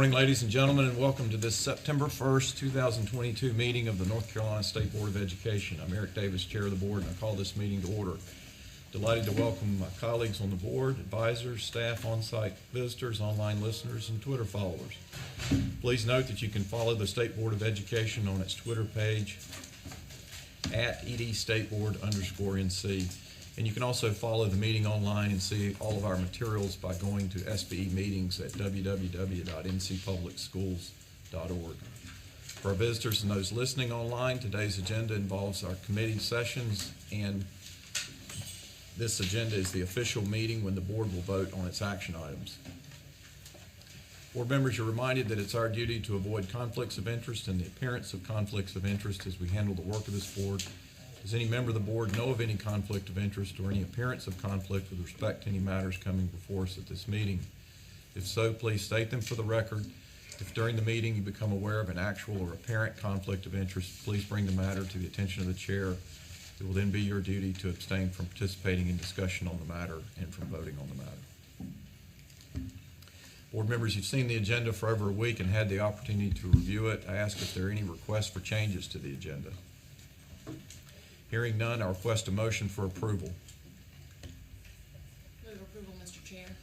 morning, ladies and gentlemen, and welcome to this September 1st, 2022 meeting of the North Carolina State Board of Education. I'm Eric Davis, Chair of the Board, and I call this meeting to order. Delighted to welcome my colleagues on the board, advisors, staff, on-site visitors, online listeners, and Twitter followers. Please note that you can follow the State Board of Education on its Twitter page at @EDStateBoard_NC. And you can also follow the meeting online and see all of our materials by going to SBE meetings at www.ncpublicschools.org. For our visitors and those listening online, today's agenda involves our committee sessions, and this agenda is the official meeting when the board will vote on its action items. Board members are reminded that it's our duty to avoid conflicts of interest and the appearance of conflicts of interest as we handle the work of this board. Does any member of the board know of any conflict of interest or any appearance of conflict with respect to any matters coming before us at this meeting? If so, please state them for the record. If during the meeting you become aware of an actual or apparent conflict of interest, please bring the matter to the attention of the chair. It will then be your duty to abstain from participating in discussion on the matter and from voting on the matter. Board members, you've seen the agenda for over a week and had the opportunity to review it. I ask if there are any requests for changes to the agenda. Hearing none, I request a motion for approval. Move approval, Mr. Chair.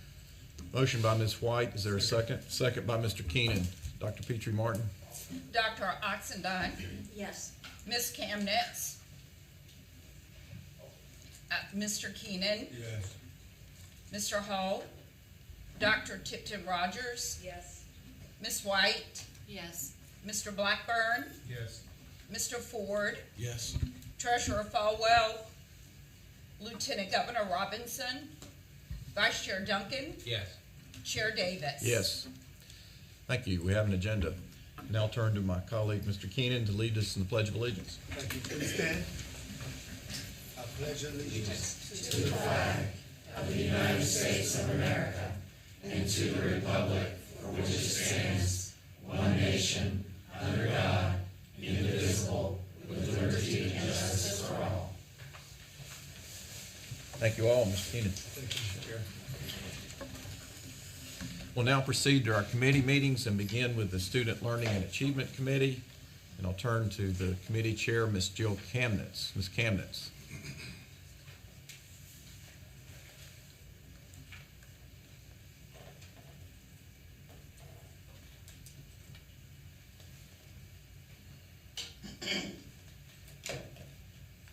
Motion by Ms. White. Is there a second? Second by Mr. Keenan. Dr. Petrie Martin. Dr. Oxendine. Yes. Ms. Kamnitz. Mr. Keenan. Yes. Mr. Hall. Dr. Tipton Rogers. Yes. Ms. White. Yes. Mr. Blackburn. Yes. Mr. Ford. Yes. Treasurer Falwell. Lieutenant Governor Robinson. Vice Chair Duncan. Yes. Chair Davis. Yes. Thank you. We have an agenda. Now I'll turn to my colleague, Mr. Keenan, to lead us in the Pledge of Allegiance. Thank you. Please stand. I pledge allegiance to the flag of the United States of America and to the republic for which it stands, one nation, under God, indivisible, with liberty and justice for all. Thank you all, Mr. Keenan. Thank you, Mr. Chair. We'll now proceed to our committee meetings and begin with the Student Learning and Achievement Committee. And I'll turn to the committee chair, Ms. Jill Kamnitz. Ms. Kamnitz.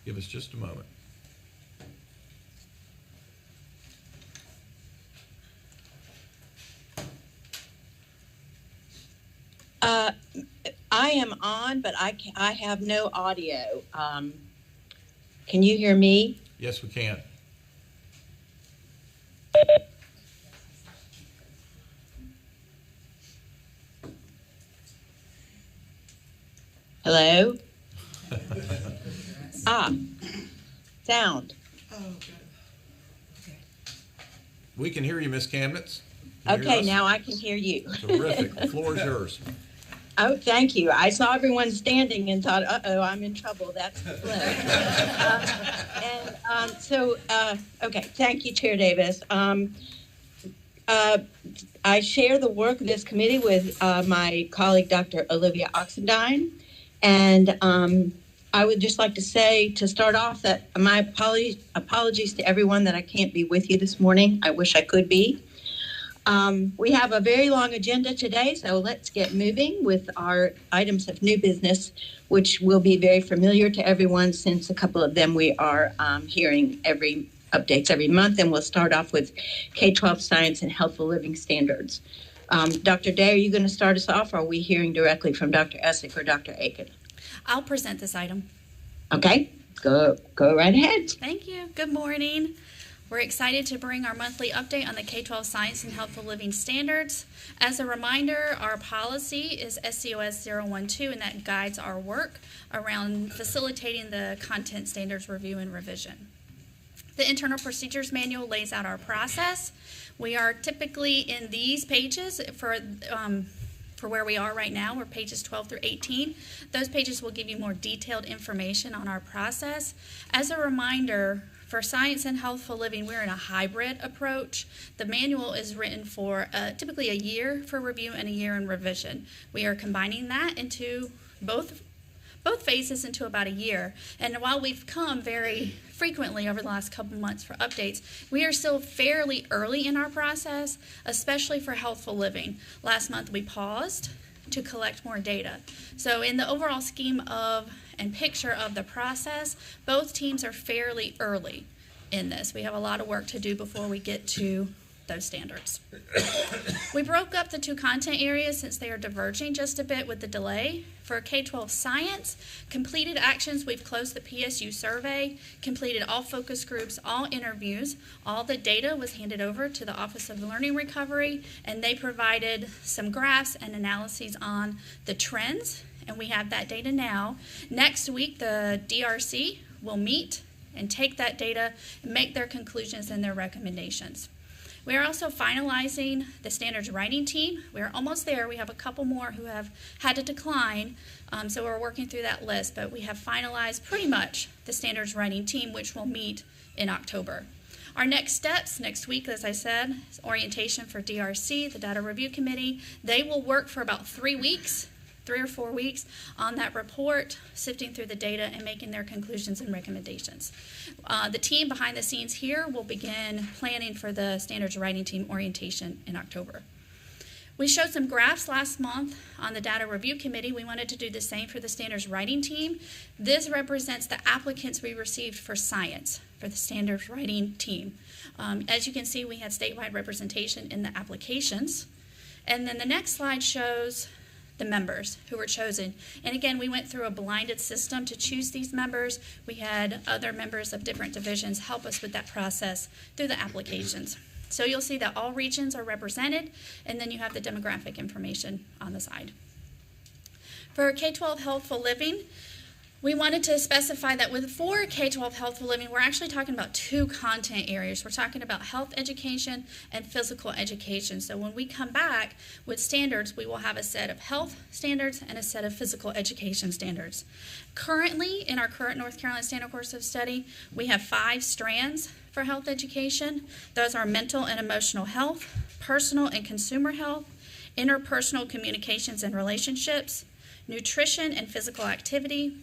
Give us just a moment. I am on, but I have no audio. Can you hear me? Yes, we can. Hello? Sound. We can hear you, Ms. Kamnitz. Can you hear Okay, us? now I can hear you. Terrific. The floor is yours. Oh, thank you. I saw everyone standing and thought, uh-oh, I'm in trouble. That's the flow. Okay, thank you, Chair Davis. I share the work of this committee with my colleague, Dr. Olivia Oxendine, and I would just like to say, to start off, that my apologies to everyone that I can't be with you this morning. I wish I could be. We have a very long agenda today, so let's get moving with our items of new business, which will be very familiar to everyone since a couple of them we are hearing updates every month, and we'll start off with K-12 Science and Healthful Living Standards. Dr. Day, are you going to start us off, or are we hearing directly from Dr. Essick or Dr. Aiken? I'll present this item. Okay, go right ahead. Thank you. Good morning. We're excited to bring our monthly update on the K-12 Science and Healthful Living Standards. As a reminder, our policy is SCOS 012, and that guides our work around facilitating the content standards review and revision. The Internal Procedures Manual lays out our process. We are typically in these pages for where we are right now. We're pages 12 through 18. Those pages will give you more detailed information on our process. As a reminder, For science and healthful living, we're in a hybrid approach. The manual is written for typically a year for review and a year in revision. We are combining that into both phases into about a year. And while we've come very frequently over the last couple months for updates, we are still fairly early in our process, especially for healthful living. Last month we paused to collect more data. So in the overall scheme of and picture of the process, both teams are fairly early in this. We have a lot of work to do before we get to those standards. We broke up the two content areas since they are diverging just a bit with the delay. For K-12 science, completed actions, we've closed the PSU survey, completed all focus groups, all interviews. All the data was handed over to the Office of Learning Recovery, and they provided some graphs and analyses on the trends, and we have that data now. Next week, the DRC will meet and take that data and make their conclusions and their recommendations. We are also finalizing the standards writing team. We're almost there. We have a couple more who have had to decline, so we're working through that list, but we have finalized pretty much the standards writing team, which will meet in October. Our next steps next week, as I said, is orientation for DRC, the Data Review Committee. They will work for about 3 weeks, 3 or 4 weeks on that report, sifting through the data and making their conclusions and recommendations. The team behind the scenes here will begin planning for the standards writing team orientation in October. We showed some graphs last month on the Data Review Committee. We wanted to do the same for the standards writing team. This represents the applicants we received for science for the standards writing team. As you can see, we had statewide representation in the applications. And then the next slide shows the members who were chosen. And again, we went through a blinded system to choose these members. We had other members of different divisions help us with that process through the applications. So you'll see that all regions are represented, and then you have the demographic information on the side. For K-12 Healthful Living, we wanted to specify that for K-12 Healthful Living, we're actually talking about two content areas. We're talking about health education and physical education. So when we come back with standards, we will have a set of health standards and a set of physical education standards. Currently, in our current North Carolina Standard Course of Study, we have 5 strands for health education. Those are mental and emotional health, personal and consumer health, interpersonal communications and relationships, nutrition and physical activity,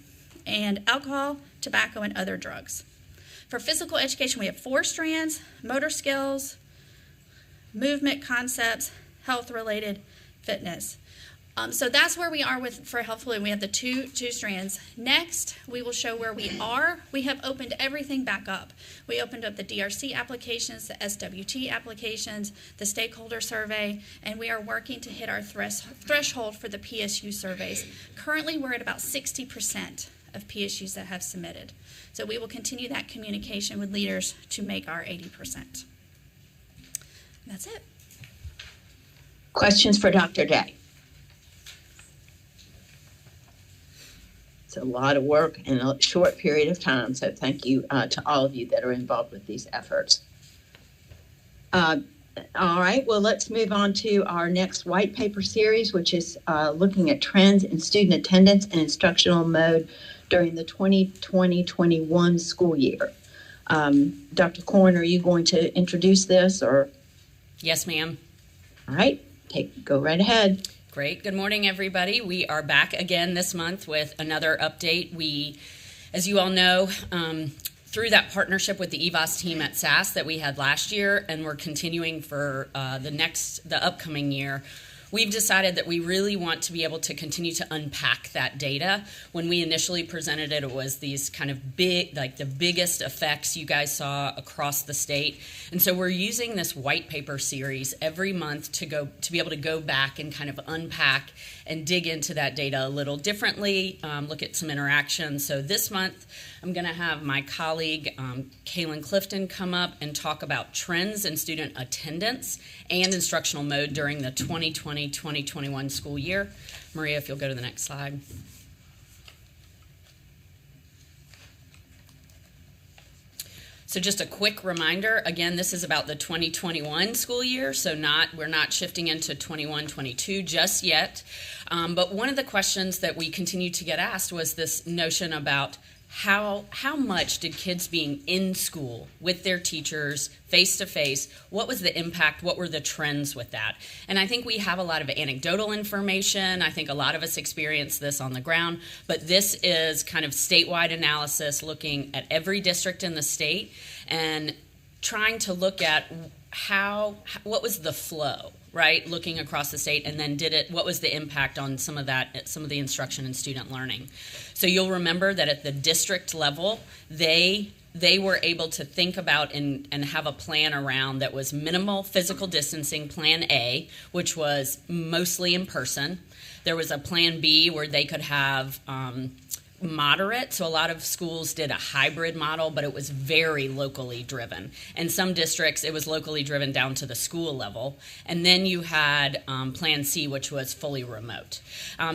and alcohol, tobacco, and other drugs. For physical education, we have 4 strands: motor skills, movement concepts, health-related fitness. So that's where we are for Healthful Living. We have the two strands. Next, we will show where we are. We have opened everything back up. We opened up the DRC applications, the SWT applications, the stakeholder survey, and we are working to hit our threshold for the PSU surveys. Currently, we're at about 60% of PSUs that have submitted. So we will continue that communication with leaders to make our 80%. That's it. Questions for Dr. Day? It's a lot of work in a short period of time, so thank you to all of you that are involved with these efforts. All right, well, let's move on to our next white paper series, which is looking at trends in student attendance and instructional mode during the 2020-21 school year. Dr. Korn, are you going to introduce this, or? Yes, ma'am. All right, go right ahead. Great. Good morning, everybody. We are back again this month with another update. We, as you all know, through that partnership with the EVOS team at SAS that we had last year, and we're continuing for the upcoming year, we've decided that we really want to be able to continue to unpack that data. When we initially presented it, it was these kind of big, like the biggest effects you guys saw across the state. And so we're using this white paper series every month to be able to go back and kind of unpack and dig into that data a little differently, look at some interactions. So this month, I'm going to have my colleague, Kaylin Clifton, come up and talk about trends in student attendance and instructional mode during the 2020-2021 school year. Maria, if you'll go to the next slide. So just a quick reminder, again, this is about the 2021 school year, so we're not shifting into 21-22 just yet. But one of the questions that we continue to get asked was this notion about how much did kids being in school with their teachers face to face, what was the impact, what were the trends with that? And I think we have a lot of anecdotal information. I think a lot of us experience this on the ground, but this is kind of statewide analysis looking at every district in the state and trying to look at what was the flow, right, looking across the state, and then what was the impact on some of the instruction and student learning. So you'll remember that at the district level, they were able to think about and have a plan around that was minimal physical distancing, plan A, which was mostly in person. There was a plan B where they could have moderate, so a lot of schools did a hybrid model, but it was very locally driven. In some districts, it was locally driven down to the school level. And then you had Plan C, which was fully remote.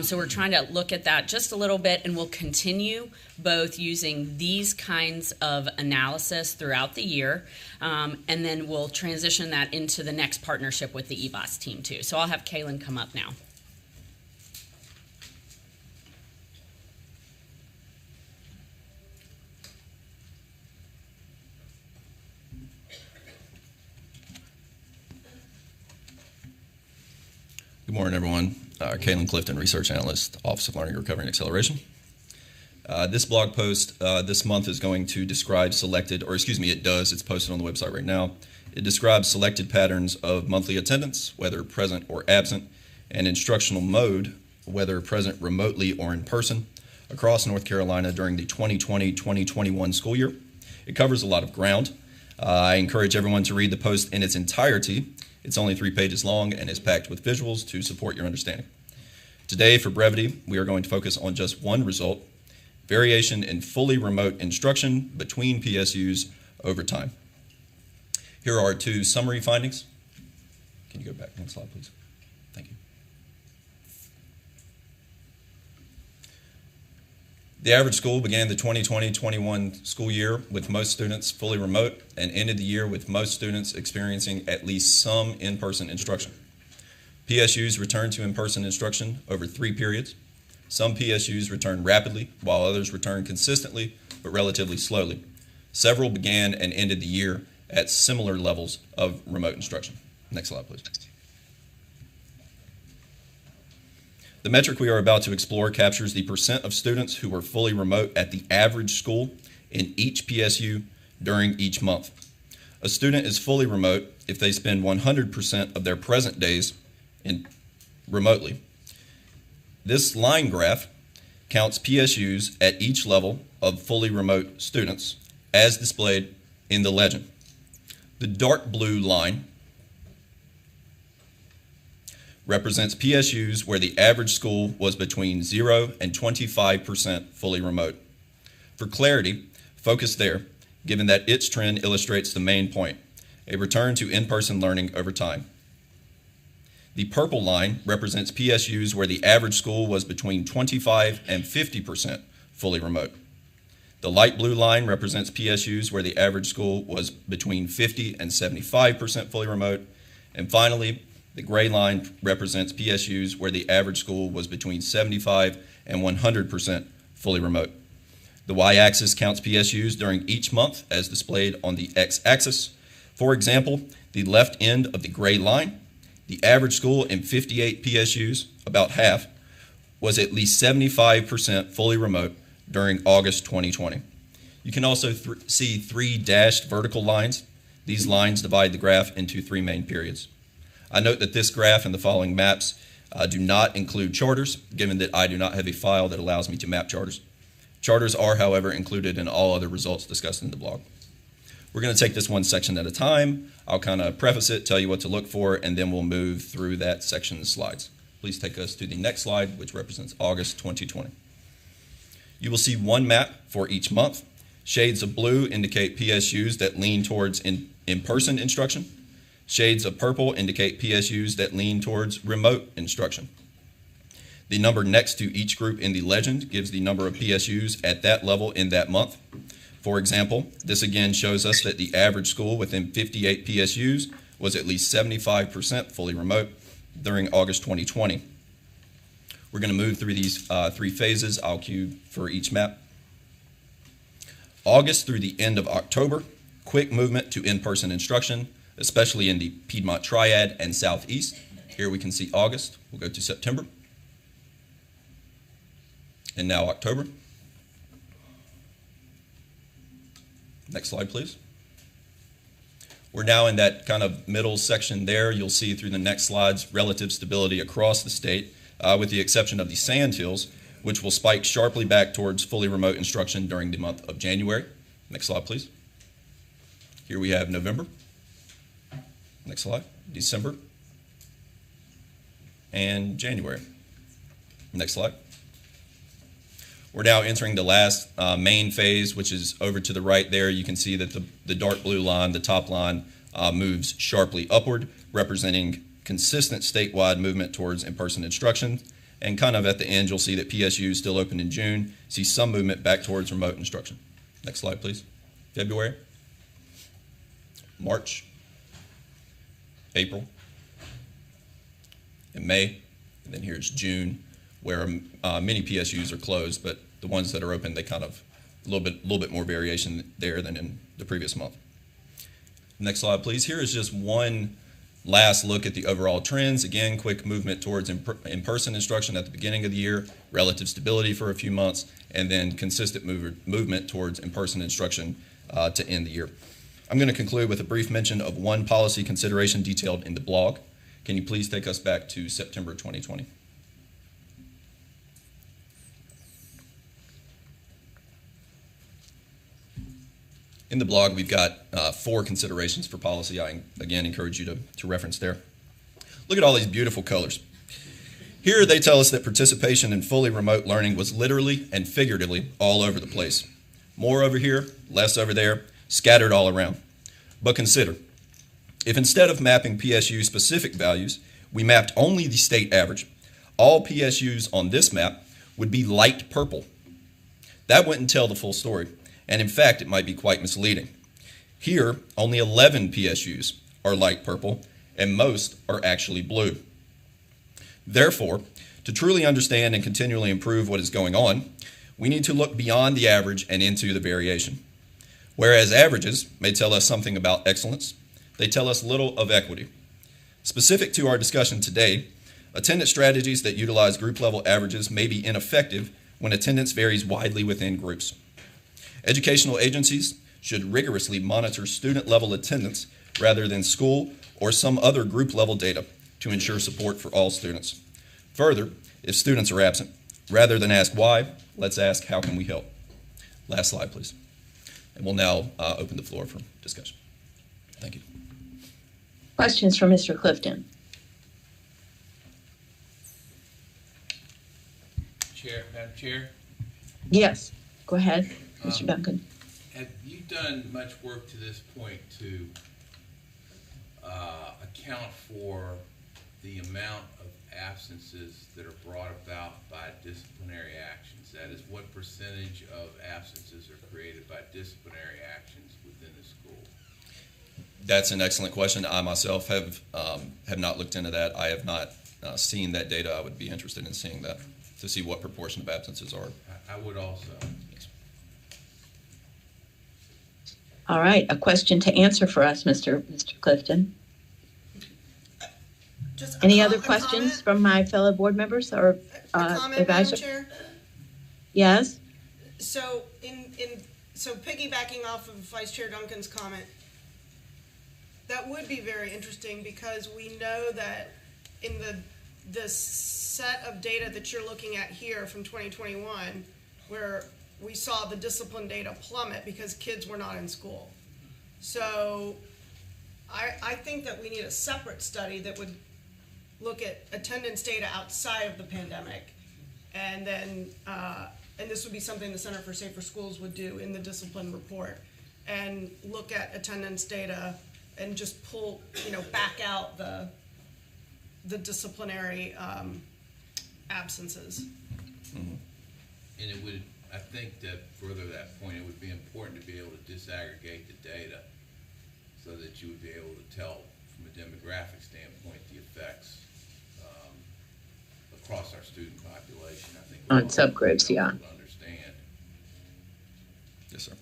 So we're trying to look at that just a little bit, and we'll continue both using these kinds of analysis throughout the year, and then we'll transition that into the next partnership with the EVOS team too. So I'll have Kaylin come up now. Good morning, everyone. Kaylin Clifton, Research Analyst, Office of Learning, Recovery, and Acceleration. This blog post this month is going to describe it's posted on the website right now. It describes selected patterns of monthly attendance, whether present or absent, and instructional mode, whether present remotely or in person, across North Carolina during the 2020-2021 school year. It covers a lot of ground. I encourage everyone to read the post in its entirety. It's only 3 pages long and is packed with visuals to support your understanding. Today, for brevity, we are going to focus on just one result: variation in fully remote instruction between PSUs over time. Here are 2 summary findings. Can you go back one slide, please? Thank you. The average school began the 2020-21 school year with most students fully remote and ended the year with most students experiencing at least some in-person instruction. PSUs returned to in-person instruction over 3 periods. Some PSUs returned rapidly, while others returned consistently but relatively slowly. Several began and ended the year at similar levels of remote instruction. Next slide, please. The metric we are about to explore captures the percent of students who were fully remote at the average school in each PSU during each month. A student is fully remote if they spend 100% of their present days remotely. This line graph counts PSUs at each level of fully remote students, as displayed in the legend. The dark blue line represents PSUs where the average school was between 0 and 25% fully remote. For clarity, focus there, given that its trend illustrates the main point: a return to in-person learning over time. The purple line represents PSUs where the average school was between 25 and 50% fully remote. The light blue line represents PSUs where the average school was between 50 and 75% fully remote. And finally, the gray line represents PSUs where the average school was between 75 and 100% fully remote. The y-axis counts PSUs during each month as displayed on the x-axis. For example, the left end of the gray line, the average school in 58 PSUs, about half, was at least 75% fully remote during August 2020. You can also see 3 dashed vertical lines. These lines divide the graph into 3 main periods. I note that this graph and the following maps do not include charters, given that I do not have a file that allows me to map charters. Charters are, however, included in all other results discussed in the blog. We're going to take this one section at a time. I'll kind of preface it, tell you what to look for, and then we'll move through that section's slides. Please take us to the next slide, which represents August 2020. You will see one map for each month. Shades of blue indicate PSUs that lean towards in-person instruction. Shades of purple indicate PSUs that lean towards remote instruction. The number next to each group in the legend gives the number of PSUs at that level in that month. For example, this again shows us that the average school within 58 PSUs was at least 75% fully remote during August 2020. We're going to move through these 3 phases. I'll cue for each map. August through the end of October, quick movement to in-person instruction, especially in the Piedmont Triad and Southeast. Here we can see August. We'll go to September. And now October. Next slide, please. We're now in that kind of middle section there. You'll see through the next slides relative stability across the state, with the exception of the Sandhills, which will spike sharply back towards fully remote instruction during the month of January. Next slide, please. Here we have November. Next slide. December. And January. Next slide. We're now entering the last main phase, which is over to the right there. You can see that the dark blue line, the top line, moves sharply upward, representing consistent statewide movement towards in-person instruction. And kind of at the end, you'll see that PSU is still open in June. See some movement back towards remote instruction. Next slide, please. February, March, April, and May. And then here's June, where many PSUs are closed, but the ones that are open, they kind of a little bit more variation there than in the previous month. Next slide, please. Here is just one last look at the overall trends. Again, quick movement towards in-person instruction at the beginning of the year, relative stability for a few months, and then consistent movement towards in-person instruction to end the year. I'm going to conclude with a brief mention of one policy consideration detailed in the blog. Can you please take us back to September 2020? In the blog, we've got 4 considerations for policy. I, again, encourage you to reference there. Look at all these beautiful colors. Here they tell us that participation in fully remote learning was literally and figuratively all over the place. More over here, less over there, scattered all around. But consider, if instead of mapping PSU specific values, we mapped only the state average, all PSUs on this map would be light purple. That wouldn't tell the full story. And in fact, it might be quite misleading. Here, only 11 PSUs are light purple, and most are actually blue. Therefore, to truly understand and continually improve what is going on, we need to look beyond the average and into the variation. Whereas averages may tell us something about excellence, they tell us little of equity. Specific to our discussion today, attendance strategies that utilize group-level averages may be ineffective when attendance varies widely within groups. Educational agencies should rigorously monitor student-level attendance rather than school or some other group-level data to ensure support for all students. Further, if students are absent, rather than ask why, let's ask how can we help. Last slide, please. And we'll now open the floor for discussion. Thank you. Questions for Mr. Clifton? Madam Chair? Yes, go ahead, Mr. Duncan. Have you done much work to this point to account for the amount of absences that are brought about by disciplinary actions? That is, what percentage of absences are created by disciplinary actions within the school? That's an excellent question. I myself have not looked into that. I have not seen that data. I would be interested in seeing that to see what proportion of absences are. I would also. All right, a question to answer for us, Mr. Clifton. Any other questions from my fellow board members or advisor? Madam Chair? Yes. So so piggybacking off of Vice Chair Duncan's comment, that would be very interesting because we know that in the set of data that you're looking at here from 2021, where we saw the discipline data plummet because kids were not in school. So I think that we need a separate study that would look at attendance data outside of the pandemic. And then, and this would be something the Center for Safer Schools would do in the discipline report, and look at attendance data and just pull, back out the disciplinary absences. Mm-hmm. And it would, I think that further that point, it would be important to be able to disaggregate the data so that you would be able to tell from a demographic standpoint the effects across our student population. I think On subgroups, yeah. Understand. Yes, sir.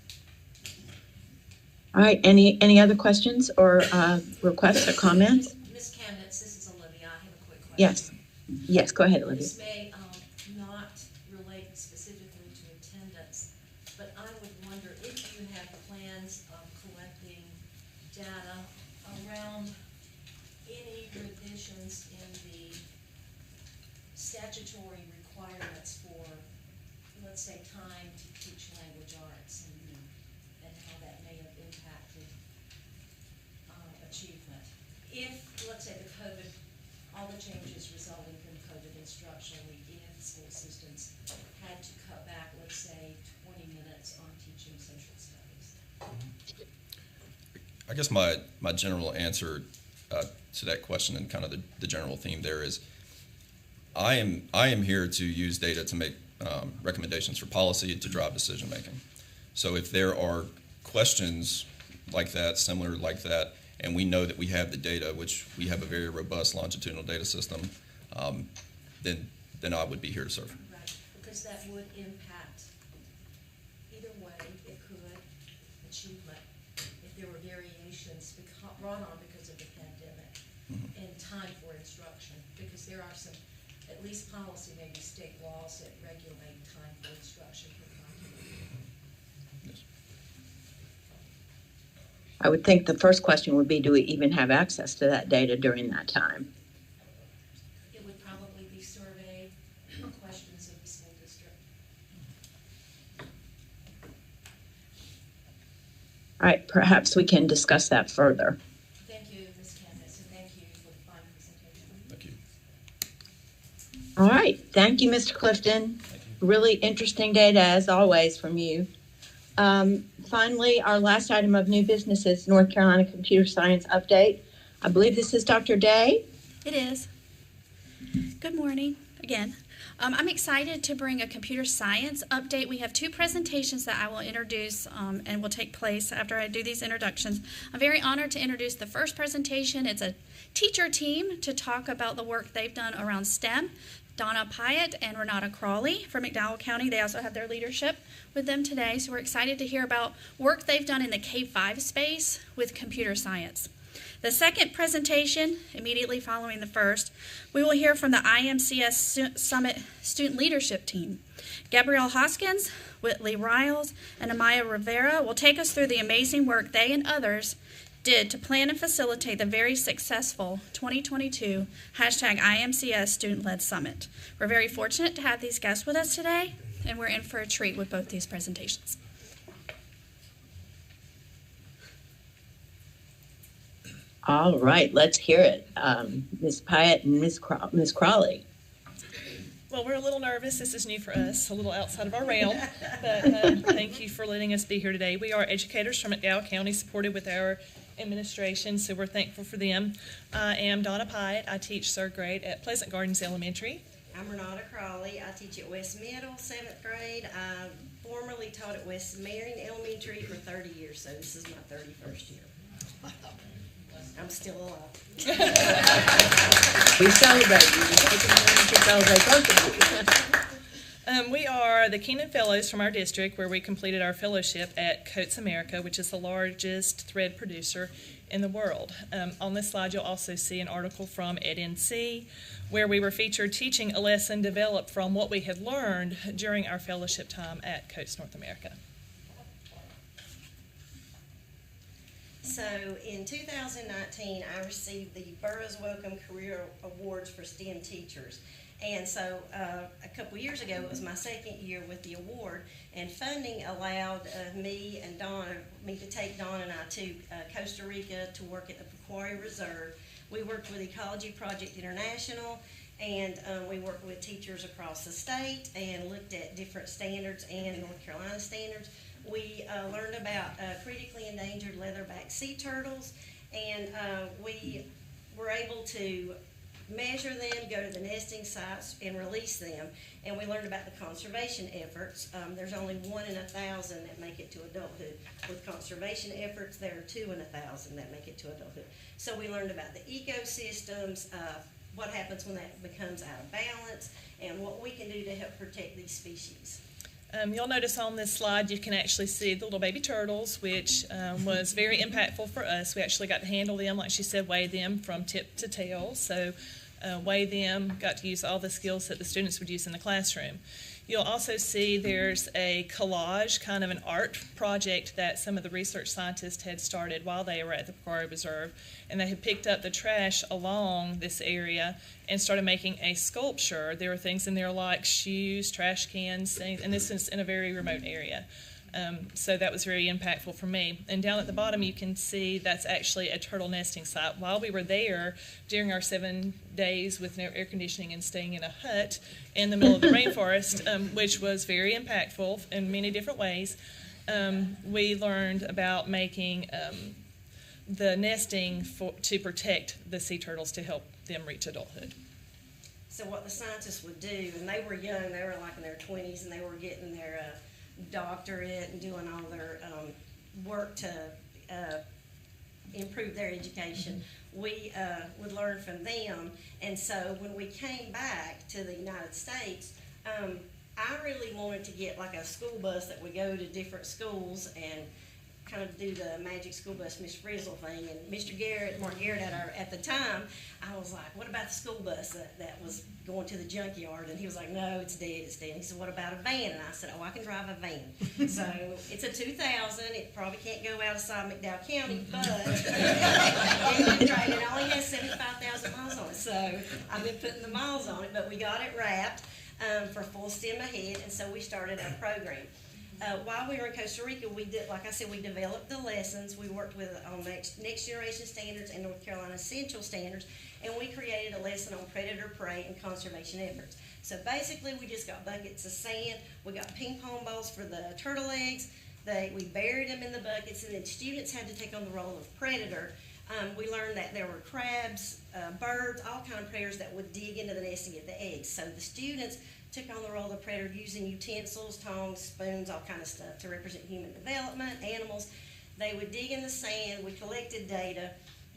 All right, any other questions or requests or comments? Ms. Chemnitz, this is Olivia. I have a quick question. Yes, go ahead, Olivia. This may not relate specifically to attendance, but I would wonder if you have plans of collecting data around any revisions in the statutory requirements for, let's say, time to teach language arts and how that may have impacted achievement. If, let's say, all the changes resulting from COVID instruction, if school systems had to cut back, let's say, 20 minutes on teaching social studies. I guess my general answer to that question and kind of the general theme there is I am here to use data to make recommendations for policy to drive decision making. So if there are questions like that, similar like that, and we know that we have the data, which we have a very robust longitudinal data system, then I would be here to serve. Right, because that would impact, either way, it could, achievement, if there were variations brought on because of the pandemic, and time for instruction, because there are some, at least policy, maybe state laws that regulate time for instruction for continuity. Yes. I would think the first question would be, do we even have access to that data during that time? It would probably be survey questions of the school district. All right, perhaps we can discuss that further. Thank you, Ms. Candace, and thank you for the fine presentation. Thank you. All right, thank you, Mr. Clifton. Really interesting data, as always, from you. Finally, our last item of new business is North Carolina Computer Science Update. I believe this is Dr. Day. It is. Good morning again. I'm excited to bring a computer science update. We have two presentations that I will introduce and will take place after I do these introductions. I'm very honored to introduce the first presentation. It's a teacher team to talk about the work they've done around STEM. Donna Pyatt and Renata Crawley from McDowell County. They also have their leadership with them today. So we're excited to hear about work they've done in the K-5 space with computer science. The second presentation, immediately following the first, we will hear from the IMCS Summit Student Leadership Team. Gabrielle Hoskins, Whitley Riles, and Amaya Rivera will take us through the amazing work they and others did to plan and facilitate the very successful 2022 #IMCS Student-Led Summit. We're very fortunate to have these guests with us today, and we're in for a treat with both these presentations. All right, let's hear it. Ms. Pyatt and Ms. Crawley. Well, we're a little nervous. This is new for us, a little outside of our realm, but thank you for letting us be here today. We are educators from McDowell County, supported with our administration, so we're thankful for them. I am Donna Pyatt. I teach 3rd grade at Pleasant Gardens Elementary. I'm Renata Crawley. I teach at West Middle, 7th grade. I formerly taught at West Marion Elementary for 30 years, so this is my 31st year. I'm still alive. We celebrate you. We take a moment to celebrate both of you. We are the Keenan Fellows from our district, where we completed our fellowship at Coats America, which is the largest thread producer in the world. On this slide, you'll also see an article from EdNC, where we were featured teaching a lesson developed from what we had learned during our fellowship time at Coats North America. So in 2019, I received the Burroughs Wellcome Career Awards for STEM teachers. And so a couple years ago, it was my 2nd year with the award, and funding allowed me to take Dawn and I to Costa Rica to work at the Pequari Reserve. We worked with Ecology Project International, and we worked with teachers across the state and looked at different standards and North Carolina standards. We learned about critically endangered leatherback sea turtles, and we were able to measure them, go to the nesting sites, and release them. And we learned about the conservation efforts. There's only 1 in 1,000 that make it to adulthood. With conservation efforts, there are 2 in 1,000 that make it to adulthood. So we learned about the ecosystems, what happens when that becomes out of balance, and what we can do to help protect these species. You'll notice on this slide you can actually see the little baby turtles, which was very impactful for us. We actually got to handle them, like she said, weigh them from tip to tail. So weigh them, got to use all the skills that the students would use in the classroom. You'll also see there's a collage, kind of an art project that some of the research scientists had started while they were at the Pequari Reserve, and they had picked up the trash along this area and started making a sculpture. There were things in there like shoes, trash cans, things, and this is in a very remote area. So that was very impactful for me. And down at the bottom you can see that's actually a turtle nesting site. While we were there during our 7 days with no air conditioning and staying in a hut in the middle of the rainforest, which was very impactful in many different ways, we learned about making the nesting to protect the sea turtles to help them reach adulthood. So what the scientists would do, and they were young, they were like in their 20s, and they were getting their doctorate and doing all their work to improve their education. We would learn from them, and so when we came back to the United States, I really wanted to get like a school bus that would go to different schools and kind of do the magic school bus Miss Frizzle thing. And Mr. Garrett, Mark Garrett at the time, I was like, what about the school bus that was going to the junkyard? And he was like, no, it's dead, it's dead. He said, what about a van? And I said, oh, I can drive a van. So it's a 2000, it probably can't go outside McDowell County, but it only has 75,000 miles on it. So I've been putting the miles on it, but we got it wrapped for full STEM ahead, and so we started our program. While we were in Costa Rica, we did, like I said, we developed the lessons. We worked with on next generation standards and North Carolina essential standards, and we created a lesson on predator, prey, and conservation efforts. So basically, we just got buckets of sand. We got ping pong balls for the turtle eggs. We buried them in the buckets, and then students had to take on the role of predator. We learned that there were crabs, birds, all kind of predators that would dig into the nest and get the eggs. So the students took on the role of predator using utensils, tongs, spoons, all kind of stuff to represent human development, animals. They would dig in the sand, we collected data.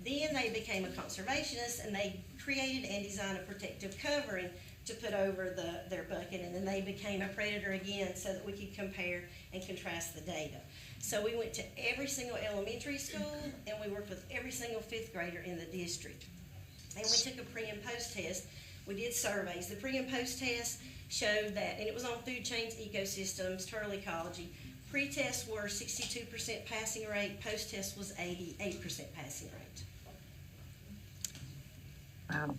Then they became a conservationist, and they created and designed a protective covering to put over their bucket, and then they became a predator again so that we could compare and contrast the data. So we went to every single elementary school, and we worked with every single 5th grader in the district. And we took a pre and post test. We did surveys. The pre and post test showed that, and it was on food chains, ecosystems, turtle ecology. Pre-tests were 62% passing rate, post-test was 88% passing rate. Wow.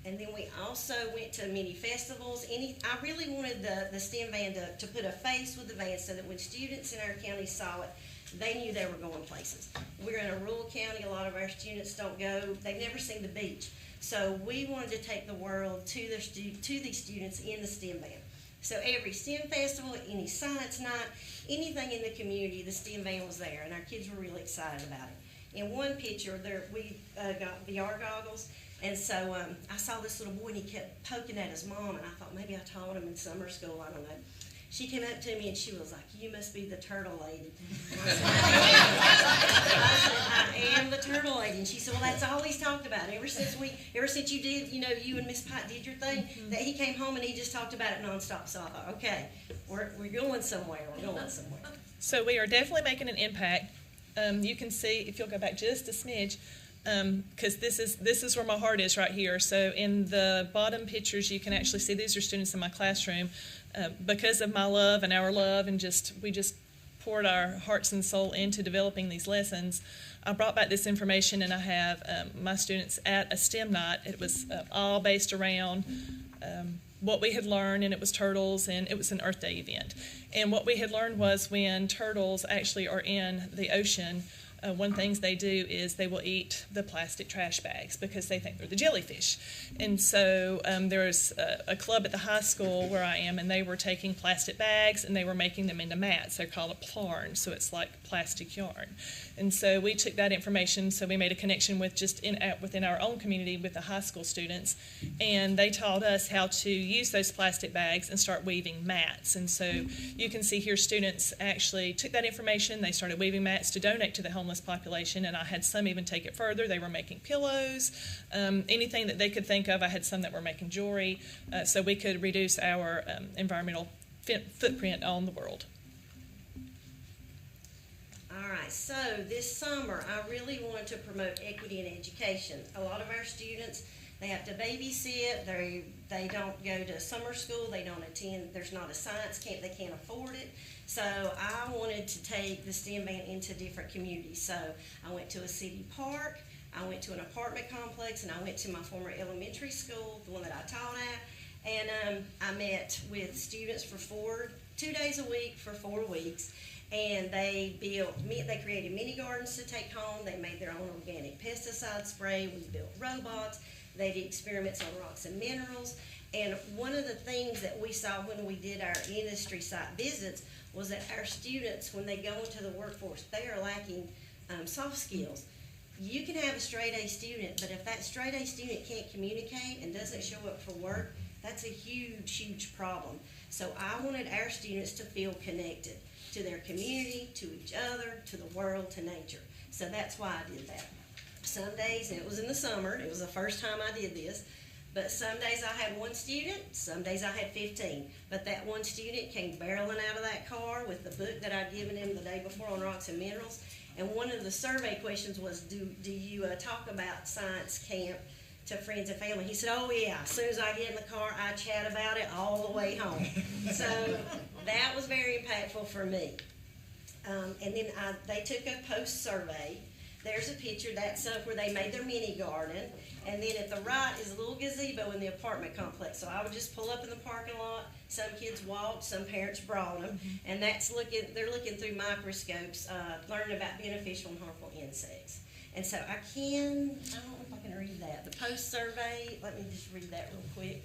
And then we also went to many festivals. I really wanted the STEM van to put a face with the van so that when students in our county saw it, they knew they were going places. We're in a rural county. A lot of our students don't go. They've never seen the beach. So we wanted to take the world to these students in the STEM van. So every STEM festival, any science night, anything in the community, the STEM van was there, and our kids were really excited about it. In one picture, we got VR goggles, and so I saw this little boy, and he kept poking at his mom, and I thought maybe I taught him in summer school, I don't know. She came up to me, and she was like, you must be the turtle lady. I said, I am the turtle lady. And she said, well, that's all he's talked about. Ever since you did, you and Miss Pike did your thing, that he came home and he just talked about it nonstop. So I thought, okay, we're going somewhere. So we are definitely making an impact. You can see, if you'll go back just a smidge, because this is where my heart is right here. So in the bottom pictures, you can actually see these are students in my classroom. Because of my love and our love, and we just poured our hearts and soul into developing these lessons, I brought back this information, and I have my students at a STEM night. It was all based around what we had learned, and it was turtles, and it was an Earth Day event. And what we had learned was when turtles actually are in the ocean, one thing they do is they will eat the plastic trash bags because they think they're the jellyfish. And so there was a club at the high school where I am, and they were taking plastic bags and they were making them into mats. They're called a plarn, so it's like plastic yarn. And so we took that information, so we made a connection with within our own community with the high school students, and they taught us how to use those plastic bags and start weaving mats. And so you can see here students actually took that information, they started weaving mats to donate to the homeless population, and I had some even take it further. They were making pillows, anything that they could think of. I had some that were making jewelry, so we could reduce our environmental footprint on the world. All right, so this summer, I really want to promote equity in education. A lot of our students, they have to babysit, they don't go to summer school, they don't attend, there's not a science camp, they can't afford it. So I wanted to take the STEM van into different communities. So I went to a city park, I went to an apartment complex, and I went to my former elementary school, the one that I taught at, and I met with students for 2 days a week for 4 weeks. And they created mini gardens to take home. They made their own organic pesticide spray. We built robots. They did experiments on rocks and minerals. And one of the things that we saw when we did our industry site visits was that our students, when they go into the workforce, they are lacking soft skills. You can have a straight A student, but if that straight A student can't communicate and doesn't show up for work, that's a huge, huge problem. So I wanted our students to feel connected to their community, to each other, to the world, to nature. So that's why I did that. Some days, and it was in the summer, it was the first time I did this, but some days I had 1 student, some days I had 15. But that 1 student came barreling out of that car with the book that I'd given him the day before on rocks and minerals. And one of the survey questions was, do you talk about science camp to friends and family? He said, oh yeah, as soon as I get in the car, I chat about it all the way home. So that was very impactful for me. And then they took a post survey. There's a picture, that's where they made their mini garden. And then at the right is a little gazebo in the apartment complex. So I would just pull up in the parking lot. Some kids walked, some parents brought them. And they're looking through microscopes, learning about beneficial and harmful insects. And so I don't know if I can read that. The post survey, let me just read that real quick.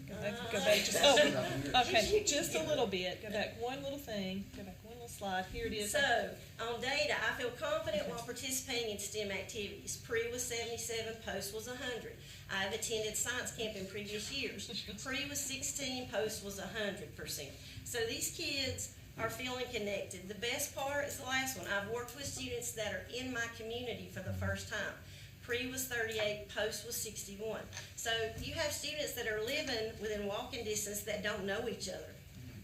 Go back just a little bit. Go back one little thing. Go back one little slide. Here it is. So, on data, I feel confident while participating in STEM activities. Pre was 77, post was 100. I've attended science camp in previous years. Pre was 16, post was 100%. So these kids are feeling connected. The best part is the last one. I've worked with students that are in my community for the first time. Pre was 38, post was 61. So you have students that are living within walking distance that don't know each other.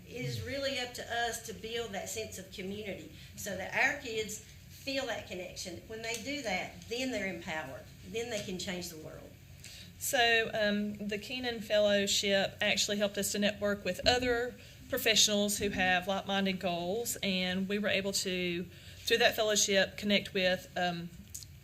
It is really up to us to build that sense of community so that our kids feel that connection. When they do that, then they're empowered. Then they can change the world. So the Keenan Fellowship actually helped us to network with other professionals who have like-minded goals, and we were able to, through that fellowship, connect with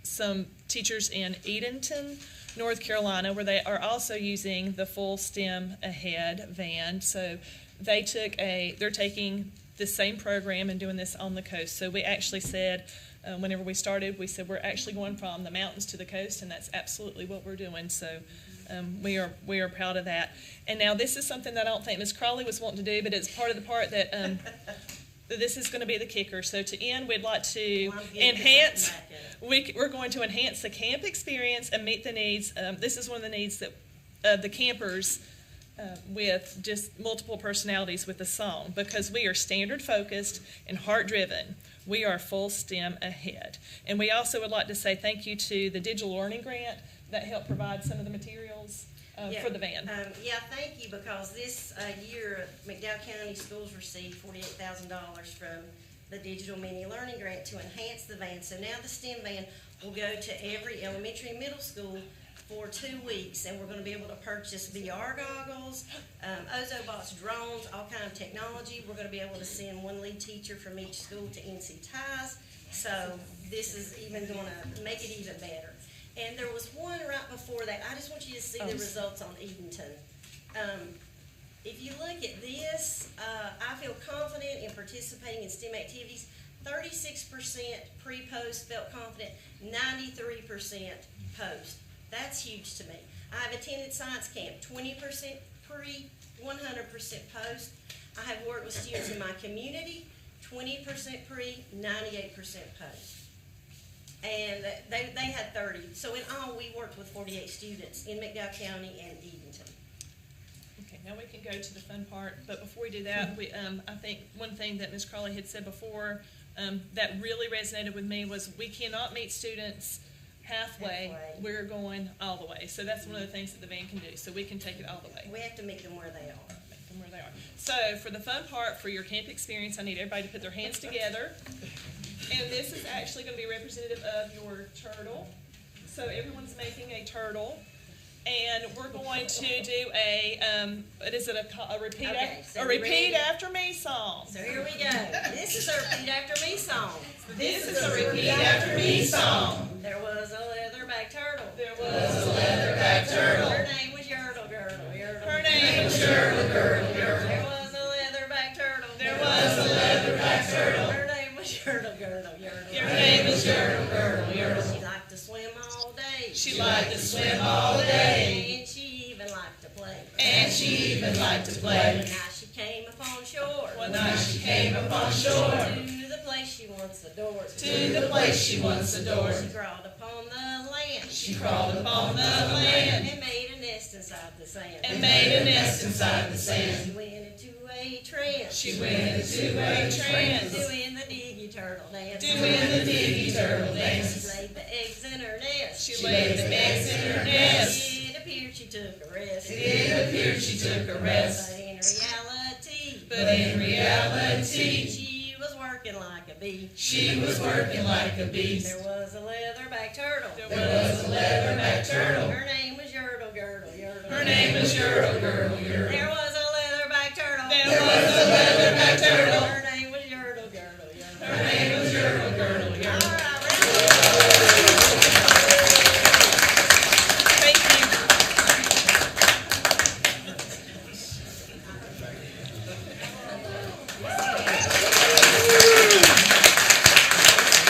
some teachers in Edenton, North Carolina, where they are also using the full STEM Ahead van. So they're taking the same program and doing this on the coast. So we actually said, whenever we started, we said we're actually going from the mountains to the coast, and that's absolutely what we're doing. So we are proud of that. And now this is something that I don't think Ms. Crawley was wanting to do, but it's part of the part that this is going to be the kicker. So to end, we'd like to enhance. We're going to enhance the camp experience and meet the needs. This is one of the needs that the campers with just multiple personalities with the song, because we are standard focused and heart driven. We are full STEM Ahead. And we also would like to say thank you to the Digital Learning Grant that helped provide some of the materials for the van. Thank you, because this year McDowell County Schools received $48,000 from the Digital Mini Learning Grant to enhance the van. So now the STEM van will go to every elementary and middle school for 2 weeks, and we're going to be able to purchase VR goggles, Ozobots, drones, all kind of technology. We're going to be able to send one lead teacher from each school to NC Ties. So this is even going to make it even better. And there was one right before that. I just want you to see the results on Edenton. If you look at this, I feel confident in participating in STEM activities. 36% pre-post felt confident, 93% post. That's huge to me. I've attended science camp, 20% pre, 100% post. I have worked with students in my community, 20% pre, 98% post. And they had 30. So in all, we worked with 48 students in McDowell County and Edenton. Okay, now we can go to the fun part. But before we do that, I think one thing that Ms. Crawley had said before that really resonated with me was we cannot meet students halfway. We're going all the way. So that's one of the things that the van can do. So we can take it all the way. We have to meet them where they are. So for the fun part, for your camp experience, I need everybody to put their hands together. And this is actually going to be representative of your turtle. So everyone's making a turtle. And we're going to do a repeat, Okay, so a we repeat ready? after me song. So here we go. This is a repeat after me song. This is a repeat after me song. There was a leatherback turtle. There was a leatherback turtle. Her name was Yertle Girdle. Her name was Yertle Girdle. There was a leatherback turtle. There was a leatherback turtle. Her name was Yertle Girdle. Your name was Yertle Girdle. She liked to swim all day. She liked to swim all day. And she even liked to play. And she even liked to One play. night she came upon shore. One night she came upon shore. To the place she once adored. To the place she once adored. She crawled upon the land. She crawled upon the land. And made a nest inside the sand. And made a nest inside the She sand. went into a trance. She went into a trance. Doing the diggy turtle dance. Doing the diggy turtle She dance. laid the eggs in her nest. She laid the eggs in her nest. It appeared she took a rest. It appeared she took a rest. But in reality, She was working like a bee. She was working like a bee. There was a leatherback turtle. There was a leatherback turtle. Her name was Yertle Girdle. Her name was Yertle Girdle. There was a leatherback turtle. There was a leatherback turtle. Her name was Yertle Girdle. Her name was Yertle Girdle. All right, Thank you.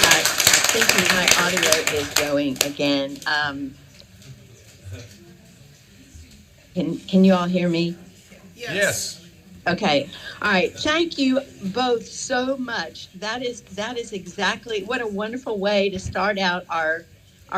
I think my audio is going again. Can you all hear me? Yes. Okay. All right. Thank you both so much. That is exactly what a wonderful way to start out our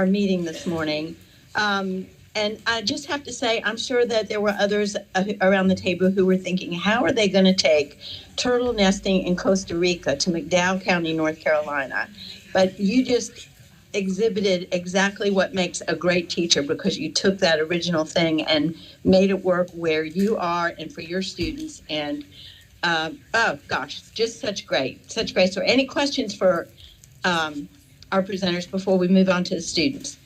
meeting this morning. And I just have to say, I'm sure that there were others around the table who were thinking, how are they going to take turtle nesting in Costa Rica to McDowell County, North Carolina? But you just exhibited exactly what makes a great teacher, because you took that original thing and made it work where you are and for your students. And oh gosh, just such great story. Any questions for our presenters before we move on to the students?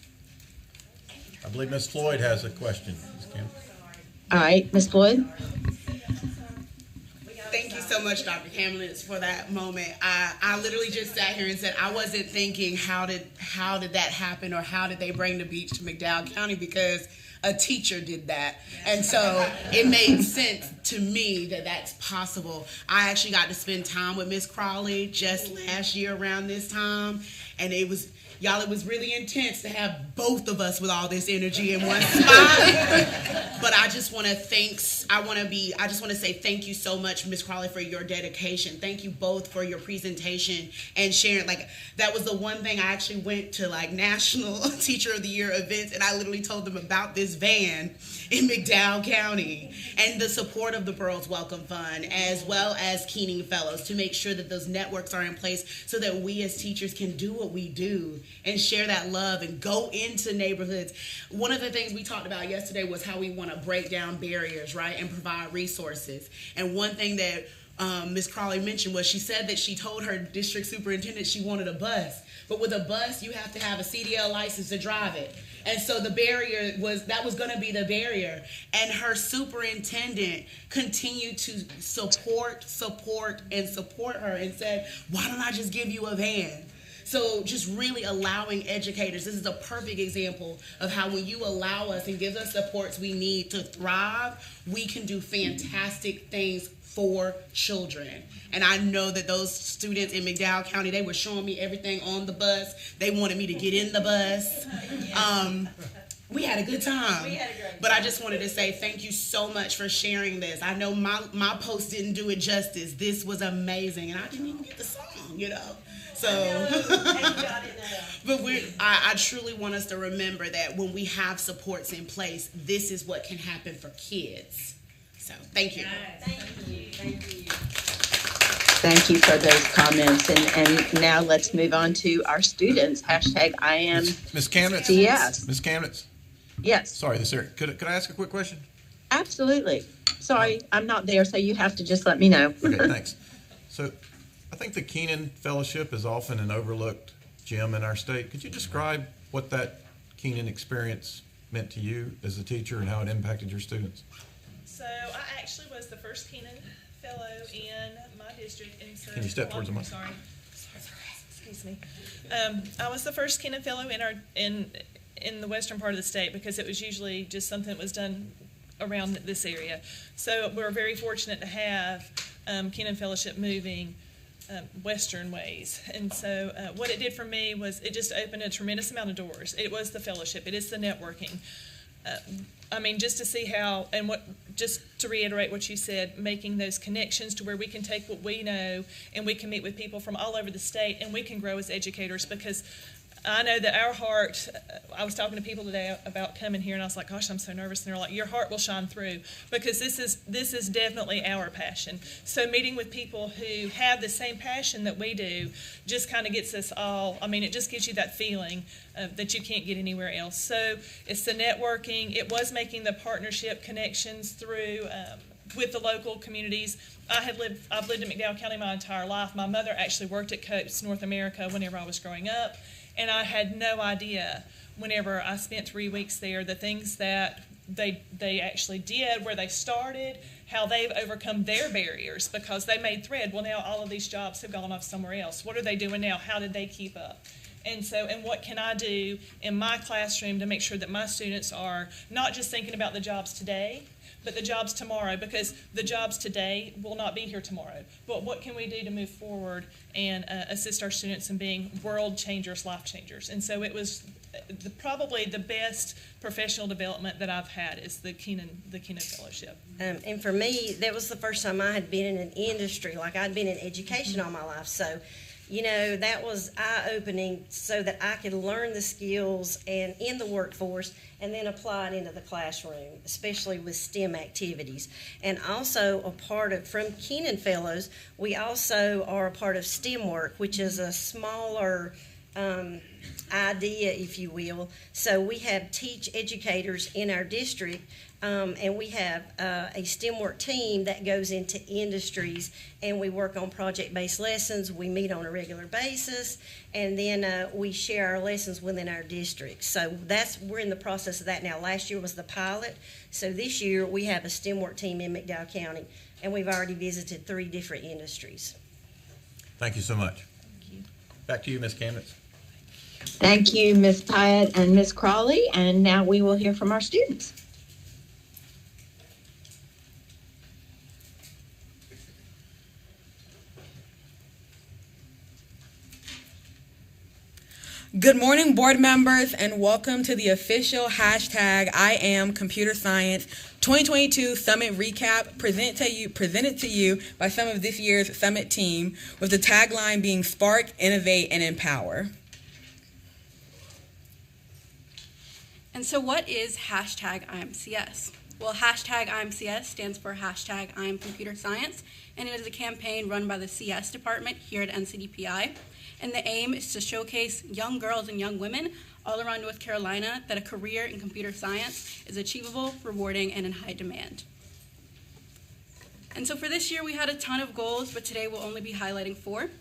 I believe Ms. Floyd has a question. Ms. Kim? All right, Ms. Floyd? Thank you so much, Dr. Kamlitz, for that moment. I literally just sat here and said I wasn't thinking how did that happen, or how did they bring the beach to McDowell County, because a teacher did that. And so it made sense to me that that's possible. I actually got to spend time with Miss Crawley just last year around this time, and it was really intense to have both of us with all this energy in one spot. But I just want to say thank you so much, Ms. Crawley, for your dedication. Thank you both for your presentation and sharing. Like, that was the one thing. I actually went to National Teacher of the Year events, and I literally told them about this van in McDowell County and the support of the Burroughs Welcome Fund, as well as Keening Fellows, to make sure that those networks are in place so that we as teachers can do what we do and share that love and go into neighborhoods. One of the things we talked about yesterday was how we want to break down barriers, right, and provide resources. And one thing that Ms. Crawley mentioned was, she said that she told her district superintendent she wanted a bus. But with a bus, you have to have a CDL license to drive it. And so the barrier was going to be the barrier. And her superintendent continued to support her and said, why don't I just give you a van? So just really allowing educators, this is a perfect example of how when you allow us and give us supports we need to thrive, we can do fantastic things for children. And I know that those students in McDowell County, they were showing me everything on the bus. They wanted me to get in the bus. We had a good time. But I just wanted to say thank you so much for sharing this. I know my post didn't do it justice. This was amazing. And I didn't even get the song, So, but I truly want us to remember that when we have supports in place, this is what can happen for kids. So, thank you. Thank you for those comments. And now let's move on to our students. Hashtag I am Ms. Kamnitz? Yes. Ms. Kamnitz? Yes, Sorry, could I ask a quick question? absolutely. Sorry, I'm not there, so you have to just let me know. Okay, thanks. So I think the Keenan Fellowship is often an overlooked gem in our state. Could you describe what that Keenan experience meant to you as a teacher and how it impacted your students? So I actually was the first Keenan Fellow in my district. And so, Can you step towards the mic? Sorry. Excuse me. I was the first Keenan Fellow in the western part of the state, because it was usually just something that was done around this area. So we're very fortunate to have Keenan Fellowship moving western ways. And so what it did for me was it just opened a tremendous amount of doors. It was the fellowship. It is the networking. I mean, just to see how, and what, just to reiterate what you said, making those connections to where we can take what we know and we can meet with people from all over the state and we can grow as educators, because I know that our heart, I was talking to people today about coming here and I was like, gosh, I'm so nervous. And they're like, your heart will shine through, because this is definitely our passion. So meeting with people who have the same passion that we do just kind of gets us all, I mean, it just gives you that feeling that you can't get anywhere else. So it's the networking. It was making the partnership connections through with the local communities. I've lived in McDowell County my entire life. My mother actually worked at Coates North America whenever I was growing up. And I had no idea, whenever I spent 3 weeks there, the things that they actually did, where they started, how they've overcome their barriers because they made thread. Well, now all of these jobs have gone off somewhere else. What are they doing now? How did they keep up? And so, and what can I do in my classroom to make sure that my students are not just thinking about the jobs today, but the jobs tomorrow, because the jobs today will not be here tomorrow. But what can we do to move forward and assist our students in being world changers, life changers? And so it was probably the best professional development that I've had is the Keenan Fellowship. And for me, that was the first time I had been in an industry. Like, I'd been in education all my life. So, you know, that was eye-opening so that I could learn the skills and in the workforce and then apply it into the classroom, especially with STEM activities. And also a part of, from Keenan Fellows, we also are a part of STEM Work, which is a smaller idea, if you will. So we have teach educators in our district, and we have a STEM Work team that goes into industries, and we work on project-based lessons. We meet on a regular basis, and then we share our lessons within our district. So we're in the process of that now. Last year was the pilot, so this year we have a STEM Work team in McDowell County, and we've already visited 3 different industries. Thank you so much. Thank you. Back to you, Ms. Kamnitz. Thank you, Ms. Pyatt and Ms. Crawley. And now we will hear from our students. Good morning, board members, and welcome to the official #IamComputerScience 2022 Summit Recap presented to you by some of this year's Summit team, with the tagline being Spark, Innovate, and Empower. And so what is #IamCS? Well, #IamCS stands for #IamComputerScience, and it is a campaign run by the CS department here at NCDPI. And the aim is to showcase young girls and young women all around North Carolina that a career in computer science is achievable, rewarding, and in high demand. And so for this year, we had a ton of goals, but today we'll only be highlighting 4.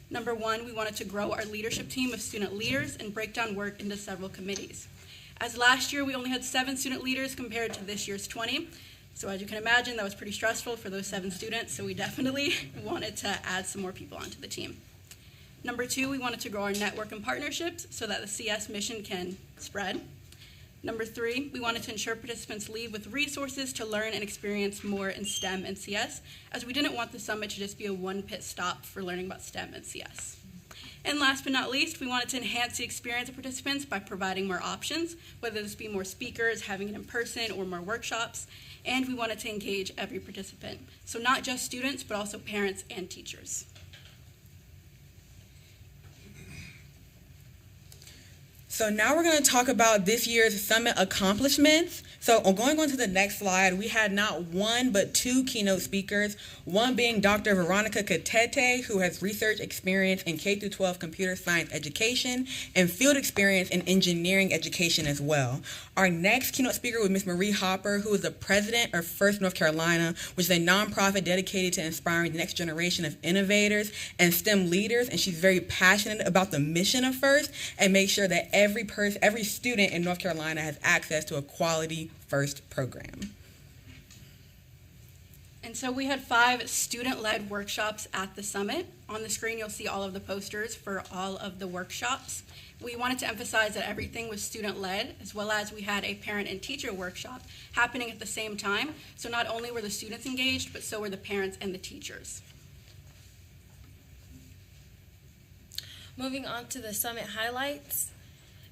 Number 1, we wanted to grow our leadership team of student leaders and break down work into several committees. As last year, we only had 7 student leaders compared to this year's 20. So as you can imagine, that was pretty stressful for those 7 students, so we definitely wanted to add some more people onto the team. Number 2, we wanted to grow our network and partnerships so that the CS mission can spread. Number 3, we wanted to ensure participants leave with resources to learn and experience more in STEM and CS, as we didn't want the summit to just be a one-pit stop for learning about STEM and CS. And last but not least, we wanted to enhance the experience of participants by providing more options, whether this be more speakers, having it in person, or more workshops. And we wanted to engage every participant, so not just students, but also parents and teachers. So now we're going to talk about this year's summit accomplishments. So going on to the next slide, we had not one but two keynote speakers, one being Dr. Veronica Catete, who has research experience in K-12 computer science education and field experience in engineering education as well. Our next keynote speaker was Ms. Marie Hopper, who is the president of First North Carolina, which is a nonprofit dedicated to inspiring the next generation of innovators and STEM leaders, and she's very passionate about the mission of First and make sure that every student in North Carolina has access to a quality First program. And so we had 5 student-led workshops at the summit. On the screen, you'll see all of the posters for all of the workshops. We wanted to emphasize that everything was student-led, as well as we had a parent and teacher workshop happening at the same time. So not only were the students engaged, but so were the parents and the teachers. Moving on to the summit highlights.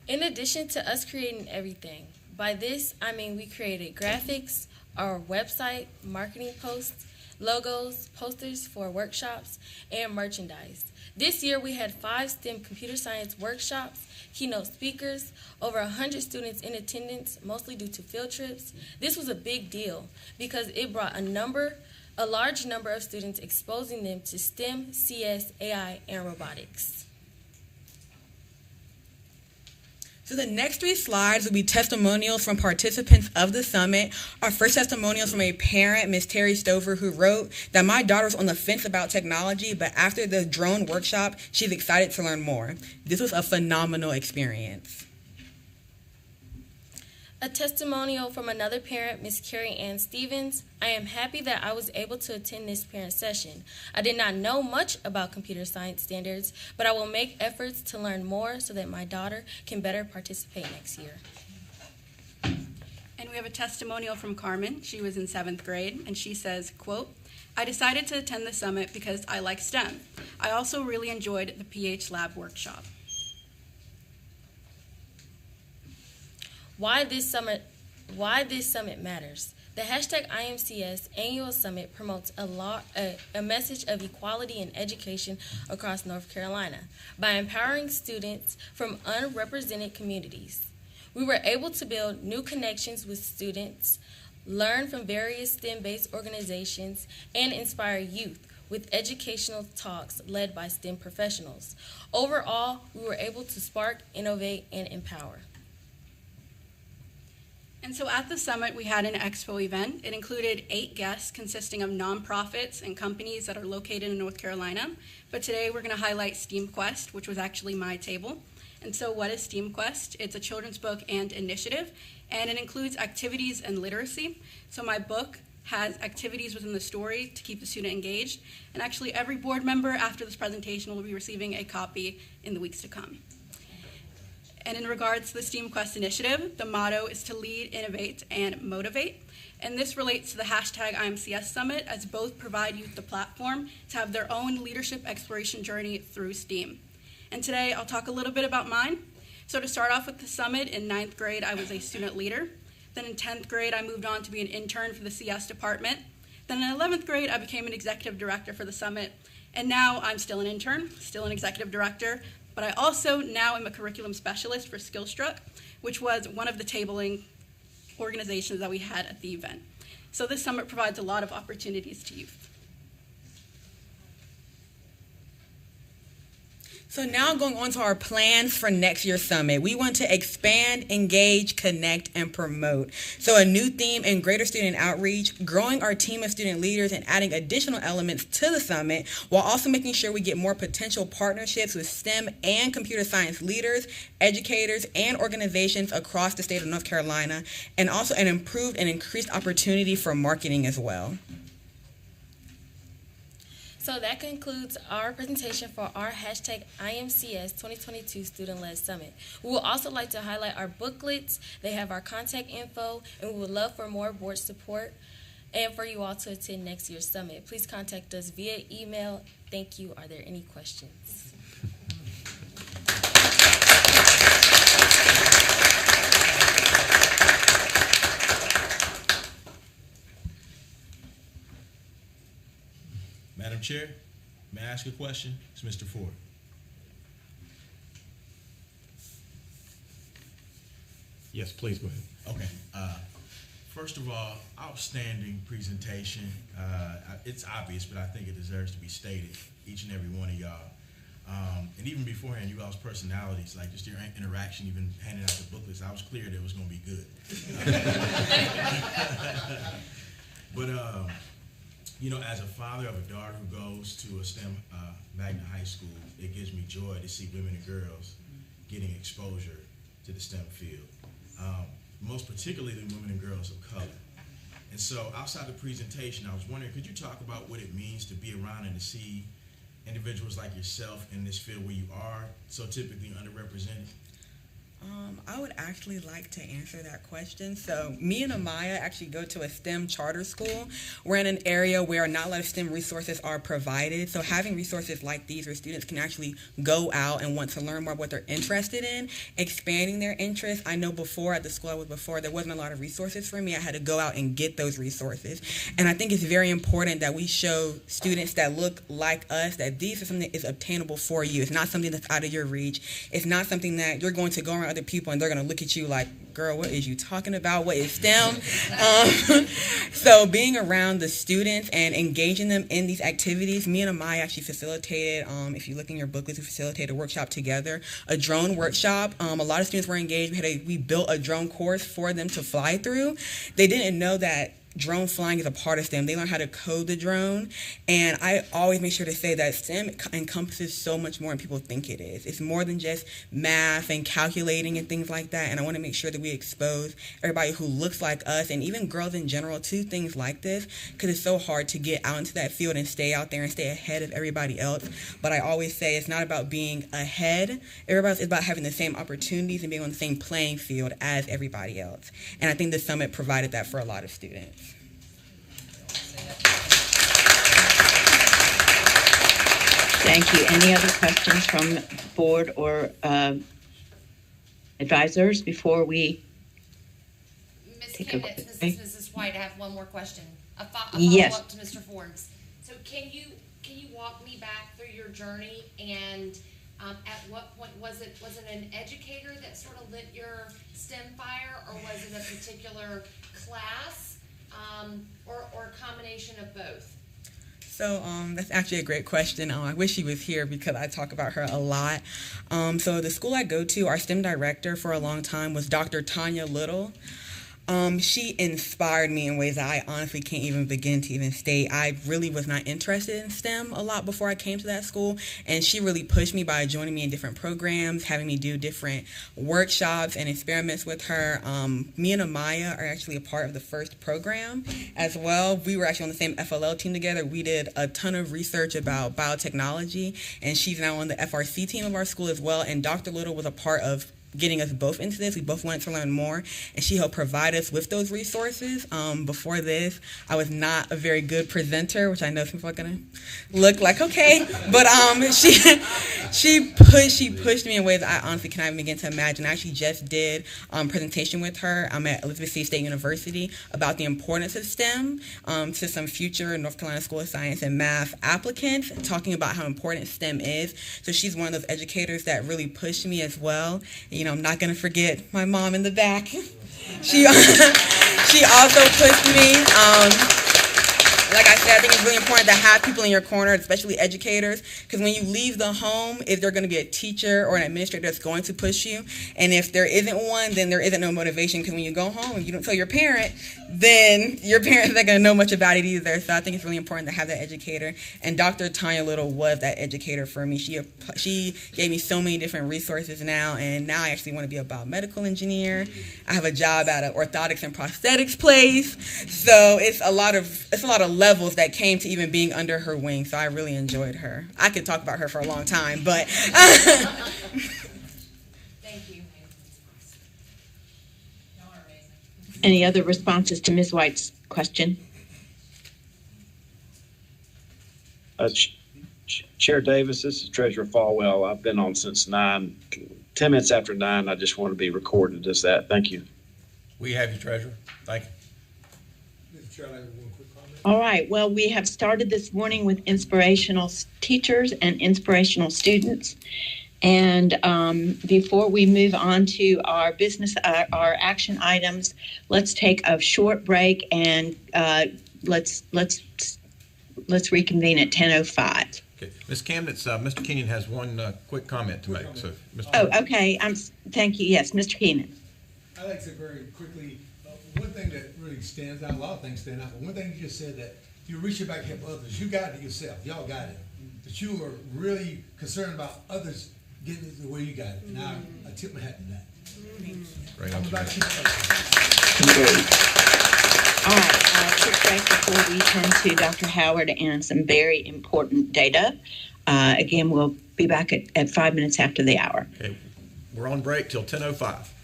In addition to us creating everything, by this I mean we created graphics, our website, marketing posts, logos, posters for workshops, and merchandise. This year we had 5 STEM computer science workshops, keynote speakers, over 100 students in attendance, mostly due to field trips. This was a big deal because it brought a large number of students, exposing them to STEM, CS, AI, and robotics. So the next 3 slides will be testimonials from participants of the summit. Our first testimonial is from a parent, Ms. Terry Stover, who wrote that my daughter's on the fence about technology, but after the drone workshop, she's excited to learn more. This was a phenomenal experience. A testimonial from another parent, Ms. Carrie Ann Stevens. I am happy that I was able to attend this parent session. I did not know much about computer science standards, but I will make efforts to learn more so that my daughter can better participate next year. And we have a testimonial from Carmen. She was in 7th grade, and she says, quote, I decided to attend the summit because I like STEM. I also really enjoyed the PH Lab workshop. Why this summit matters. The hashtag IMCS Annual Summit promotes a message of equality in education across North Carolina by empowering students from unrepresented communities. We were able to build new connections with students, learn from various STEM-based organizations, and inspire youth with educational talks led by STEM professionals. Overall, we were able to spark, innovate, and empower. And so at the summit, we had an Expo event. It included 8 guests consisting of nonprofits and companies that are located in North Carolina. But today we're going to highlight STEAMquest, which was actually my table. And so what is STEAMquest? It's a children's book and initiative, and it includes activities and literacy. So my book has activities within the story to keep the student engaged. And actually every board member after this presentation will be receiving a copy in the weeks to come. And in regards to the STEAMquest initiative, the motto is to lead, innovate, and motivate. And this relates to the hashtag IMCS Summit, as both provide youth the platform to have their own leadership exploration journey through STEAM. And today I'll talk a little bit about mine. So to start off with the summit, in 9th grade I was a student leader. Then in 10th grade I moved on to be an intern for the CS department. Then in 11th grade I became an executive director for the summit. And now I'm still an intern, still an executive director. But I also now am a curriculum specialist for Skillstruck, which was one of the tabling organizations that we had at the event. So this summit provides a lot of opportunities to youth. So now going on to our plans for next year's summit. We want to expand, engage, connect, and promote. So a new theme in greater student outreach, growing our team of student leaders and adding additional elements to the summit, while also making sure we get more potential partnerships with STEM and computer science leaders, educators, and organizations across the state of North Carolina, and also an improved and increased opportunity for marketing as well. So that concludes our presentation for our hashtag IMCS 2022 Student-Led Summit. We would also like to highlight our booklets. They have our contact info, and we would love for more board support and for you all to attend next year's summit. Please contact us via email. Thank you. Are there any questions? Madam Chair, may I ask a question? It's Mr. Ford. Yes, please go ahead. Okay. First of all, outstanding presentation. It's obvious, but I think it deserves to be stated, each and every one of y'all. And even beforehand, you all's personalities, like just your interaction, even handing out the booklets, I was clear that it was going to be good. But, you know, as a father of a daughter who goes to a STEM magnet high school, it gives me joy to see women and girls getting exposure to the STEM field, most particularly the women and girls of color. And so outside the presentation, I was wondering, could you talk about what it means to be around and to see individuals like yourself in this field where you are so typically underrepresented? I would actually like to answer that question. So me and Amaya actually go to a STEM charter school. We're in an area where not a lot of STEM resources are provided. So having resources like these where students can actually go out and want to learn more what they're interested in, expanding their interests. I know before at the school I was before, there wasn't a lot of resources for me. I had to go out and get those resources. And I think it's very important that we show students that look like us that these are something that is obtainable for you. It's not something that's out of your reach. It's not something that you're going to go around other people and they're going to look at you like, girl, what is you talking about? What is STEM? So being around the students and engaging them in these activities, me and Amaya actually facilitated, if you look in your booklets, we facilitated a workshop together, a drone workshop. A lot of students were engaged. We built a drone course for them to fly through. They didn't know that drone flying is a part of STEM. They learn how to code the drone, and I always make sure to say that STEM encompasses so much more than people think it is. It's more than just math and calculating and things like that, and I want to make sure that we expose everybody who looks like us, and even girls in general, to things like this, because it's so hard to get out into that field and stay out there and stay ahead of everybody else. But I always say it's not about being ahead. It's about having the same opportunities and being on the same playing field as everybody else, and I think the summit provided that for a lot of students. Thank you. Any other questions from board or advisors before we Ms. take Candace, a this is Mrs. White. I have one more question. A Yes. follow-up to Mr. Forbes. So can you walk me back through your journey and at what point was it an educator that sort of lit your STEM fire, or was it a particular class, or a combination of both? So that's actually a great question. I wish she was here because I talk about her a lot. So the school I go to, our STEM director for a long time was Dr. Tanya Little. She inspired me in ways that I honestly can't even begin to even state. I really was not interested in STEM a lot before I came to that school, and she really pushed me by joining me in different programs, having me do different workshops and experiments with her. Me and Amaya are actually a part of the first program as well. We were actually on the same FLL team together. We did a ton of research about biotechnology, and she's now on the FRC team of our school as well, and Dr. Little was a part of getting us both into this. We both wanted to learn more, and she helped provide us with those resources. Before this, I was not a very good presenter, which I know some people are gonna look like, okay, but she pushed me in ways that I honestly cannot even begin to imagine. I actually just did a presentation with her. I'm at Elizabeth C. State University about the importance of STEM to some future North Carolina School of Science and Math applicants, talking about how important STEM is. So she's one of those educators that really pushed me as well. You know, I'm not going to forget my mom in the back. She also pushed me. Like I said, I think it's really important to have people in your corner, especially educators, because when you leave the home, is there going to be a teacher or an administrator that's going to push you? And if there isn't one, then there isn't no motivation, because when you go home and you don't tell your parent, then your parents aren't going to know much about it either. So I think it's really important to have that educator. And Dr. Tanya Little was that educator for me. She gave me so many different resources now, and now I actually want to be a biomedical engineer. I have a job at an orthotics and prosthetics place. So it's a lot of levels that came to even being under her wing. So I really enjoyed her. I could talk about her for a long time, but Thank you. Any other responses to Ms. White's question? Chair Davis, this is Treasurer Falwell. I've been on since 10 minutes after 9. I just want to be recorded as that. Thank you. We have you, Treasurer. Thank you. Mr. Chair, I have one quick comment. All right. Well, we have started this morning with inspirational teachers and inspirational students. And before we move on to our our action items, let's take a short break and let's reconvene at 10:05. Okay, Ms. Camden, Mr. Keenan has one quick comment to make. So, Mr. Oh, okay. Thank you. Yes, Mr. Keenan. I'd like to very quickly, one thing that really stands out, a lot of things stand out, but one thing you just said that you reach back and help others. You got it yourself. Y'all got it. But you were really concerned about others getting it the way you got it. And I tip my hat to that. Great I'm about to All right, quick break before we turn to Dr. Howard and some very important data. Again, we'll be back at 5 minutes after the hour. Okay, we're on break till 10:05.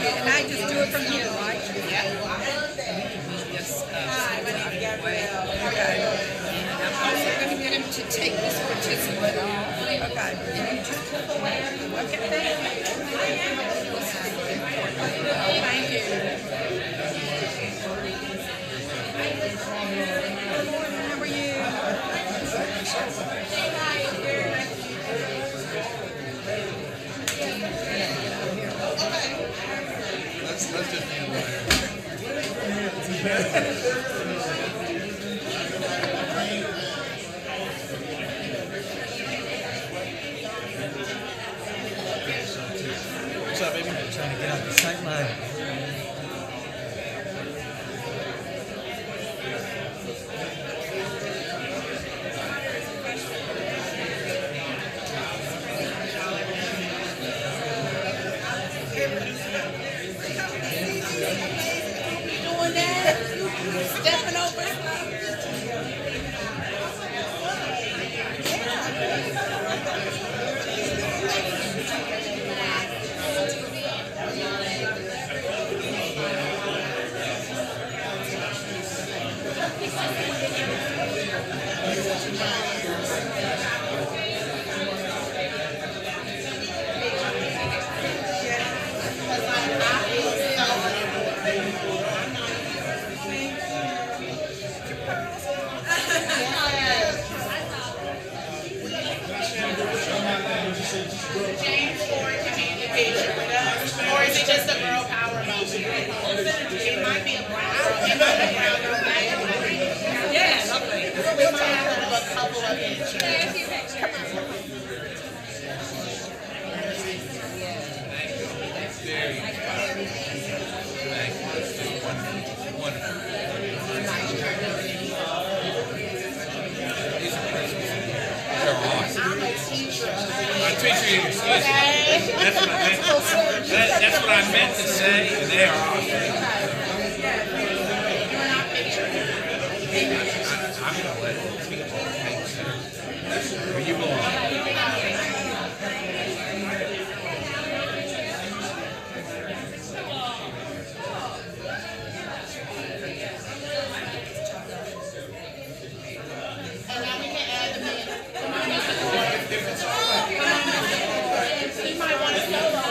And I just do it from here, right? Okay. I'm also going to get him to take this participant off. Okay. Okay, thank you. How are you? Let's just end there. What's up, baby? I'm trying to get out the sight line. Stepping over. James Ford can be in the picture with us, or is it just a girl power moment? It might be a brown. It might be brown or black. Yeah, lovely. We might have a couple of pictures. That's what I meant to say, and they are awesome. I'm going to let people take where you belong. He might want to solo.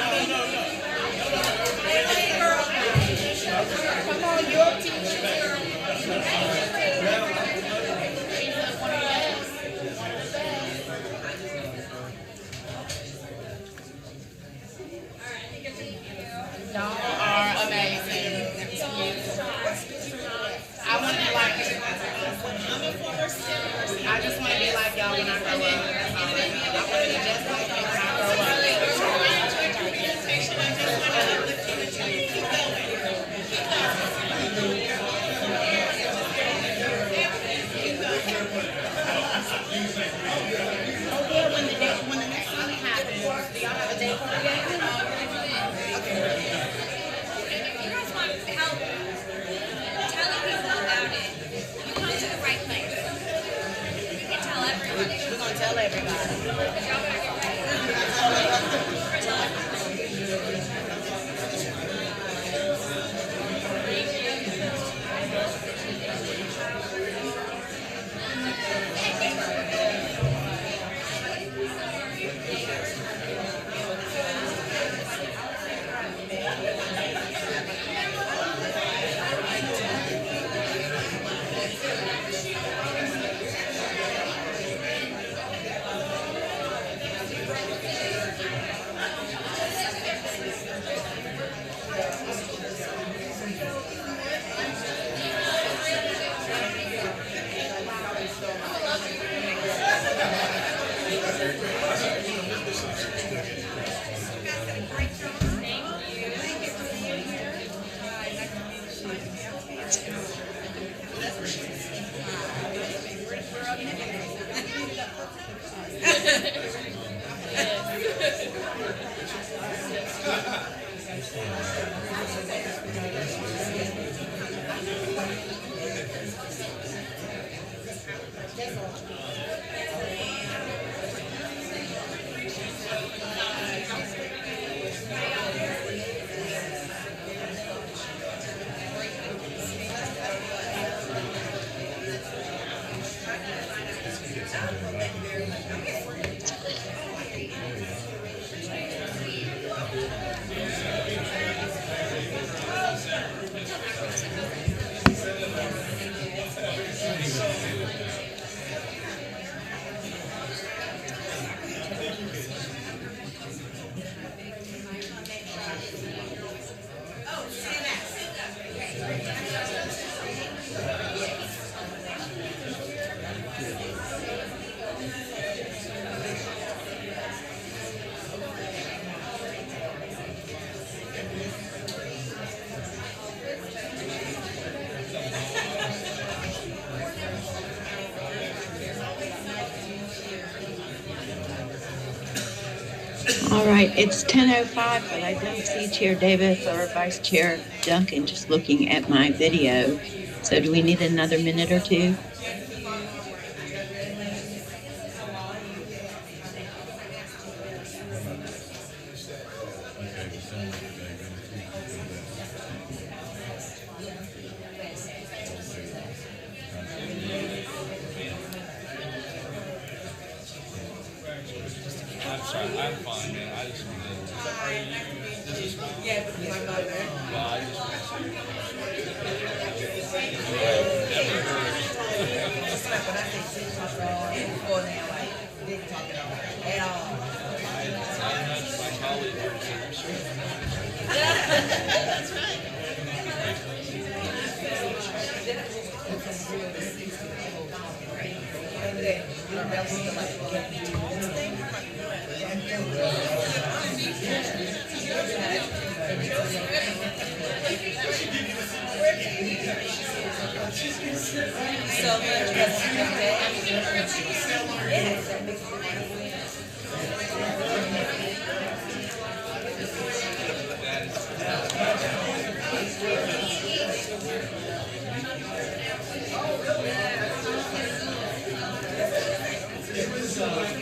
gonna tell All right, it's 10:05, but I don't see Chair Davis or Vice Chair Duncan just looking at my video. So do we need another minute or two? I'm fine, man. I just want to. Are you? This is fine. Yeah, my mother. Well, I just want to say. Never heard. It's like when I say six months old, before now, like, didn't talk at all. At all. My colleague here said you're sure. That's right. So much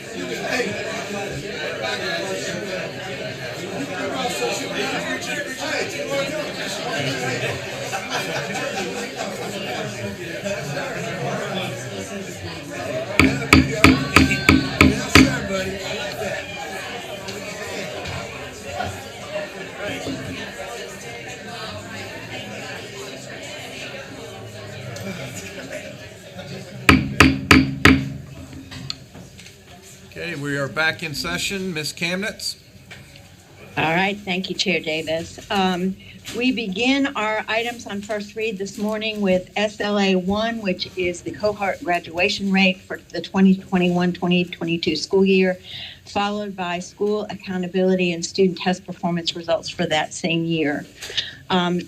Okay, we are back in session. Ms. Kamnitz? All right, thank you, Chair Davis. We begin our items on first read this morning with SLA 1, which is the cohort graduation rate for the 2021-2022 school year, followed by school accountability and student test performance results for that same year.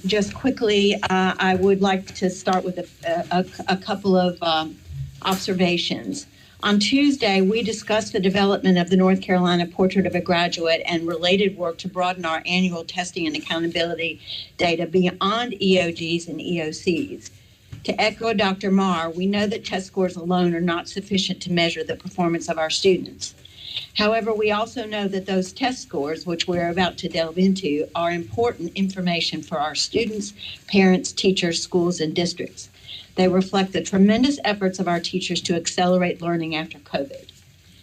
Just quickly, I would like to start with a couple of observations. On Tuesday, we discussed the development of the North Carolina Portrait of a Graduate and related work to broaden our annual testing and accountability data beyond EOGs and EOCs. To echo Dr. Marr, we know that test scores alone are not sufficient to measure the performance of our students. However, we also know that those test scores, which we're about to delve into, are important information for our students, parents, teachers, schools, and districts. They reflect the tremendous efforts of our teachers to accelerate learning after COVID.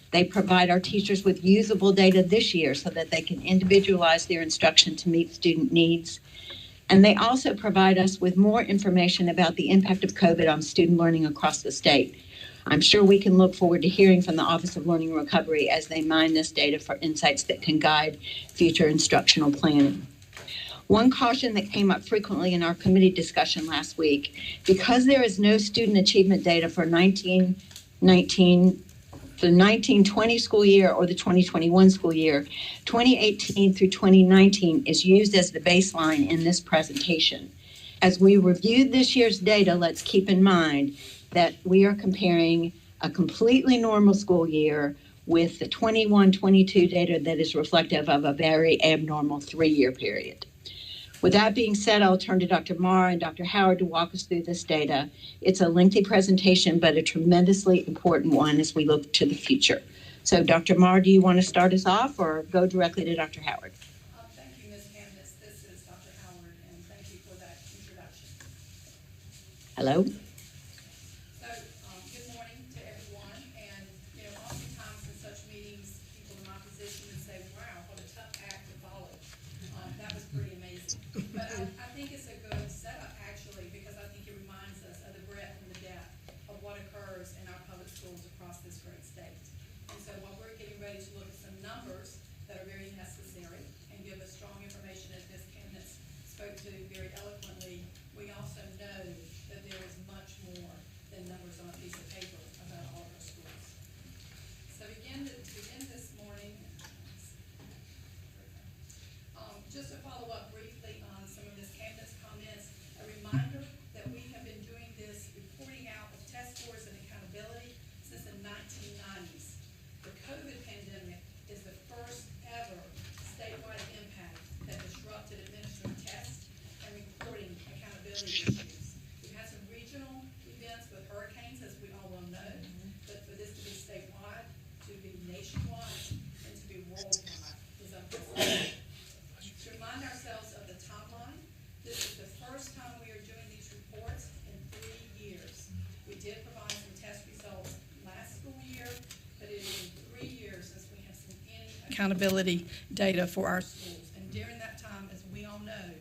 They provide our teachers with usable data this year so that they can individualize their instruction to meet student needs. And they also provide us with more information about the impact of COVID on student learning across the state. I'm sure we can look forward to hearing from the Office of Learning and Recovery as they mine this data for insights that can guide future instructional planning. One caution that came up frequently in our committee discussion last week, because there is no student achievement data for the 1920 school year or the 2021 school year, 2018 through 2019 is used as the baseline in this presentation. As we reviewed this year's data, let's keep in mind that we are comparing a completely normal school year with the 21-22 data that is reflective of a very abnormal 3-year period. With that being said, I'll turn to Dr. Marr and Dr. Howard to walk us through this data. It's a lengthy presentation, but a tremendously important one as we look to the future. So Dr. Marr, do you want to start us off or go directly to Dr. Howard? Thank you, Ms. Candace. This is Dr. Howard, and thank you for that introduction. Hello. Good morning to everyone. And, oftentimes in such meetings, people in my position would say, wow, what a tough act to follow. That was pretty amazing. But I think it's a good setup, actually, because I think it reminds us of the breadth and the depth of what occurs in our public schools across this great state. And so while we're getting ready to look at some numbers that are very necessary and give us strong information, as Ms. Candace spoke to very eloquently, we also know that there is much more than numbers on a piece of paper about all of our schools. So to begin this morning, just to follow up briefly on some of Ms. Camden's comments, a reminder that we have been doing this reporting out of test scores and accountability since the 1990s. The COVID pandemic is the first ever statewide impact that disrupted administering tests and reporting accountability issues. We've had some regional events with hurricanes, as we all well know, but for this to be statewide, to be nationwide, and to be worldwide is unprecedented. To remind ourselves of the timeline, this is the first time we are doing these reports in 3 years. We did provide some test results last school year, but it is 3 years since we have seen any accountability data for our schools. And during that time, as we all know,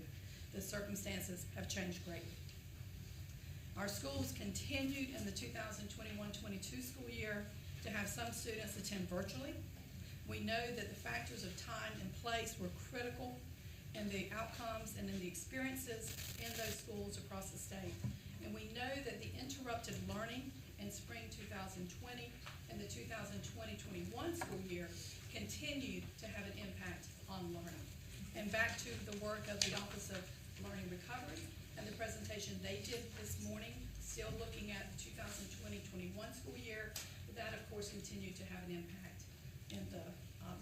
the circumstances have changed greatly. Our schools continued in the 2021-22 school year to have some students attend virtually. We know that the factors of time and place were critical in the outcomes and in the experiences in those schools across the state. And we know that the interrupted learning in spring 2020 and the 2020-21 school year continued to have an impact on learning. And back to the work of the Office of Learning and Recovery and the presentation they did this morning, still looking at the 2020-21 school year, but that of course continued to have an impact in the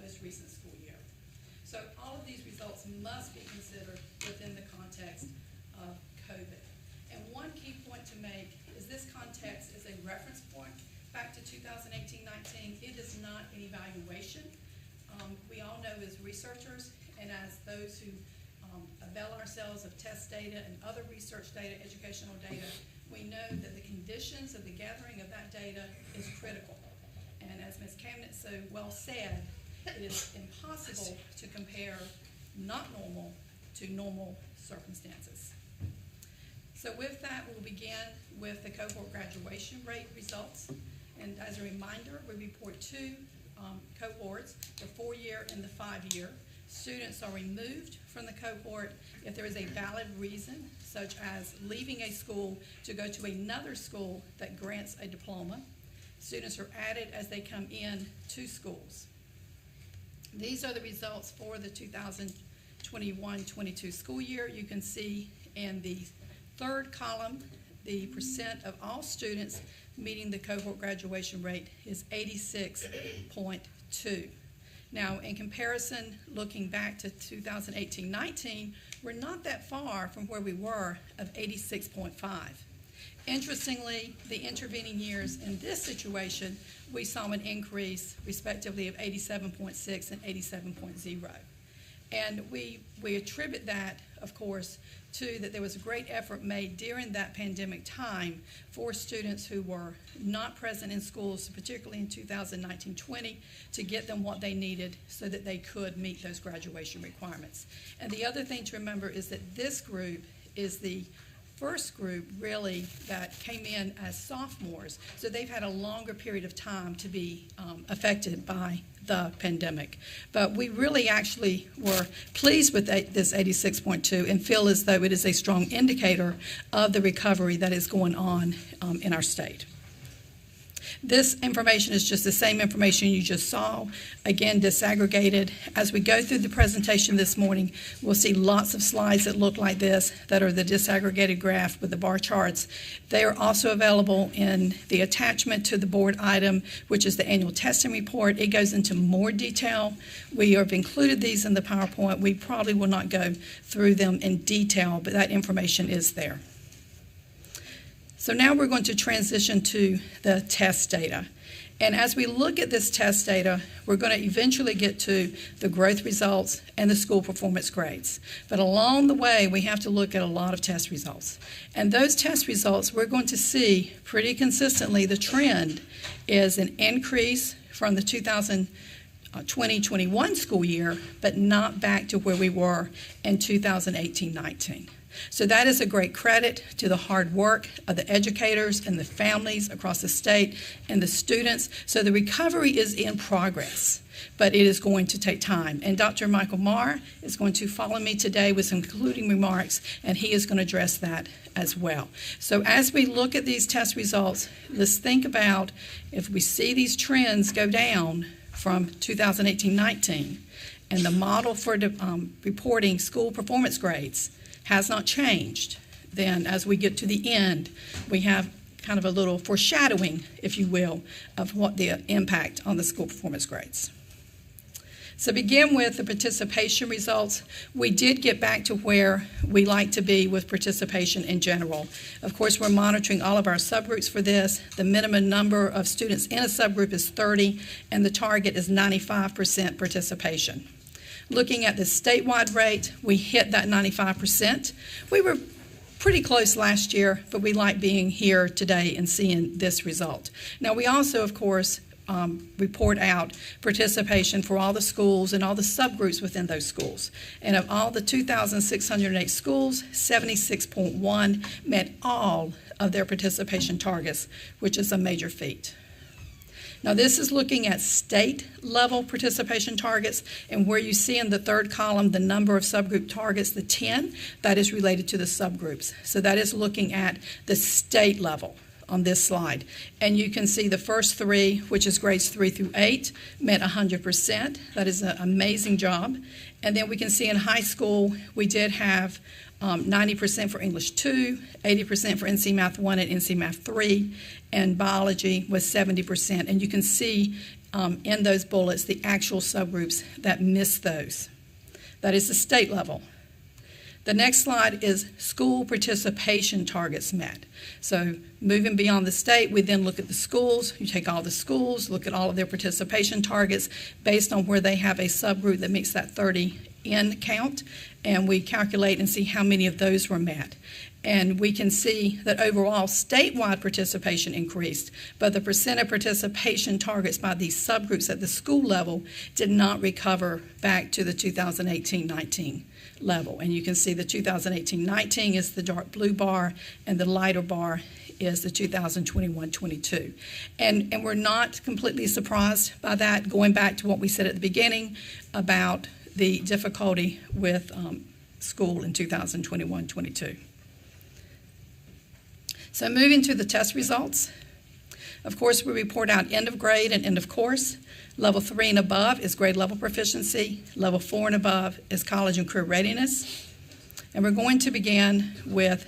most recent school year. So all of these results must be considered within the context of COVID. And one key point to make is this context is a reference point back to 2018-19. It is not an evaluation. We all know as researchers and as those who avail ourselves of test data and other research data, educational data, we know that the conditions of the gathering of that data is critical. And as Ms. Camden so well said, it is impossible to compare not normal to normal circumstances. So with that, we'll begin with the cohort graduation rate results. And as a reminder, we report 2 cohorts, the 4-year and the 5-year. Students are removed from the cohort if there is a valid reason, such as leaving a school to go to another school that grants a diploma. Students are added as they come in to schools. These are the results for the 2021-22 school year. You can see in the third column, the percent of all students meeting the cohort graduation rate is 86.2. Now, in comparison, looking back to 2018-19, we're not that far from where we were of 86.5. Interestingly, the intervening years in this situation, we saw an increase respectively of 87.6 and 87.0. And we attribute that, of course, to that there was a great effort made during that pandemic time for students who were not present in schools, particularly in 2019-20, to get them what they needed so that they could meet those graduation requirements. And the other thing to remember is that this group is the first group really that came in as sophomores, so they've had a longer period of time to be affected by the pandemic. But we really actually were pleased with this 86.2 and feel as though it is a strong indicator of the recovery that is going on in our state. This information is just the same information you just saw, again disaggregated. As we go through the presentation this morning, we'll see lots of slides that look like this that are the disaggregated graph with the bar charts. They are also available in the attachment to the board item, which is the annual testing report. It goes into more detail. We have included these in the PowerPoint. We probably will not go through them in detail, but that information is there. So now we're going to transition to the test data. And as we look at this test data, we're going to eventually get to the growth results and the school performance grades. But along the way, we have to look at a lot of test results. And those test results, we're going to see pretty consistently the trend is an increase from the 2020-21 school year, but not back to where we were in 2018-19. So that is a great credit to the hard work of the educators and the families across the state and the students. So the recovery is in progress, but it is going to take time. And Dr. Michael Marr is going to follow me today with some concluding remarks, and he is going to address that as well. So as we look at these test results, let's think about if we see these trends go down from 2018-19 and the model for reporting school performance grades has not changed, then as we get to the end, we have kind of a little foreshadowing, if you will, of what the impact on the school performance grades. So begin with the participation results. We did get back to where we like to be with participation in general. Of course, we're monitoring all of our subgroups for this. The minimum number of students in a subgroup is 30, and the target is 95% participation. Looking at the statewide rate, we hit that 95%. We were pretty close last year, but we like being here today and seeing this result. Now, we also, of course, report out participation for all the schools and all the subgroups within those schools. And of all the 2,608 schools, 76.1 met all of their participation targets, which is a major feat. Now, this is looking at state-level participation targets, and where you see in the third column the number of subgroup targets, the 10, that is related to the subgroups. So that is looking at the state level on this slide. And you can see the first three, which is grades 3 through 8, met 100%. That is an amazing job. And then we can see in high school, we did have 90% for English 2, 80% for NC Math 1 and NC Math 3, and biology was 70%. And you can see in those bullets the actual subgroups that missed those. That is the state level. The next slide is school participation targets met. So moving beyond the state, we then look at the schools. You take all the schools, look at all of their participation targets based on where they have a subgroup that meets that 30 in count, and we calculate and see how many of those were met. And we can see that overall statewide participation increased, but the percent of participation targets by these subgroups at the school level did not recover back to the 2018-19 level. And you can see the 2018-19 is the dark blue bar, and the lighter bar is the 2021-22. And we're not completely surprised by that, going back to what we said at the beginning about the difficulty with school in 2021-22. So moving to the test results. Of course, we report out end of grade and end of course. Level 3 and above is grade level proficiency. Level 4 and above is college and career readiness. And we're going to begin with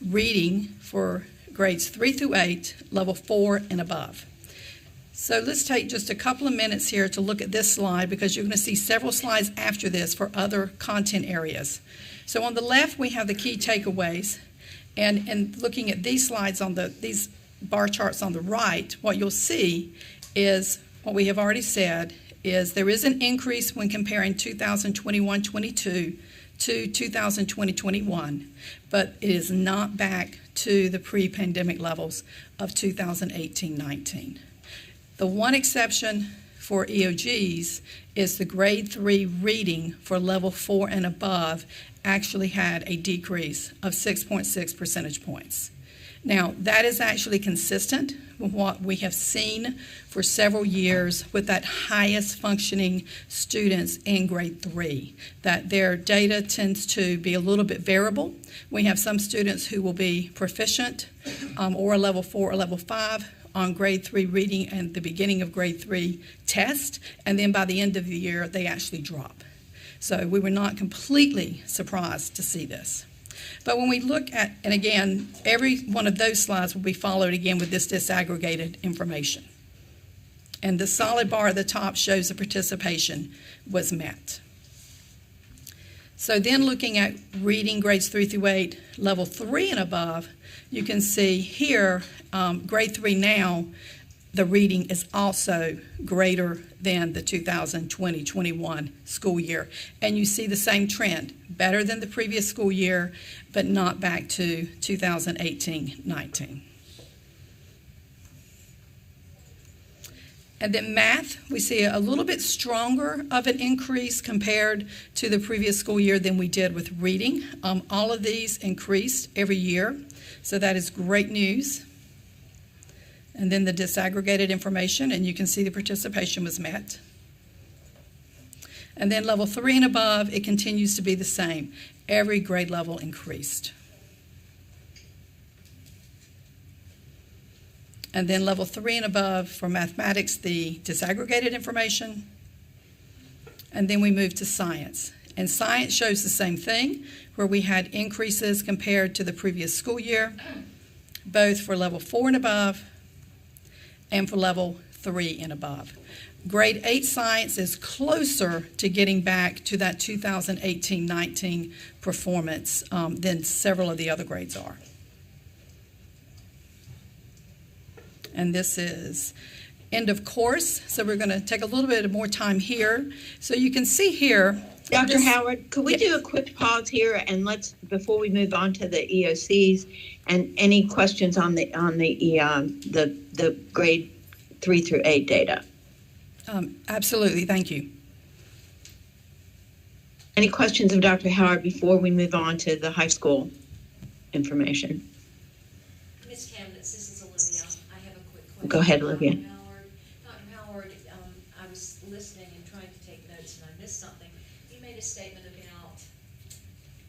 reading for grades 3 through 8, level 4 and above. So let's take just a couple of minutes here to look at this slide, because you're going to see several slides after this for other content areas. So on the left, we have the key takeaways. And looking at these slides these bar charts on the right, what you'll see is what we have already said is there is an increase when comparing 2021-22 to 2020-21, but it is not back to the pre-pandemic levels of 2018-19. The one exception for EOGs is the grade 3 reading for level 4 and above actually had a decrease of 6.6 percentage points. Now, that is actually consistent with what we have seen for several years with that highest functioning students in grade 3, that their data tends to be a little bit variable. We have some students who will be proficient or a level 4 or level 5 on grade 3 reading and the beginning of grade 3 test, and then by the end of the year, they actually drop. So we were not completely surprised to see this. But when we look at, and again, every one of those slides will be followed again with this disaggregated information. And the solid bar at the top shows the participation was met. So then looking at reading grades 3 through 8, level 3 and above, you can see here, grade 3 now, the reading is also greater than the 2020-21 school year. And you see the same trend, better than the previous school year, but not back to 2018-19. And then math, we see a little bit stronger of an increase compared to the previous school year than we did with reading. All of these increased every year, so that is great news. And then the disaggregated information, and you can see the participation was met. And then level 3 and above, it continues to be the same. Every grade level increased. And then level 3 and above for mathematics, the disaggregated information. And then we move to science. And science shows the same thing, where we had increases compared to the previous school year, both for level 4 and above, and for level 3 and above. Grade 8 science is closer to getting back to that 2018-19 performance than several of the other grades are. And this is end of course, so we're going to take a little bit more time here. So you can see here. Dr. Howard, could we do a quick pause here and before we move on to the EOCs and any questions on the grade 3 through 8 data? Absolutely, thank you. Any questions of Dr. Howard before we move on to the high school information? Ms. Camnitz, this is Olivia. I have a quick question. Go ahead, Olivia. Dr. Howard, I was listening and trying to take notes and I missed something. You made a statement about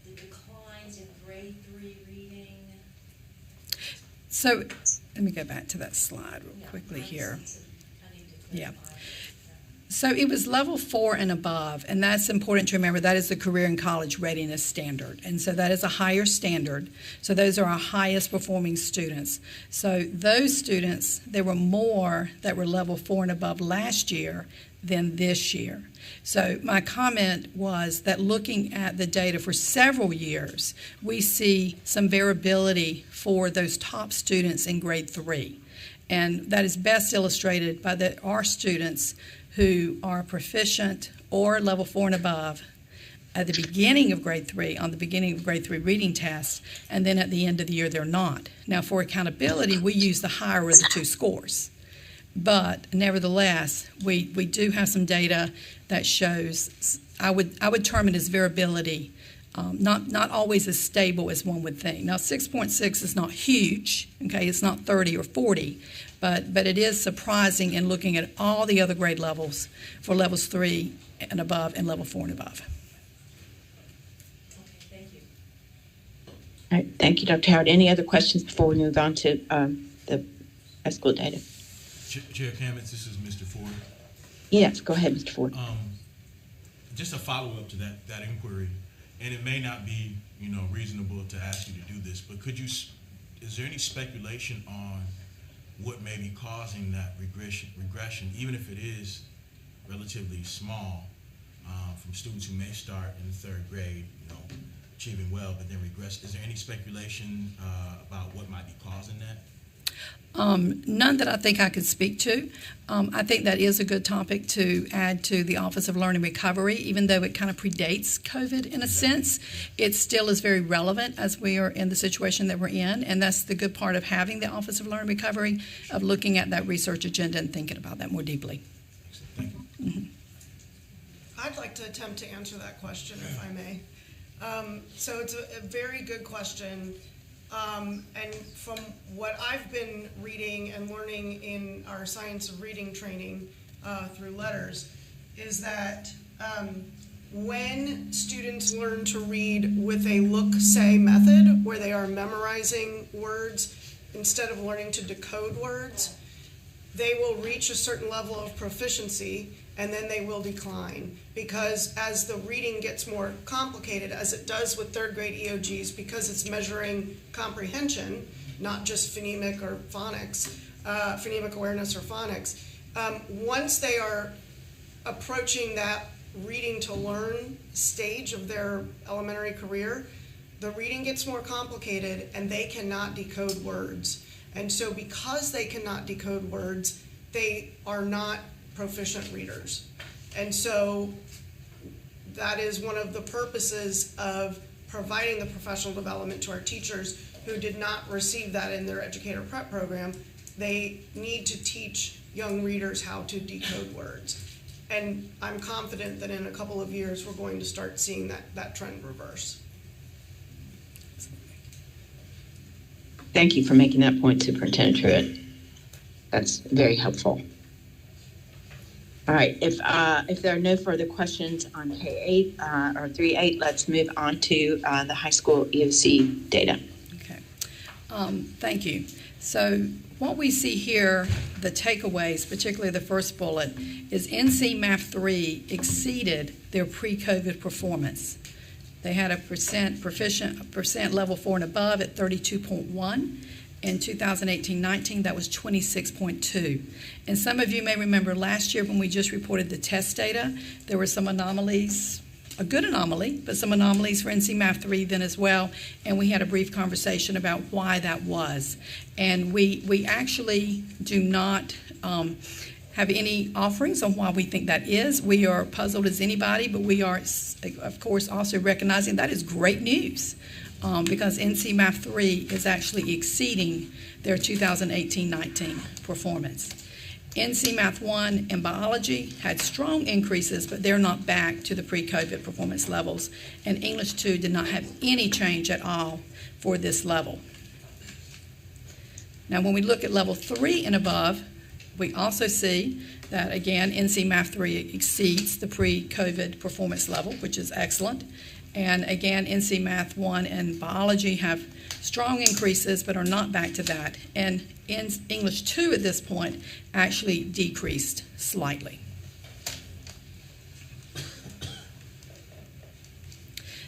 the declines in grade 3 reading. So let me go back to that slide real quickly here. Yeah. So it was level 4 and above, and that's important to remember. That is the career and college readiness standard, and so that is a higher standard. So those are our highest performing students. So those students, there were more that were level 4 and above last year than this year. So my comment was that looking at the data for several years, we see some variability for those top students in grade 3. And that is best illustrated by our students who are proficient or level 4 and above at the beginning of grade 3, on the beginning of grade 3 reading test, and then at the end of the year they're not. Now for accountability, we use the higher of the two scores. But nevertheless, we do have some data that shows, I would term it as variability, not always as stable as one would think. Now 6.6 is not huge, okay, it's not 30 or 40, but it is surprising in looking at all the other grade levels for levels 3 and above and level 4 and above. Okay, thank you. All right, thank you, Dr. Howard. Any other questions before we move on to the high school data? Chair Camnitz, this is Mr. Ford. Yes, go ahead, Mr. Ford. Just a follow-up to that inquiry, and it may not be, reasonable to ask you to do this, but is there any speculation on what may be causing that regression, even if it is relatively small, from students who may start in the 3rd grade, achieving well, but then regress. Is there any speculation about what might be causing that? None that I think I could speak to. I think that is a good topic to add to the Office of Learning Recovery, even though it kind of predates COVID in a sense. It still is very relevant as we are in the situation that we're in, and that's the good part of having the Office of Learning Recovery, of looking at that research agenda and thinking about that more deeply. Thank you. Mm-hmm. I'd like to attempt to answer that question, if I may. So it's a very good question. And from what I've been reading and learning in our Science of Reading training through letters is that when students learn to read with a look-say method, where they are memorizing words instead of learning to decode words, they will reach a certain level of proficiency and then they will decline, because as the reading gets more complicated, as it does with third grade EOGs, because it's measuring comprehension, not just phonemic or phonics, phonemic awareness or phonics, once they are approaching that reading to learn stage of their elementary career, the reading gets more complicated and they cannot decode words. And so because they cannot decode words, they are not proficient readers. And so that is one of the purposes of providing the professional development to our teachers who did not receive that in their educator prep program. They need to teach young readers how to decode words. And I'm confident that in a couple of years we're going to start seeing that trend reverse. Thank you for making that point, Superintendent Truitt. That's very helpful. All right, if there are no further questions on K-8 or 3-8, let's move on to the high school EOC data. Okay, thank you. So what we see here, the takeaways, particularly the first bullet, is NC Math 3 exceeded their pre-COVID performance. They had a percent level 4 and above at 32.1. In 2018-19, that was 26.2. And some of you may remember last year when we just reported the test data, there were some anomalies, a good anomaly, but some anomalies for NC Math 3 then as well, and we had a brief conversation about why that was. And we actually do not have any offerings on why we think that is. We are puzzled as anybody, but we are, of course, also recognizing that is great news. Because NC Math 3 is actually exceeding their 2018-19 performance. NC Math 1 and Biology had strong increases, but they're not back to the pre-COVID performance levels. And English 2 did not have any change at all for this level. Now, when we look at level 3 and above, we also see that, again, NC Math 3 exceeds the pre-COVID performance level, which is excellent. And again, NC Math 1 and Biology have strong increases, but are not back to that. And in English 2 at this point actually decreased slightly.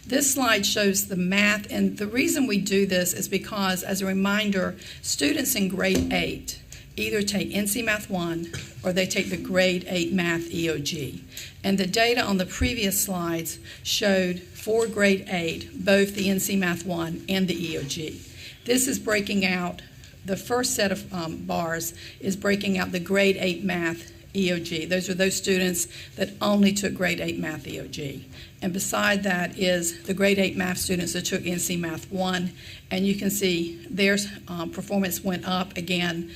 This slide shows the math, and the reason we do this is because, as a reminder, students in grade 8 either take NC Math 1 or they take the grade 8 math EOG. And the data on the previous slides showed for grade 8, both the NC Math 1 and the EOG. This is breaking out, the first set of bars is breaking out the grade 8 math EOG. Those are those students that only took grade 8 math EOG. And beside that is the grade 8 math students that took NC Math 1. And you can see their performance went up again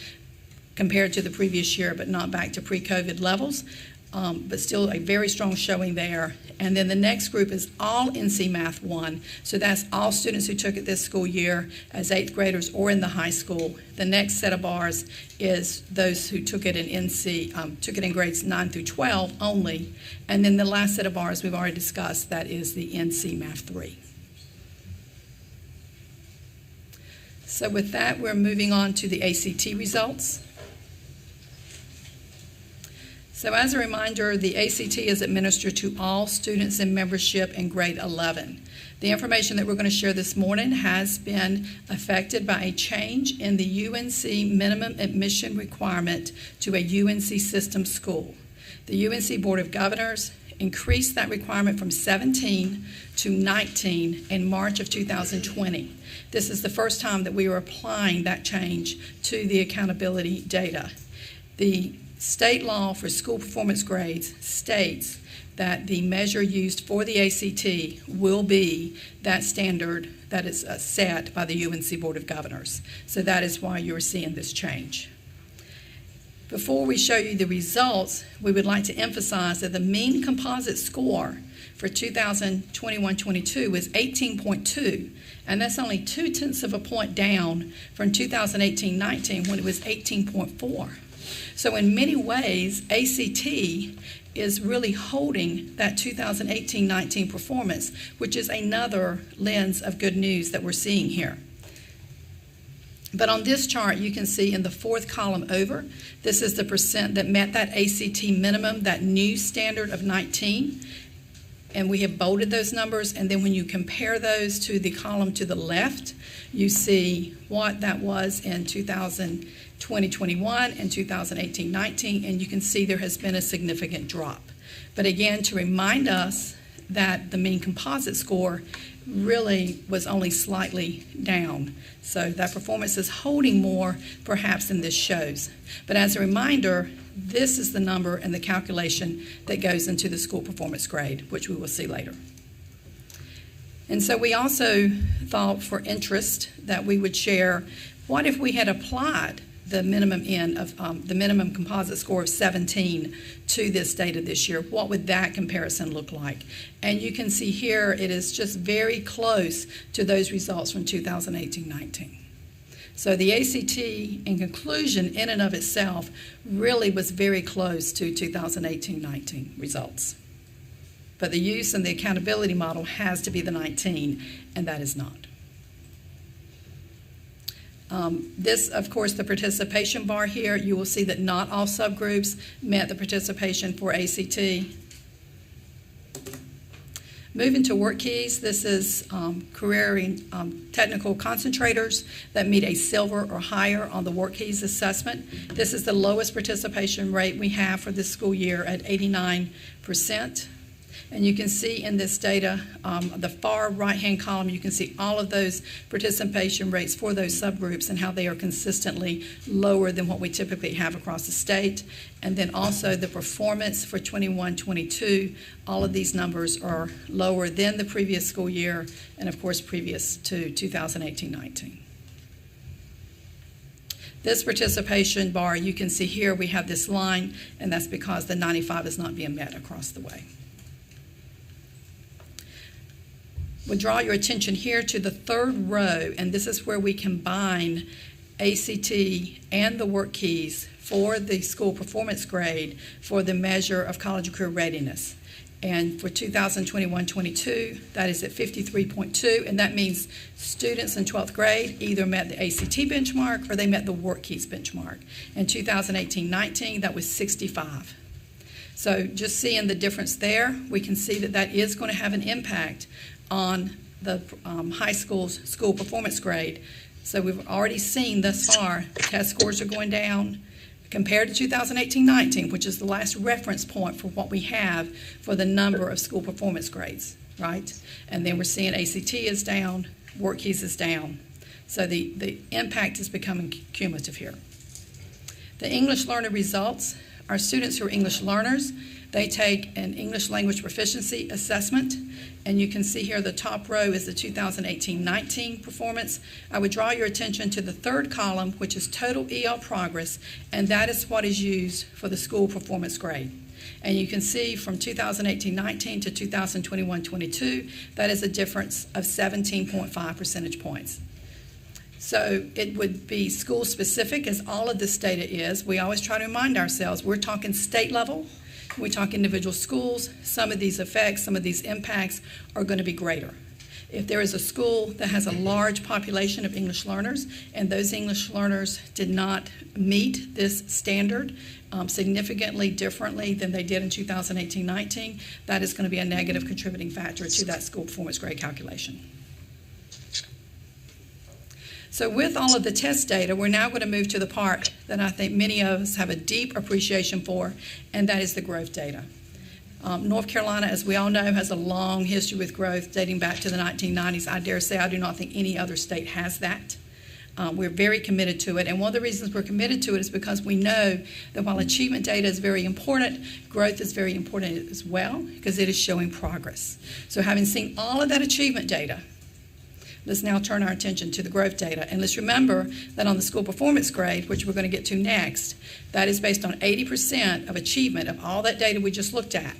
compared to the previous year, but not back to pre-COVID levels, but still a very strong showing there. And then the next group is all NC Math 1, so that's all students who took it this school year as 8th graders or in the high school. The next set of bars is those who took it in took it in grades 9 through 12 only. And then the last set of bars we've already discussed, that is the NC Math 3. So with that, we're moving on to the ACT results. So as a reminder, the ACT is administered to all students in membership in grade 11. The information that we're going to share this morning has been affected by a change in the UNC minimum admission requirement to a UNC system school. The UNC Board of Governors increased that requirement from 17 to 19 in March of 2020. This is the first time that we are applying that change to the accountability data. The state law for school performance grades states that the measure used for the ACT will be that standard that is set by the UNC Board of Governors. So that is why you're seeing this change. Before we show you the results, we would like to emphasize that the mean composite score for 2021-22 is 18.2, and that's only 0.2 of a point down from 2018-19 when it was 18.4. So in many ways, ACT is really holding that 2018-19 performance, which is another lens of good news that we're seeing here. But on this chart, you can see in the fourth column over, this is the percent that met that ACT minimum, that new standard of 19. And we have bolded those numbers. And then when you compare those to the column to the left, you see what that was in 2020-21 and 2018-19. And you can see there has been a significant drop. But again, to remind us that the mean composite score really was only slightly down. So that performance is holding more perhaps than this shows. But as a reminder, this is the number and the calculation that goes into the school performance grade, which we will see later. And so we also thought for interest that we would share, what if we had applied the minimum end of the minimum composite score of 17 to this data this year? What would that comparison look like? And you can see here it is just very close to those results from 2018-19. So the ACT in conclusion in and of itself really was very close to 2018-19 results. But the use and the accountability model has to be the 19, and that is not. This, of course, the participation bar here, you will see that not all subgroups met the participation for ACT. Moving to Workkeys, this is career and technical concentrators that meet a silver or higher on the Workkeys assessment. This is the lowest participation rate we have for this school year at 89%. And you can see in this data, the far right-hand column, you can see all of those participation rates for those subgroups and how they are consistently lower than what we typically have across the state. And then also the performance for 21-22, all of these numbers are lower than the previous school year and, of course, previous to 2018-19. This participation bar, you can see here we have this line, and that's because the 95 is not being met across the way. We'll draw your attention here to the third row, and this is where we combine ACT and the Workkeys for the school performance grade for the measure of college and career readiness. And for 2021-22, that is at 53.2, and that means students in 12th grade either met the ACT benchmark or they met the Workkeys benchmark. In 2018-19, that was 65. So just seeing the difference there, we can see that that is going to have an impact on the high school's school performance grade. So we've already seen thus far test scores are going down compared to 2018-19, which is the last reference point for what we have for the number of school performance grades, right? And then we're seeing ACT is down, Workkeys is down. So the impact is becoming cumulative here. The English learner results, our students who are English learners, they take an English language proficiency assessment, and you can see here the top row is the 2018-19 performance. I would draw your attention to the third column, which is total EL progress, and that is what is used for the school performance grade. And you can see from 2018-19 to 2021-22, that is a difference of 17.5 percentage points. So it would be school specific, as all of this data is. We always try to remind ourselves, we're talking state level. We talk individual schools. Some of these effects, some of these impacts are going to be greater. If there is a school that has a large population of English learners and those English learners did not meet this standard significantly differently than they did in 2018-19, that is going to be a negative contributing factor to that school performance grade calculation. So with all of the test data, we're now going to move to the part that I think many of us have a deep appreciation for, and that is the growth data. North Carolina, as we all know, has a long history with growth dating back to the 1990s. I dare say I do not think any other state has that. We're very committed to it, and one of the reasons we're committed to it is because we know that while achievement data is very important, growth is very important as well, because it is showing progress. So having seen all of that achievement data, let's now turn our attention to the growth data. And let's remember that on the school performance grade, which we're going to get to next, that is based on 80% of achievement of all that data we just looked at,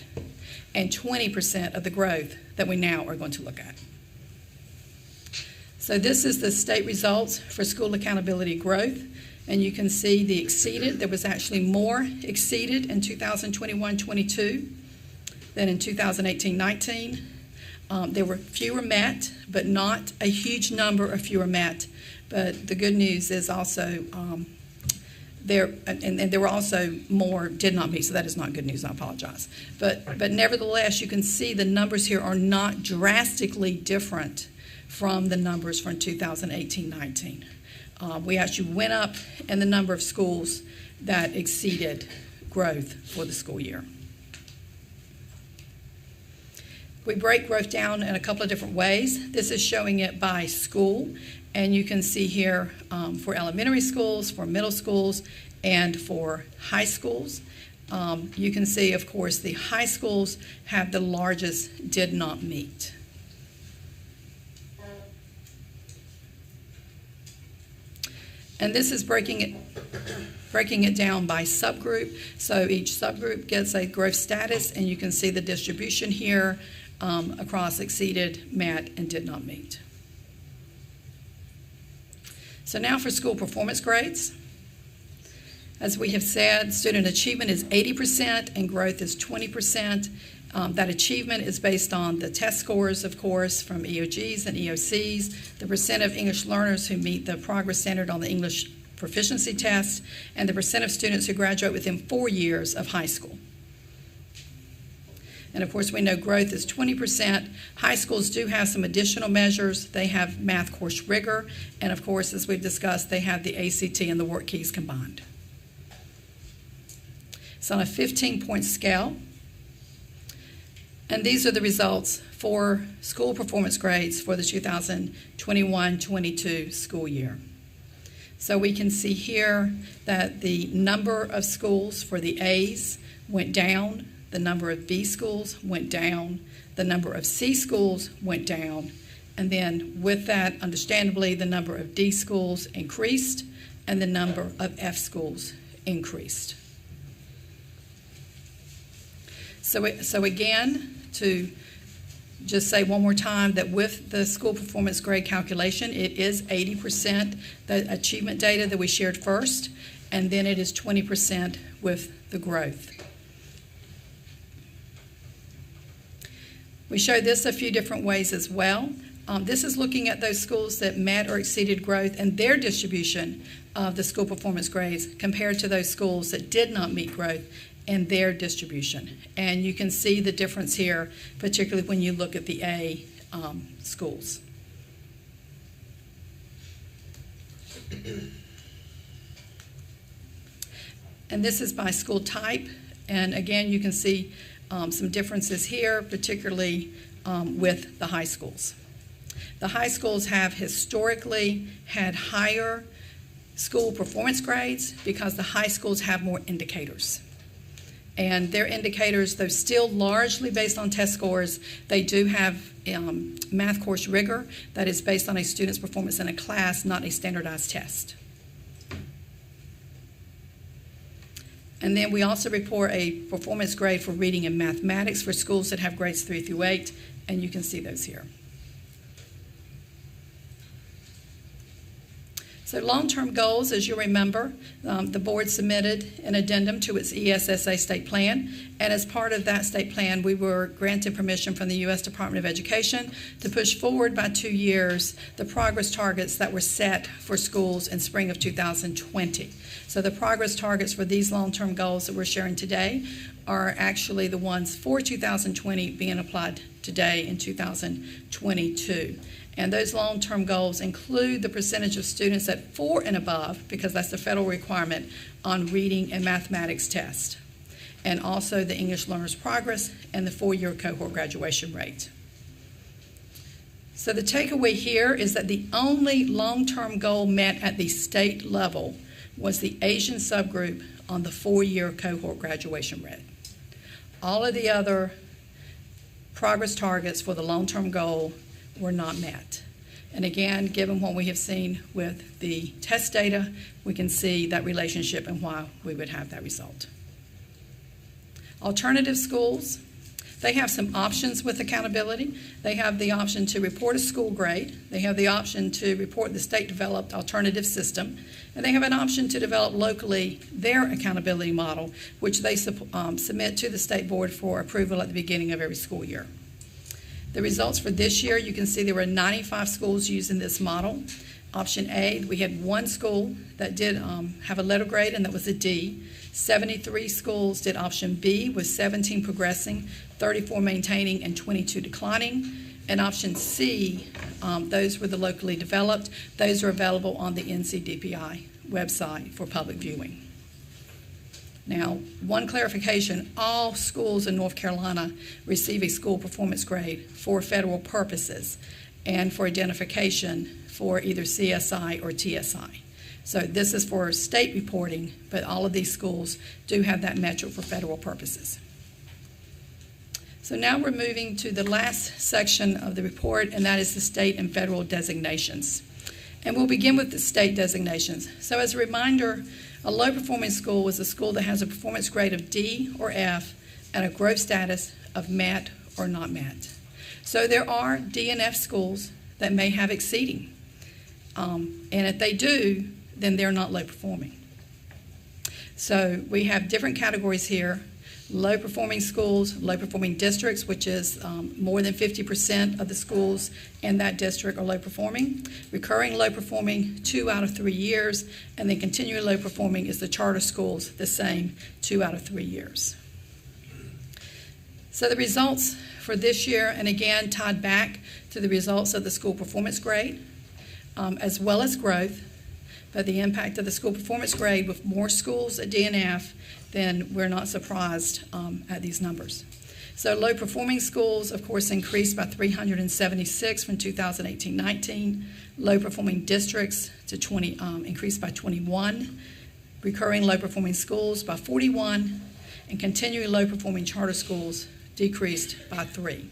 and 20% of the growth that we now are going to look at. So this is the state results for school accountability growth, and you can see the exceeded. There was actually more exceeded in 2021-22 than in 2018-19. There were fewer met, but not a huge number of fewer met. But the good news is also there were also more did not meet, so that is not good news. I apologize. But nevertheless, you can see the numbers here are not drastically different from the numbers from 2018-19. We actually went up in the number of schools that exceeded growth for the school year. We break growth down in a couple of different ways. This is showing it by school, and you can see here for elementary schools, for middle schools, and for high schools. You can see, of course, the high schools have the largest did not meet. And this is breaking it down by subgroup. So each subgroup gets a growth status, and you can see the distribution here across exceeded, met, and did not meet. So now for school performance grades. As we have said, student achievement is 80% and growth is 20%. That achievement is based on the test scores, of course, from EOGs and EOCs, the percent of English learners who meet the progress standard on the English proficiency test, and the percent of students who graduate within 4 years of high school. And of course, we know growth is 20%. High schools do have some additional measures. They have math course rigor, and of course, as we've discussed, they have the ACT and the Workkeys combined. It's on a 15-point scale. And these are the results for school performance grades for the 2021-22 school year. So we can see here that the number of schools for the A's went down, the number of B schools went down, the number of C schools went down, and then with that, understandably, the number of D schools increased and the number of F schools increased. So again, to just say one more time that with the school performance grade calculation, it is 80% the achievement data that we shared first, and then it is 20% with the growth. We show this a few different ways as well. This is looking at those schools that met or exceeded growth and their distribution of the school performance grades compared to those schools that did not meet growth and their distribution. And you can see the difference here, particularly when you look at the A schools. And this is by school type. And again, you can see some differences here, particularly with the high schools. The high schools have historically had higher school performance grades because the high schools have more indicators. And their indicators, though still largely based on test scores, they do have math course rigor that is based on a student's performance in a class, not a standardized test. And then we also report a performance grade for reading and mathematics for schools that have grades 3 through 8, and you can see those here. So long-term goals, as you remember, the board submitted an addendum to its ESSA state plan, and as part of that state plan, we were granted permission from the U.S. Department of Education to push forward by 2 years the progress targets that were set for schools in spring of 2020. So the progress targets for these long-term goals that we're sharing today are actually the ones for 2020 being applied today in 2022. And those long-term goals include the percentage of students at 4 and above, because that's the federal requirement on reading and mathematics tests. and also the English learners' progress and the 4-year cohort graduation rate. So the takeaway here is that the only long-term goal met at the state level was the Asian subgroup on the 4-year cohort graduation rate. All of the other progress targets for the long-term goal were not met. And again, given what we have seen with the test data, we can see that relationship and why we would have that result. Alternative schools, they have some options with accountability. They have the option to report a school grade. They have the option to report the state-developed alternative system. And they have an option to develop locally their accountability model, which they submit to the state board for approval at the beginning of every school year. The results for this year, you can see there were 95 schools using this model. Option A, we had 1 school that did have a letter grade, and that was a D. 73 schools did option B, with 17 progressing, 34 maintaining, and 22 declining. And option C, those were the locally developed. Those are available on the NCDPI website for public viewing. Now, one clarification, all schools in North Carolina receive a school performance grade for federal purposes and for identification for either CSI or TSI. So this is for state reporting, but all of these schools do have that metric for federal purposes. So now we're moving to the last section of the report, and that is the state and federal designations. And we'll begin with the state designations. So as a reminder, a low-performing school is a school that has a performance grade of D or F and a growth status of met or not met. So there are D and F schools that may have exceeding. And if they do, then they're not low-performing. So we have different categories here. Low-performing schools, low-performing districts, which is more than 50% of the schools in that district are low-performing. Recurring low-performing, 2 out of 3 years. And then continuing low-performing is the charter schools, the same, 2 out of 3 years. So the results for this year, and again tied back to the results of the school performance grade, as well as growth, but the impact of the school performance grade with more schools at D and F, then we're not surprised at these numbers. So low-performing schools, of course, increased by 376 from 2018-19. Low-performing districts to increased by 21. Recurring low-performing schools by 41. And continuing low-performing charter schools decreased by 3.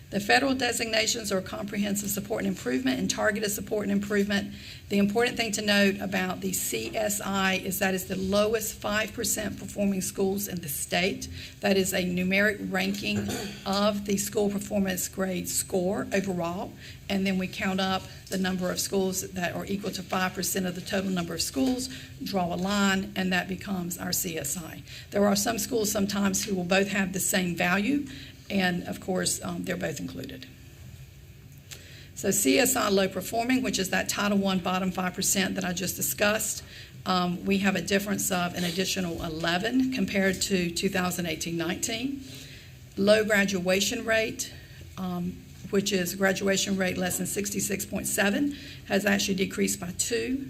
The federal designations are comprehensive support and improvement and targeted support and improvement. The important thing to note about the CSI is that it's the lowest 5% performing schools in the state. That is a numeric ranking of the school performance grade score overall, and then we count up the number of schools that are equal to 5% of the total number of schools, draw a line, and that becomes our CSI. There are some schools sometimes who will both have the same value, and of course, they're both included. So CSI low performing, which is that Title I bottom 5% that I just discussed, we have a difference of an additional 11 compared to 2018-19. Low graduation rate, which is graduation rate less than 66.7, has actually decreased by 2.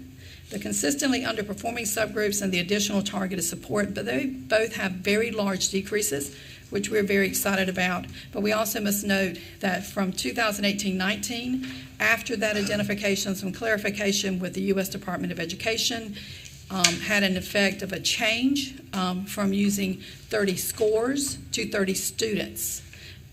The consistently underperforming subgroups and the additional targeted support, but they both have very large decreases, which we're very excited about. But we also must note that from 2018-19, after that identification, some clarification with the U.S. Department of Education had an effect of a change from using 30 scores to 30 students.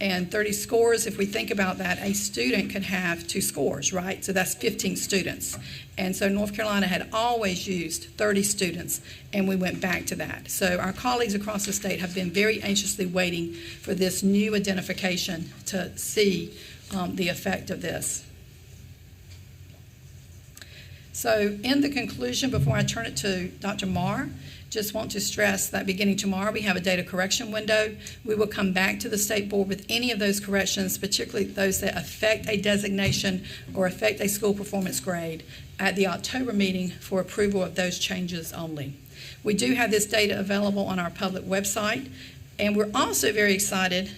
And 30 scores, if we think about that, a student could have 2 scores, right? So that's 15 students. And so North Carolina had always used 30 students, and we went back to that. So our colleagues across the state have been very anxiously waiting for this new identification to see the effect of this. So in the conclusion, before I turn it to Dr. Marr, just want to stress that beginning tomorrow we have a data correction window. We will come back to the state board with any of those corrections, particularly those that affect a designation or affect a school performance grade, at the October meeting for approval of those changes only. We do have this data available on our public website, and we're also very excited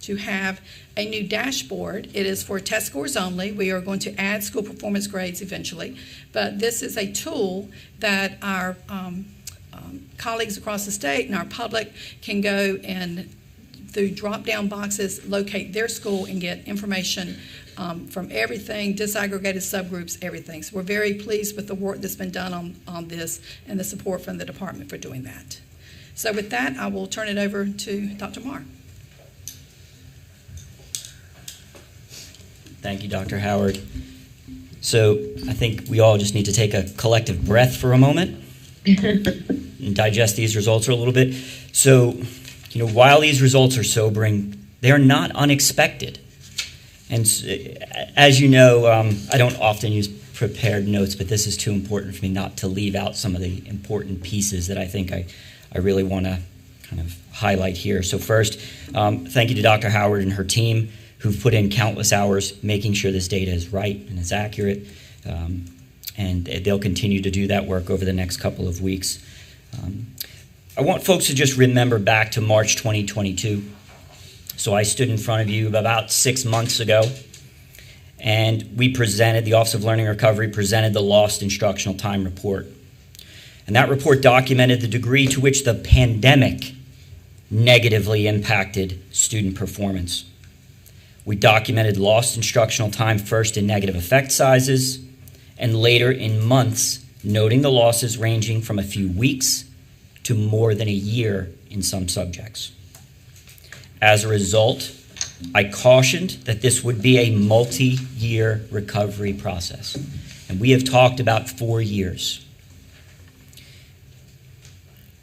to have a new dashboard. It is for test scores only. We are going to add school performance grades eventually, but this is a tool that our colleagues across the state and our public can go and through drop-down boxes locate their school and get information from everything, disaggregated subgroups, everything. So we're very pleased with the work that's been done on this and the support from the department for doing that. So with that, I will turn it over to Dr. Marr. Thank you, Dr. Howard. So I think we all just need to take a collective breath for a moment and digest these results a little bit. So, while these results are sobering, they're not unexpected. And as you know, I don't often use prepared notes, but this is too important for me not to leave out some of the important pieces that I think I really want to kind of highlight here. So first, thank you to Dr. Howard and her team who've put in countless hours making sure this data is right and is accurate. And they'll continue to do that work over the next couple of weeks. I want folks to just remember back to March 2022. So I stood in front of you about 6 months ago, and we presented, the Office of Learning Recovery presented the Lost Instructional Time Report. And that report documented the degree to which the pandemic negatively impacted student performance. We documented lost instructional time first in negative effect sizes, and later in months, noting the losses ranging from a few weeks to more than a year in some subjects. As a result, I cautioned that this would be a multi-year recovery process, and we have talked about 4 years.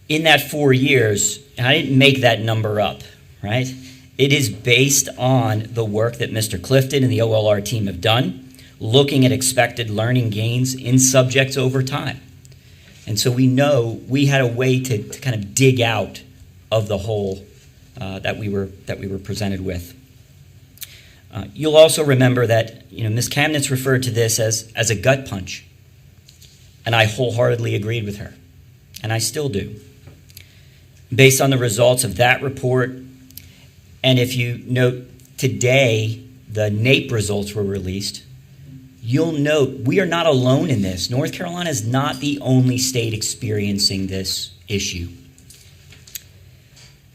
In that 4 years, and I didn't make that number up, right? It is based on the work that Mr. Clifton and the OLR team have done, looking at expected learning gains in subjects over time. And so we know we had a way to kind of dig out of the hole that we were presented with. You'll also remember that Ms. Kamnitz referred to this as a gut punch, and I wholeheartedly agreed with her, and I still do. Based on the results of that report, and if you note today the NAEP results were released, you'll note we are not alone in this. North Carolina is not the only state experiencing this issue.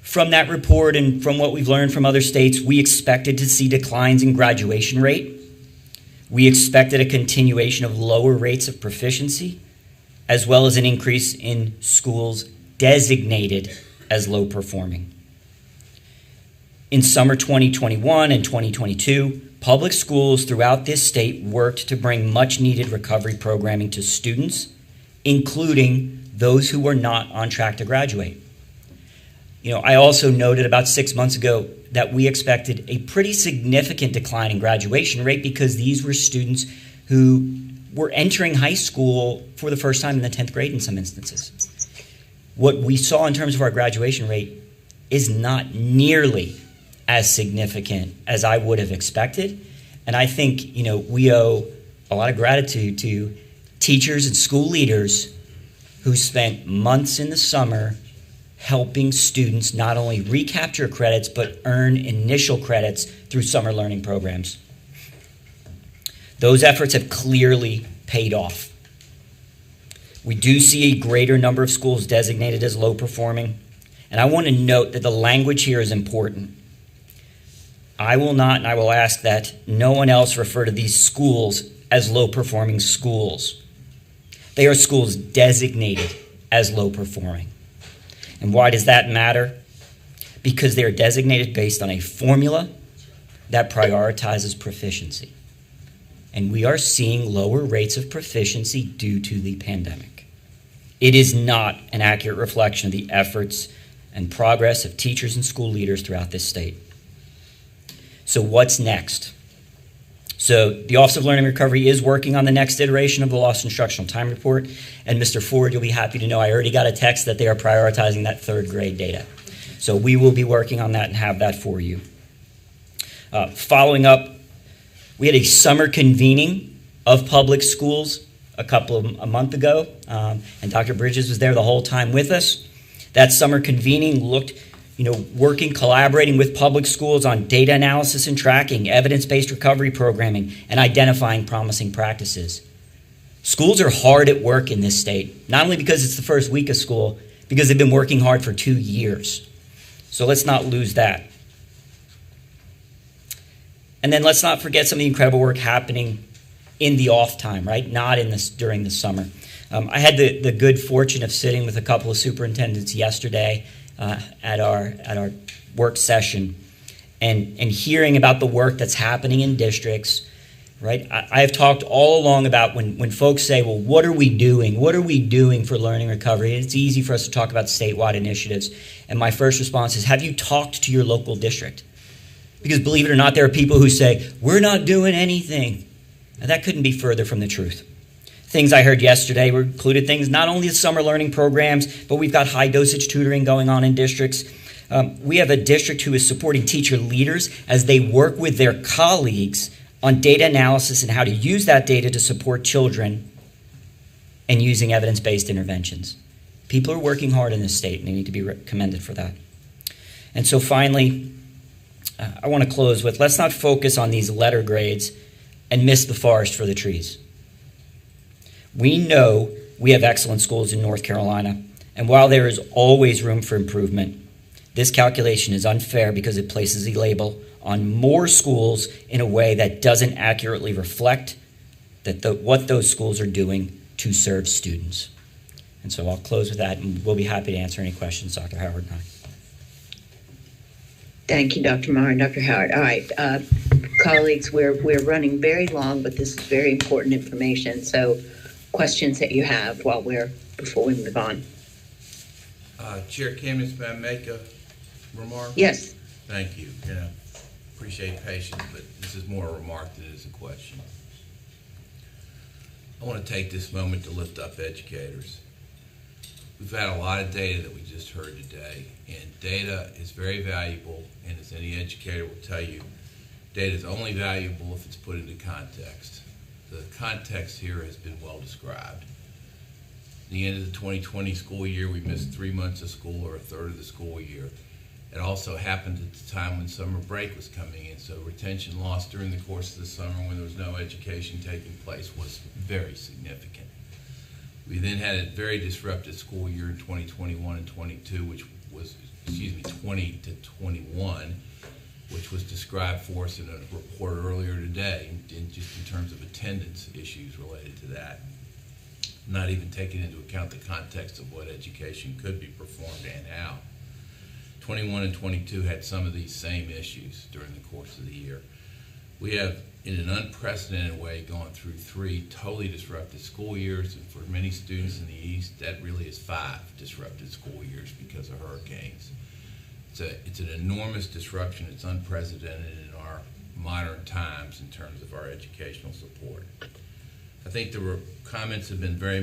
From that report and from what we've learned from other states, we expected to see declines in graduation rate. We expected a continuation of lower rates of proficiency, as well as an increase in schools designated as low performing. In summer 2021 and 2022, public schools throughout this state worked to bring much needed recovery programming to students, including those who were not on track to graduate. I also noted about 6 months ago that we expected a pretty significant decline in graduation rate because these were students who were entering high school for the first time in the 10th grade in some instances. What we saw in terms of our graduation rate is not nearly as significant as I would have expected. And I think, we owe a lot of gratitude to teachers and school leaders who spent months in the summer helping students not only recapture credits, but earn initial credits through summer learning programs. Those efforts have clearly paid off. We do see a greater number of schools designated as low performing, and I want to note that the language here is important. I will not, and I will ask that no one else refer to these schools as low performing schools. They are schools designated as low performing. And why does that matter? Because they are designated based on a formula that prioritizes proficiency. And we are seeing lower rates of proficiency due to the pandemic. It is not an accurate reflection of the efforts and progress of teachers and school leaders throughout this state. So what's next? So the Office of Learning Recovery is working on the next iteration of the Lost Instructional Time Report. And Mr. Ford, you'll be happy to know I already got a text that they are prioritizing that 3rd grade data. So we will be working on that and have that for you. Following up, we had a summer convening of public schools a month ago, and Dr. Bridges was there the whole time with us. That summer convening looked working, collaborating with public schools on data analysis and tracking, evidence-based recovery programming, and identifying promising practices. Schools are hard at work in this state, not only because it's the first week of school, because they've been working hard for 2 years. So let's not lose that. And then let's not forget some of the incredible work happening in the off time, right? Not during the summer. I had the good fortune of sitting with a couple of superintendents yesterday at our work session and hearing about the work that's happening in districts, right? I have talked all along about when folks say, well, what are we doing? What are we doing for learning recovery? And it's easy for us to talk about statewide initiatives. And my first response is, have you talked to your local district? Because believe it or not, there are people who say, we're not doing anything. And that couldn't be further from the truth. Things I heard yesterday included things, not only the summer learning programs, but we've got high dosage tutoring going on in districts. We have a district who is supporting teacher leaders as they work with their colleagues on data analysis and how to use that data to support children and using evidence-based interventions. People are working hard in this state and they need to be commended for that. And so finally, I want to close with, let's not focus on these letter grades and miss the forest for the trees. We know we have excellent schools in North Carolina, and while there is always room for improvement, this calculation is unfair because it places a label on more schools in a way that doesn't accurately reflect what those schools are doing to serve students. And so I'll close with that, and we'll be happy to answer any questions, Dr. Howard and I. Thank you, Dr. Marr and Dr. Howard. All right, colleagues, we're running very long, but this is very important information. So questions that you have before we move on. Chair Kimmons, may I make a remark? Yes. Thank you. Appreciate patience, but this is more a remark than it is a question. I want to take this moment to lift up educators. We've had a lot of data that we just heard today, and data is very valuable, and as any educator will tell you, data is only valuable if it's put into context. The context here has been well described. At the end of the 2020 school year, we missed 3 months of school, or a third of the school year. It also happened at the time when summer break was coming in, so retention loss during the course of the summer when there was no education taking place was very significant. We then had a very disrupted school year in 2021 and 22, which was, 20 to 21, which was described for us in a report earlier today, just in terms of attendance issues related to that, not even taking into account the context of what education could be performed and how. 21 and 22 had some of these same issues during the course of the year. We have, in an unprecedented way, gone through 3 totally disrupted school years, and for many students in the East, that really is 5 disrupted school years because of hurricanes. It's an enormous disruption. It's unprecedented in our modern times in terms of our educational support. I think the comments have been very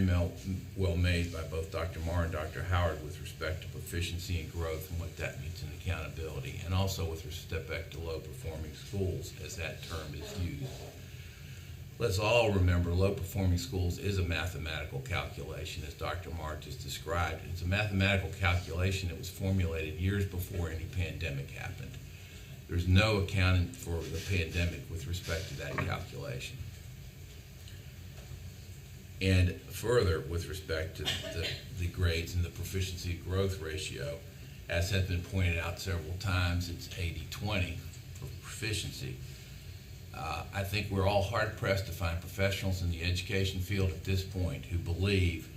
well made by both Dr. Marr and Dr. Howard with respect to proficiency and growth and what that means in accountability, and also with respect to low-performing schools, as that term is used. Let's all remember low-performing schools is a mathematical calculation, as Dr. Marr just described. It's a mathematical calculation that was formulated years before any pandemic happened. There's no accounting for the pandemic with respect to that calculation. And further, with respect to the grades and the proficiency growth ratio, as has been pointed out several times, it's 80-20 for proficiency. I think we're all hard-pressed to find professionals in the education field at this point who believe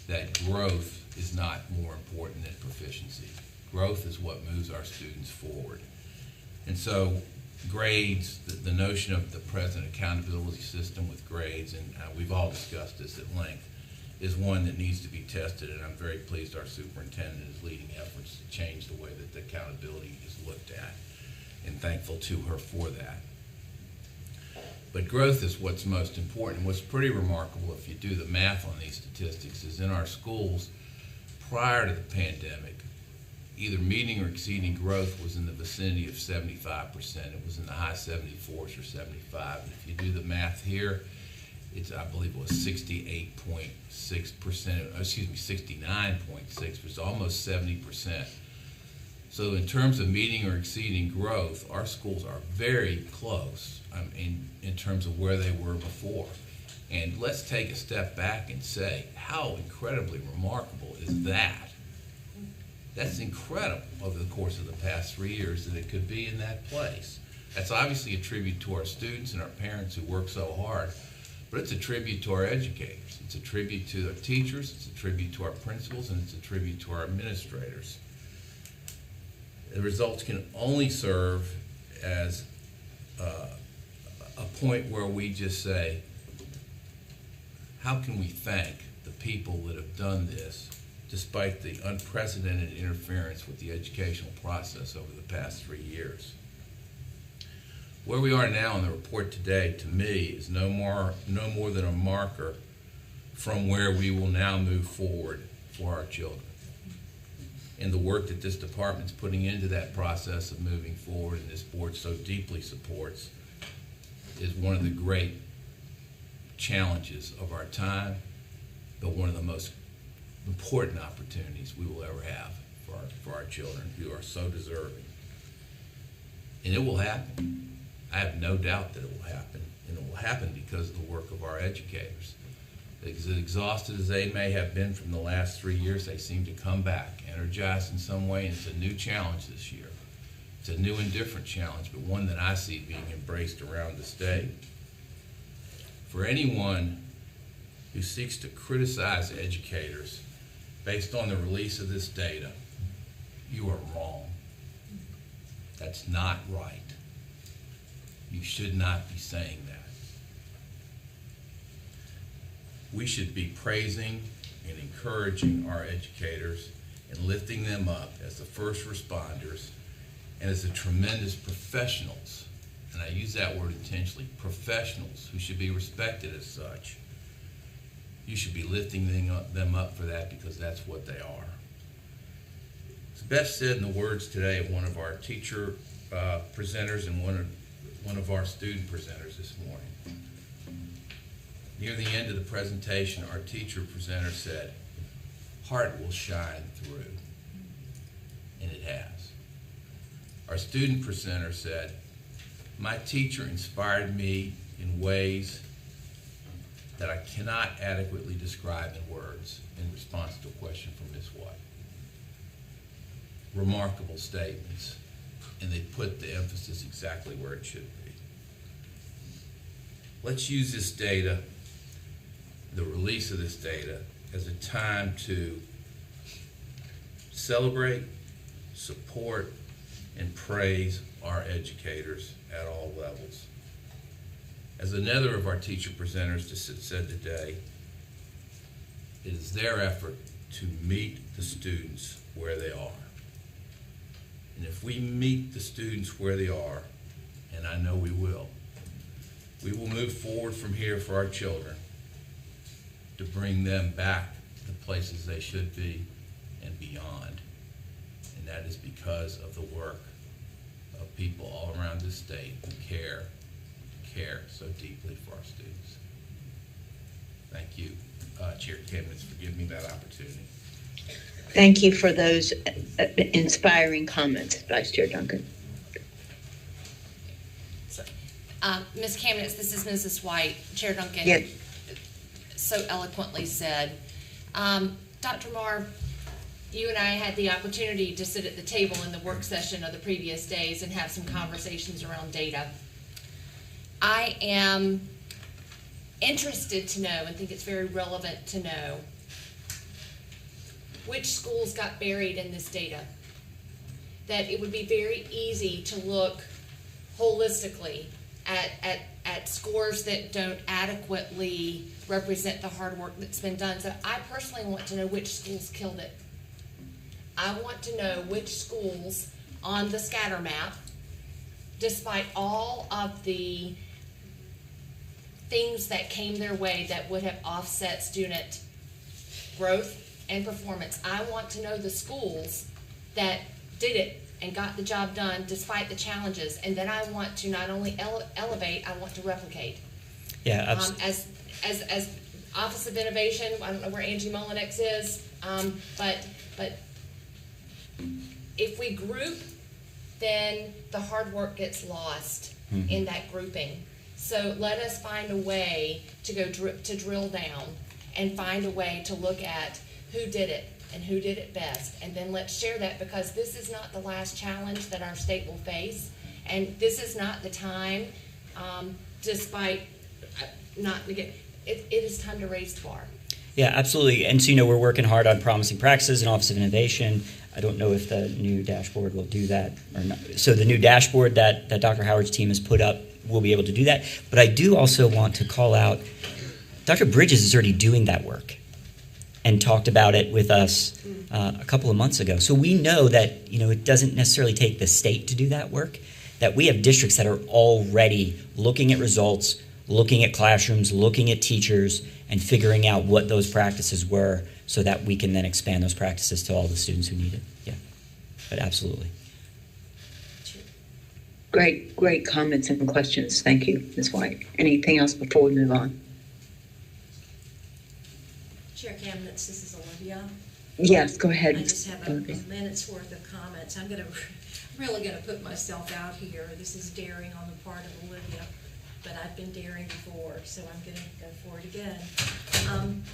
that growth is not more important than proficiency. Growth is what moves our students forward. And so grades, the notion of the present accountability system with grades, and we've all discussed this at length, is one that needs to be tested, and I'm very pleased our superintendent is leading efforts to change the way that the accountability is looked at, and thankful to her for that. But growth is what's most important. What's pretty remarkable, if you do the math on these statistics, is in our schools prior to the pandemic, either meeting or exceeding growth was in the vicinity of 75%. It was in the high 74s or 75. And if you do the math here, I believe it was 68.6%, 69.6%, which is almost 70%. So in terms of meeting or exceeding growth, our schools are very close in terms of where they were before. And let's take a step back and say, how incredibly remarkable is that? That's incredible over the course of the past 3 years that it could be in that place. That's obviously a tribute to our students and our parents who work so hard, but it's a tribute to our educators. It's a tribute to our teachers, it's a tribute to our principals, and it's a tribute to our administrators. The results can only serve as a point where we just say, how can we thank the people that have done this despite the unprecedented interference with the educational process over the past 3 years? Where we are now in the report today, to me, is no more than a marker from where we will now move forward for our children. And the work that this department's putting into that process of moving forward, and this board so deeply supports, is one of the great challenges of our time, but one of the most important opportunities we will ever have for our children who are so deserving. And it will happen. I have no doubt that it will happen, and it will happen because of the work of our educators. As exhausted as they may have been from the last 3 years, they seem to come back, energized in some way, and it's a new challenge this year. It's a new and different challenge, but one that I see being embraced around the state. For anyone who seeks to criticize educators based on the release of this data, you are wrong. That's not right. You should not be saying that. We should be praising and encouraging our educators and lifting them up as the first responders and as the tremendous professionals, and I use that word intentionally, professionals who should be respected as such. You should be lifting them up for that, because that's what they are. It's best said in the words today of one of our teacher presenters and one of our student presenters this morning. Near the end of the presentation, our teacher presenter said, "Heart will shine through," and it has. Our student presenter said, "My teacher inspired me in ways that I cannot adequately describe in words," in response to a question from Ms. White. Remarkable statements, and they put the emphasis exactly where it should be. Let's use this data, the release of this data, as a time to celebrate, support, and praise our educators at all levels. As another of our teacher presenters said today, it is their effort to meet the students where they are. And if we meet the students where they are, and I know we will move forward from here for our children to bring them back to places they should be and beyond. And that is because of the work of people all around this state who care so deeply for our students. Thank you, Chair Timmons, for giving me that opportunity. Thank you for those inspiring comments, Vice Chair Duncan. Ms. Kamenetz, this is Mrs. White. Chair Duncan Yes. so eloquently said. Dr. Marr, you and I had the opportunity to sit at the table in the work session of the previous days and have some conversations around data. I am interested to know, and think it's very relevant to know, which schools got buried in this data. That it would be very easy to look holistically at scores that don't adequately represent the hard work that's been done. So I personally want to know which schools killed it. I want to know which schools on the scatter map, despite all of the things that came their way that would have offset student growth and performance. I want to know the schools that did it and got the job done despite the challenges. And then I want to not only elevate, I want to replicate. Yeah, as Office of Innovation, I don't know where Angie Mullinex is, but if we group, then the hard work gets lost in that grouping. So let us find a way to go to drill down and find a way to look at who did it and who did it best. And then let's share that, because this is not the last challenge that our state will face. And this is not the time, despite it is time to raise the bar. Yeah, absolutely. And so, we're working hard on promising practices and Office of Innovation. I don't know if the new dashboard will do that or not. So the new dashboard that Dr. Howard's team has put up will be able to do that. But I do also want to call out, Dr. Bridges is already doing that work and talked about it with us a couple of months ago. So we know that, it doesn't necessarily take the state to do that work, that we have districts that are already looking at results, looking at classrooms, looking at teachers, and figuring out what those practices were so that we can then expand those practices to all the students who need it. Yeah, but absolutely. Great comments and questions. Thank you, Ms. White. Anything else before we move on? Chair Cabinets, this is Olivia. Yes, go ahead. I just have a minute's worth of comments. I'm really going to put myself out here. This is daring on the part of Olivia, but I've been daring before, so I'm going to go for it again.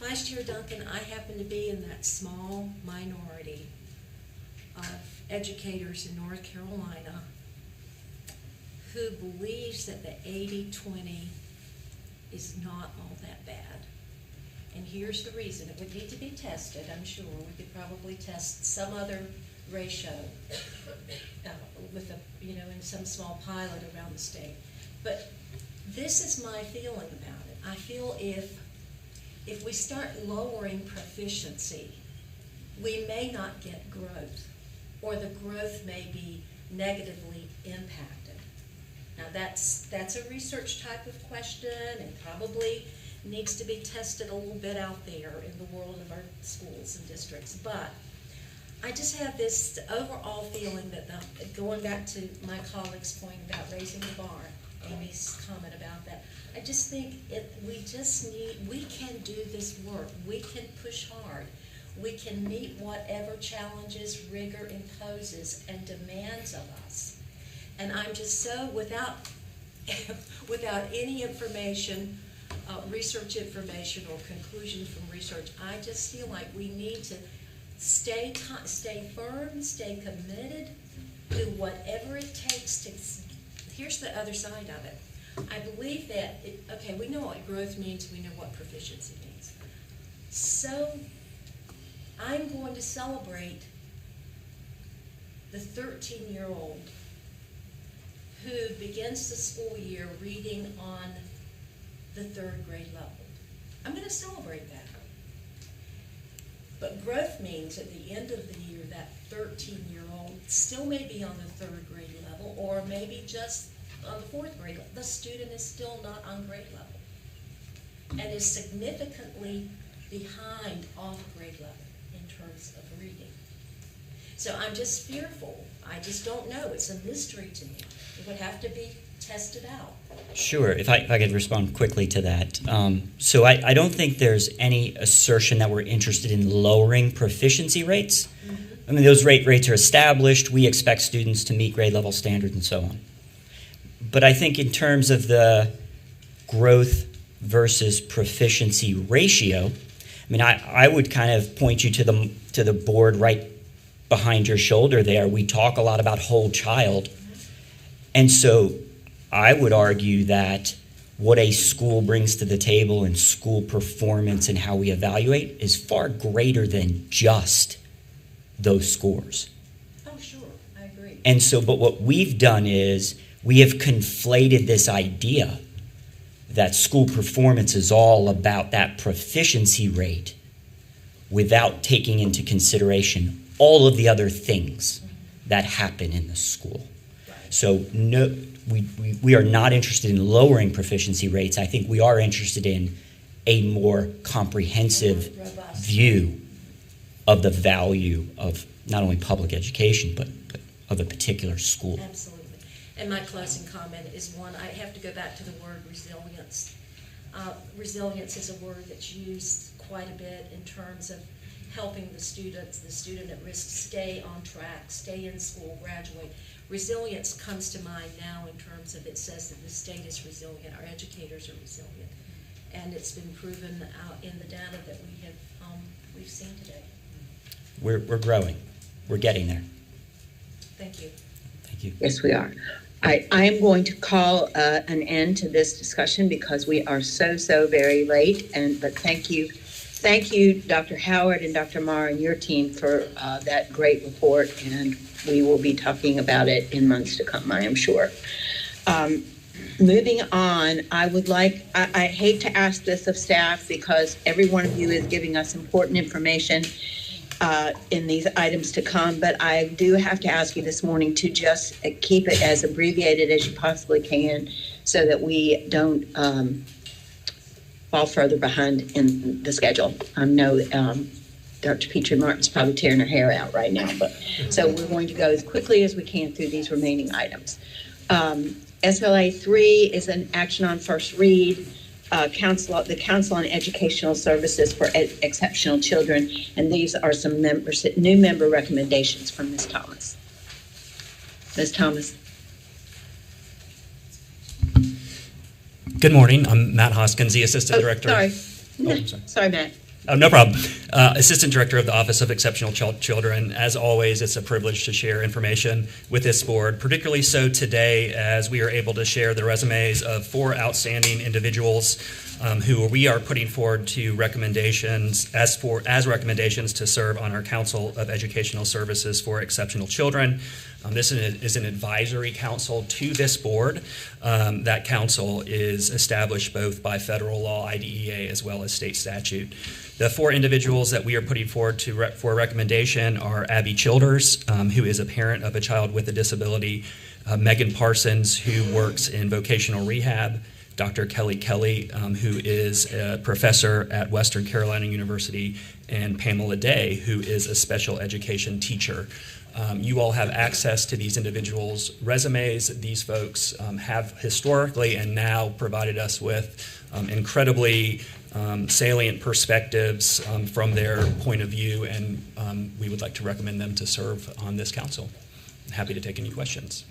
Vice Chair Duncan, I happen to be in that small minority of educators in North Carolina who believes that the 80-20 is not all that bad. And here's the reason. It would need to be tested, I'm sure. We could probably test some other ratio with in some small pilot around the state. But this is my feeling about it. I feel if we start lowering proficiency, we may not get growth, or the growth may be negatively impacted. Now that's a research type of question and probably needs to be tested a little bit out there in the world of our schools and districts. But I just have this overall feeling that, going back to my colleague's point about raising the bar, Amy's comment about that, I just think we can do this work. We can push hard. We can meet whatever challenges rigor imposes and demands of us. And I'm just so, without any information, research information or conclusion from research, I just feel like we need to stay firm, stay committed, do whatever it takes to. Here's the other side of it. I believe that, we know what growth means, we know what proficiency means. So I'm going to celebrate the 13-year-old who begins the school year reading on the 3rd grade level. I'm going to celebrate that. But growth means at the end of the year, that 13-year-old still may be on the 3rd grade level, or maybe just on the 4th grade level. The student is still not on grade level and is significantly behind off grade level in terms of reading. So I'm just fearful. I just don't know. It's a mystery to me. It would have to be tested out. Sure, if I could respond quickly to that. So I don't think there's any assertion that we're interested in lowering proficiency rates. I mean, those rates are established. We expect students to meet grade level standards and so on. But I think in terms of the growth versus proficiency ratio, I mean, I would kind of point you to the board right behind your shoulder there. We talk a lot about whole child. And so I would argue that what a school brings to the table in school performance and how we evaluate is far greater than just those scores. Oh, sure, I agree. And so, but what we've done is we have conflated this idea that school performance is all about that proficiency rate without taking into consideration all of the other things that happen in the school. So no, we are not interested in lowering proficiency rates. I think we are interested in a more comprehensive view of the value of not only public education, but of a particular school. Absolutely. And my closing comment is one, I have to go back to the word resilience. Resilience is a word that's used quite a bit in terms of helping the student at risk stay on track, stay in school, graduate. Resilience comes to mind now in terms of, it says that the state is resilient, our educators are resilient. And it's been proven out in the data that we've seen today. We're growing. We're getting there. Thank you. Thank you. Yes, we are. I am going to call an end to this discussion because we are so very late. But thank you, Dr. Howard and Dr. Marr and your team for that great report, and we will be talking about it in months to come, I am sure. Moving on, I hate to ask this of staff because every one of you is giving us important information in these items to come, but I do have to ask you this morning to just keep it as abbreviated as you possibly can so that we don't fall further behind in the schedule. I know Dr. Petrie Martin's probably tearing her hair out right now, but so we're going to go as quickly as we can through these remaining items. SLA 3 is an action on first read. The Council on Educational Services for Exceptional Children, and these are some new member recommendations from Ms. Thomas. Ms. Thomas. Good morning. I'm Matt Hoskins, the Assistant Director. Sorry. I'm sorry. Sorry, Matt. Oh, no problem. Assistant Director of the Office of Exceptional Children. As always, it's a privilege to share information with this board, particularly so today as we are able to share the resumes of 4 outstanding individuals who we are putting forward to recommendations as recommendations to serve on our Council of Educational Services for Exceptional Children. This is an advisory council to this board. That council is established both by federal law, IDEA, as well as state statute. The 4 individuals that we are putting forward for recommendation are Abby Childers, who is a parent of a child with a disability, Megan Parsons, who works in vocational rehab, Dr. Kelly Kelly, who is a professor at Western Carolina University, and Pamela Day, who is a special education teacher. You all have access to these individuals' resumes. These folks have historically and now provided us with incredibly salient perspectives from their point of view, and we would like to recommend them to serve on this council. I'm happy to take any questions.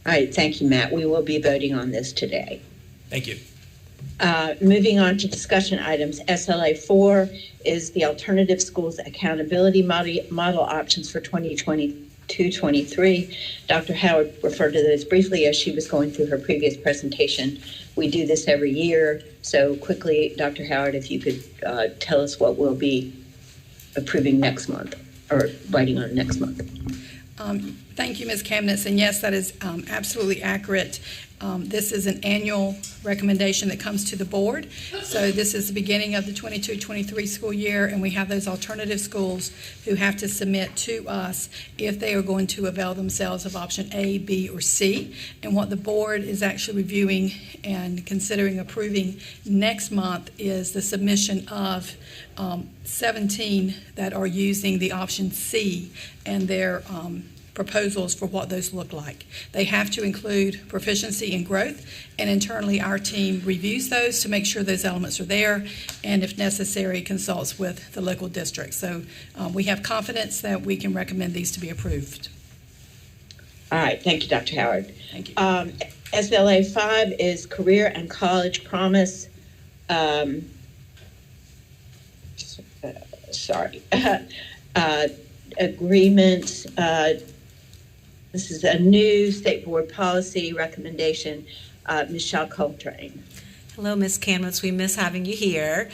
All right, thank you, Matt. We will be voting on this today. Thank you. Moving on to discussion items, SLA 4 is the Alternative Schools Accountability Model Options for 2022-23. Dr. Howard referred to those briefly as she was going through her previous presentation. We do this every year, so quickly, Dr. Howard, if you could tell us what we'll be approving next month, or writing on next month. Thank you, Ms. Kamnitz, and yes, that is absolutely accurate. This is an annual recommendation that comes to the board. So this is the beginning of the 22-23 school year, and we have those alternative schools who have to submit to us if they are going to avail themselves of option A, B, or C. And what the board is actually reviewing and considering approving next month is the submission of 17 that are using the option C and their proposals for what those look like. They have to include proficiency and growth, and internally our team reviews those to make sure those elements are there, and if necessary, consults with the local district. So we have confidence that we can recommend these to be approved. All right, thank you, Dr. Howard. Thank you. SLA 5 is Career and College Promise. Agreement. This is a new state board policy recommendation. Michelle Coltrane. Hello, Ms. Kamnitz. We miss having you here.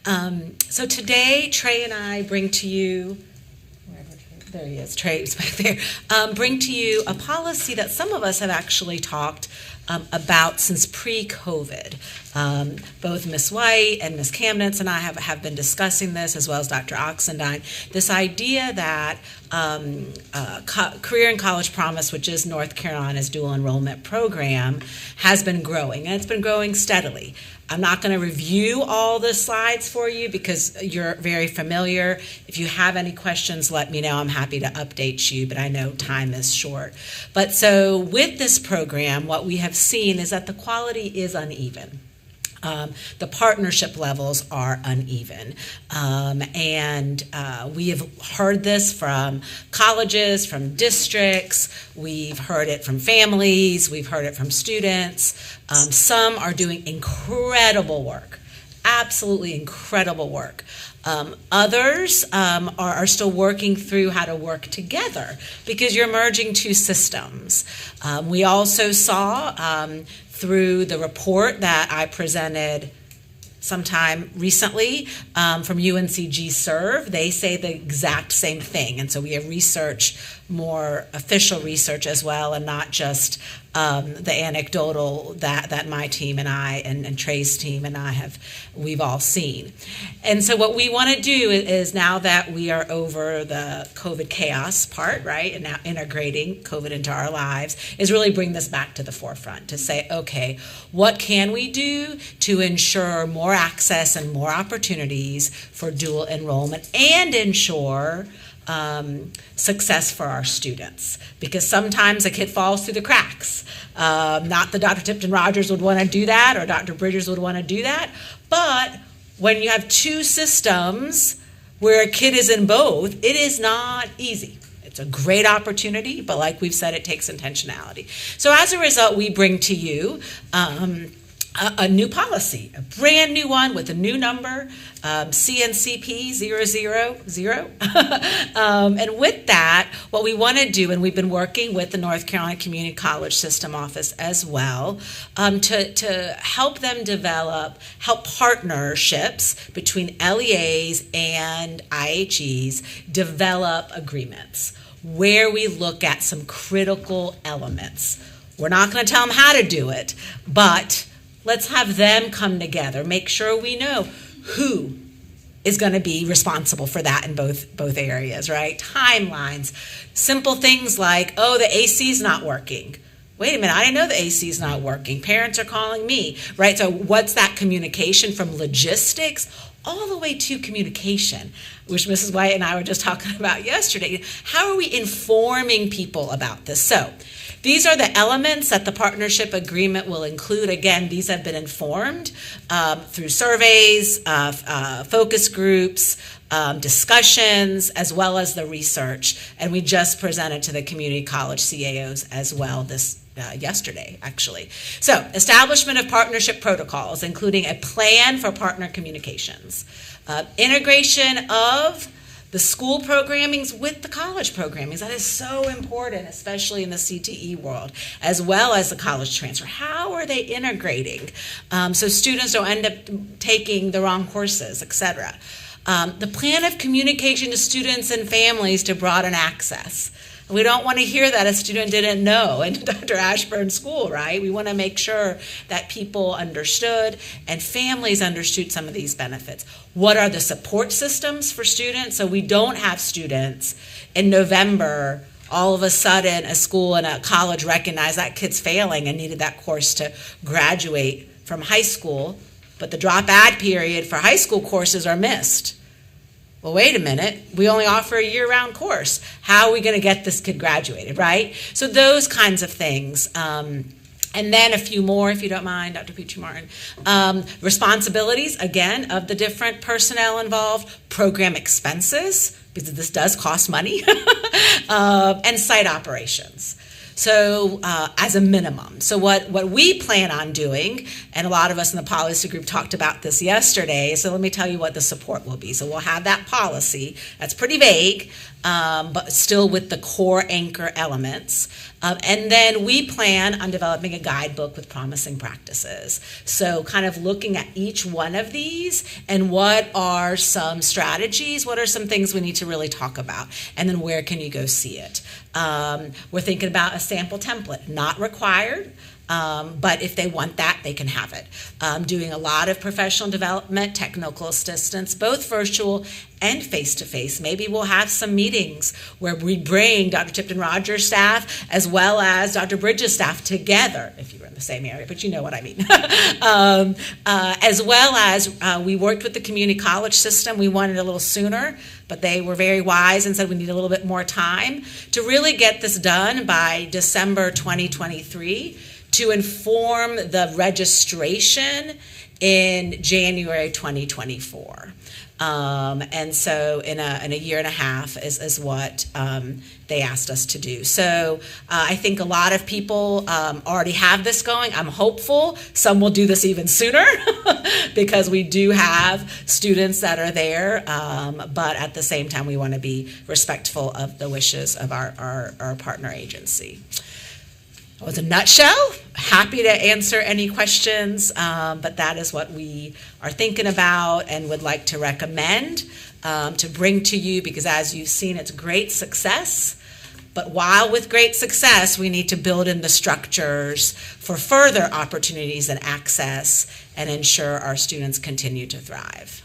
So today, Trey and I bring to you, there he is, Trey's back there, bring to you a policy that some of us have actually talked about since pre-COVID. Both Ms. White and Ms. Kamnitz and I have been discussing this, as well as Dr. Oxendine, this idea that Career and College Promise, which is North Carolina's dual enrollment program, has been growing, and it's been growing steadily. I'm not going to review all the slides for you because you're very familiar. If you have any questions, let me know. I'm happy to update you, but I know time is short. But so with this program, what we have seen is that the quality is uneven. The partnership levels are uneven. And we have heard this from colleges, from districts, we've heard it from families, we've heard it from students. Some are doing incredible work, absolutely incredible work. Others are still working through how to work together because you're merging two systems. We also saw through the report that I presented sometime recently from UNCG Serve, they say the exact same thing. And so we have research, more official research as well, and not just the anecdotal that my team and I and Trey's team and I we've all seen. And so what we want to do is, now that we are over the COVID chaos part, right, and now integrating COVID into our lives, is really bring this back to the forefront to say, okay, what can we do to ensure more access and more opportunities for dual enrollment and ensure success for our students, because sometimes a kid falls through the cracks. Not that Dr. Tipton-Rogers would want to do that or Dr. Bridgers would want to do that, but when you have two systems where a kid is in both, it is not easy. It's a great opportunity, but like we've said, it takes intentionality. So as a result, we bring to you a new policy, a brand new one with a new number, CNCP 000. And with that, what we want to do, and we've been working with the North Carolina Community College System Office as well, to help them help partnerships between LEAs and IHEs develop agreements where we look at some critical elements. We're not going to tell them how to do it, but let's have them come together, make sure we know who is going to be responsible for that in both areas, right? Timelines, simple things like, oh, the AC is not working. Wait a minute, I didn't know the AC is not working. Parents are calling me, right? So what's that communication from logistics all the way to communication, which Mrs. White and I were just talking about yesterday. How are we informing people about this? So these are the elements that the partnership agreement will include. Again, these have been informed through surveys, focus groups, discussions, as well as the research. And we just presented to the community college CAOs as well yesterday, actually. So, establishment of partnership protocols, including a plan for partner communications, integration of the school programmings with the college programmings. That is so important, especially in the CTE world, as well as the college transfer. How are they integrating so students don't end up taking the wrong courses, etc. The plan of communication to students and families to broaden access. We don't want to hear that a student didn't know in Dr. Ashburn's school, right? We want to make sure that people understood and families understood some of these benefits. What are the support systems for students? So we don't have students in November, all of a sudden a school and a college recognized that kid's failing and needed that course to graduate from high school, but the drop-add period for high school courses are missed. Well, wait a minute, we only offer a year-round course. How are we going to get this kid graduated, right? So those kinds of things. And then a few more, if you don't mind, Dr. Petrie-Martin. Responsibilities, again, of the different personnel involved, program expenses, because this does cost money, and site operations. So as a minimum. So what we plan on doing, and a lot of us in the policy group talked about this yesterday, so let me tell you what the support will be. So we'll have that policy. That's pretty vague, but still with the core anchor elements. And then we plan on developing a guidebook with promising practices. So kind of looking at each one of these and what are some strategies, what are some things we need to really talk about, and then where can you go see it. We're thinking about a sample template, not required, but if they want that, they can have it. Doing a lot of professional development, technical assistance, both virtual and face-to-face. Maybe we'll have some meetings where we bring Dr. Tipton-Rogers staff as well as Dr. Bridges staff together, if you were in the same area, but you know what I mean. As well as we worked with the community college system. We wanted a little sooner, but they were very wise and said we need a little bit more time to really get this done by December 2023 to inform the registration in January 2024. And so in a year and a half is what they asked us to do. So I think a lot of people already have this going. I'm hopeful some will do this even sooner because we do have students that are there. But at the same time, we want to be respectful of the wishes of our partner agency. That was a nutshell. Happy to answer any questions, but that is what we are thinking about and would like to recommend to bring to you, because as you've seen, it's great success. But while with great success, we need to build in the structures for further opportunities and access and ensure our students continue to thrive.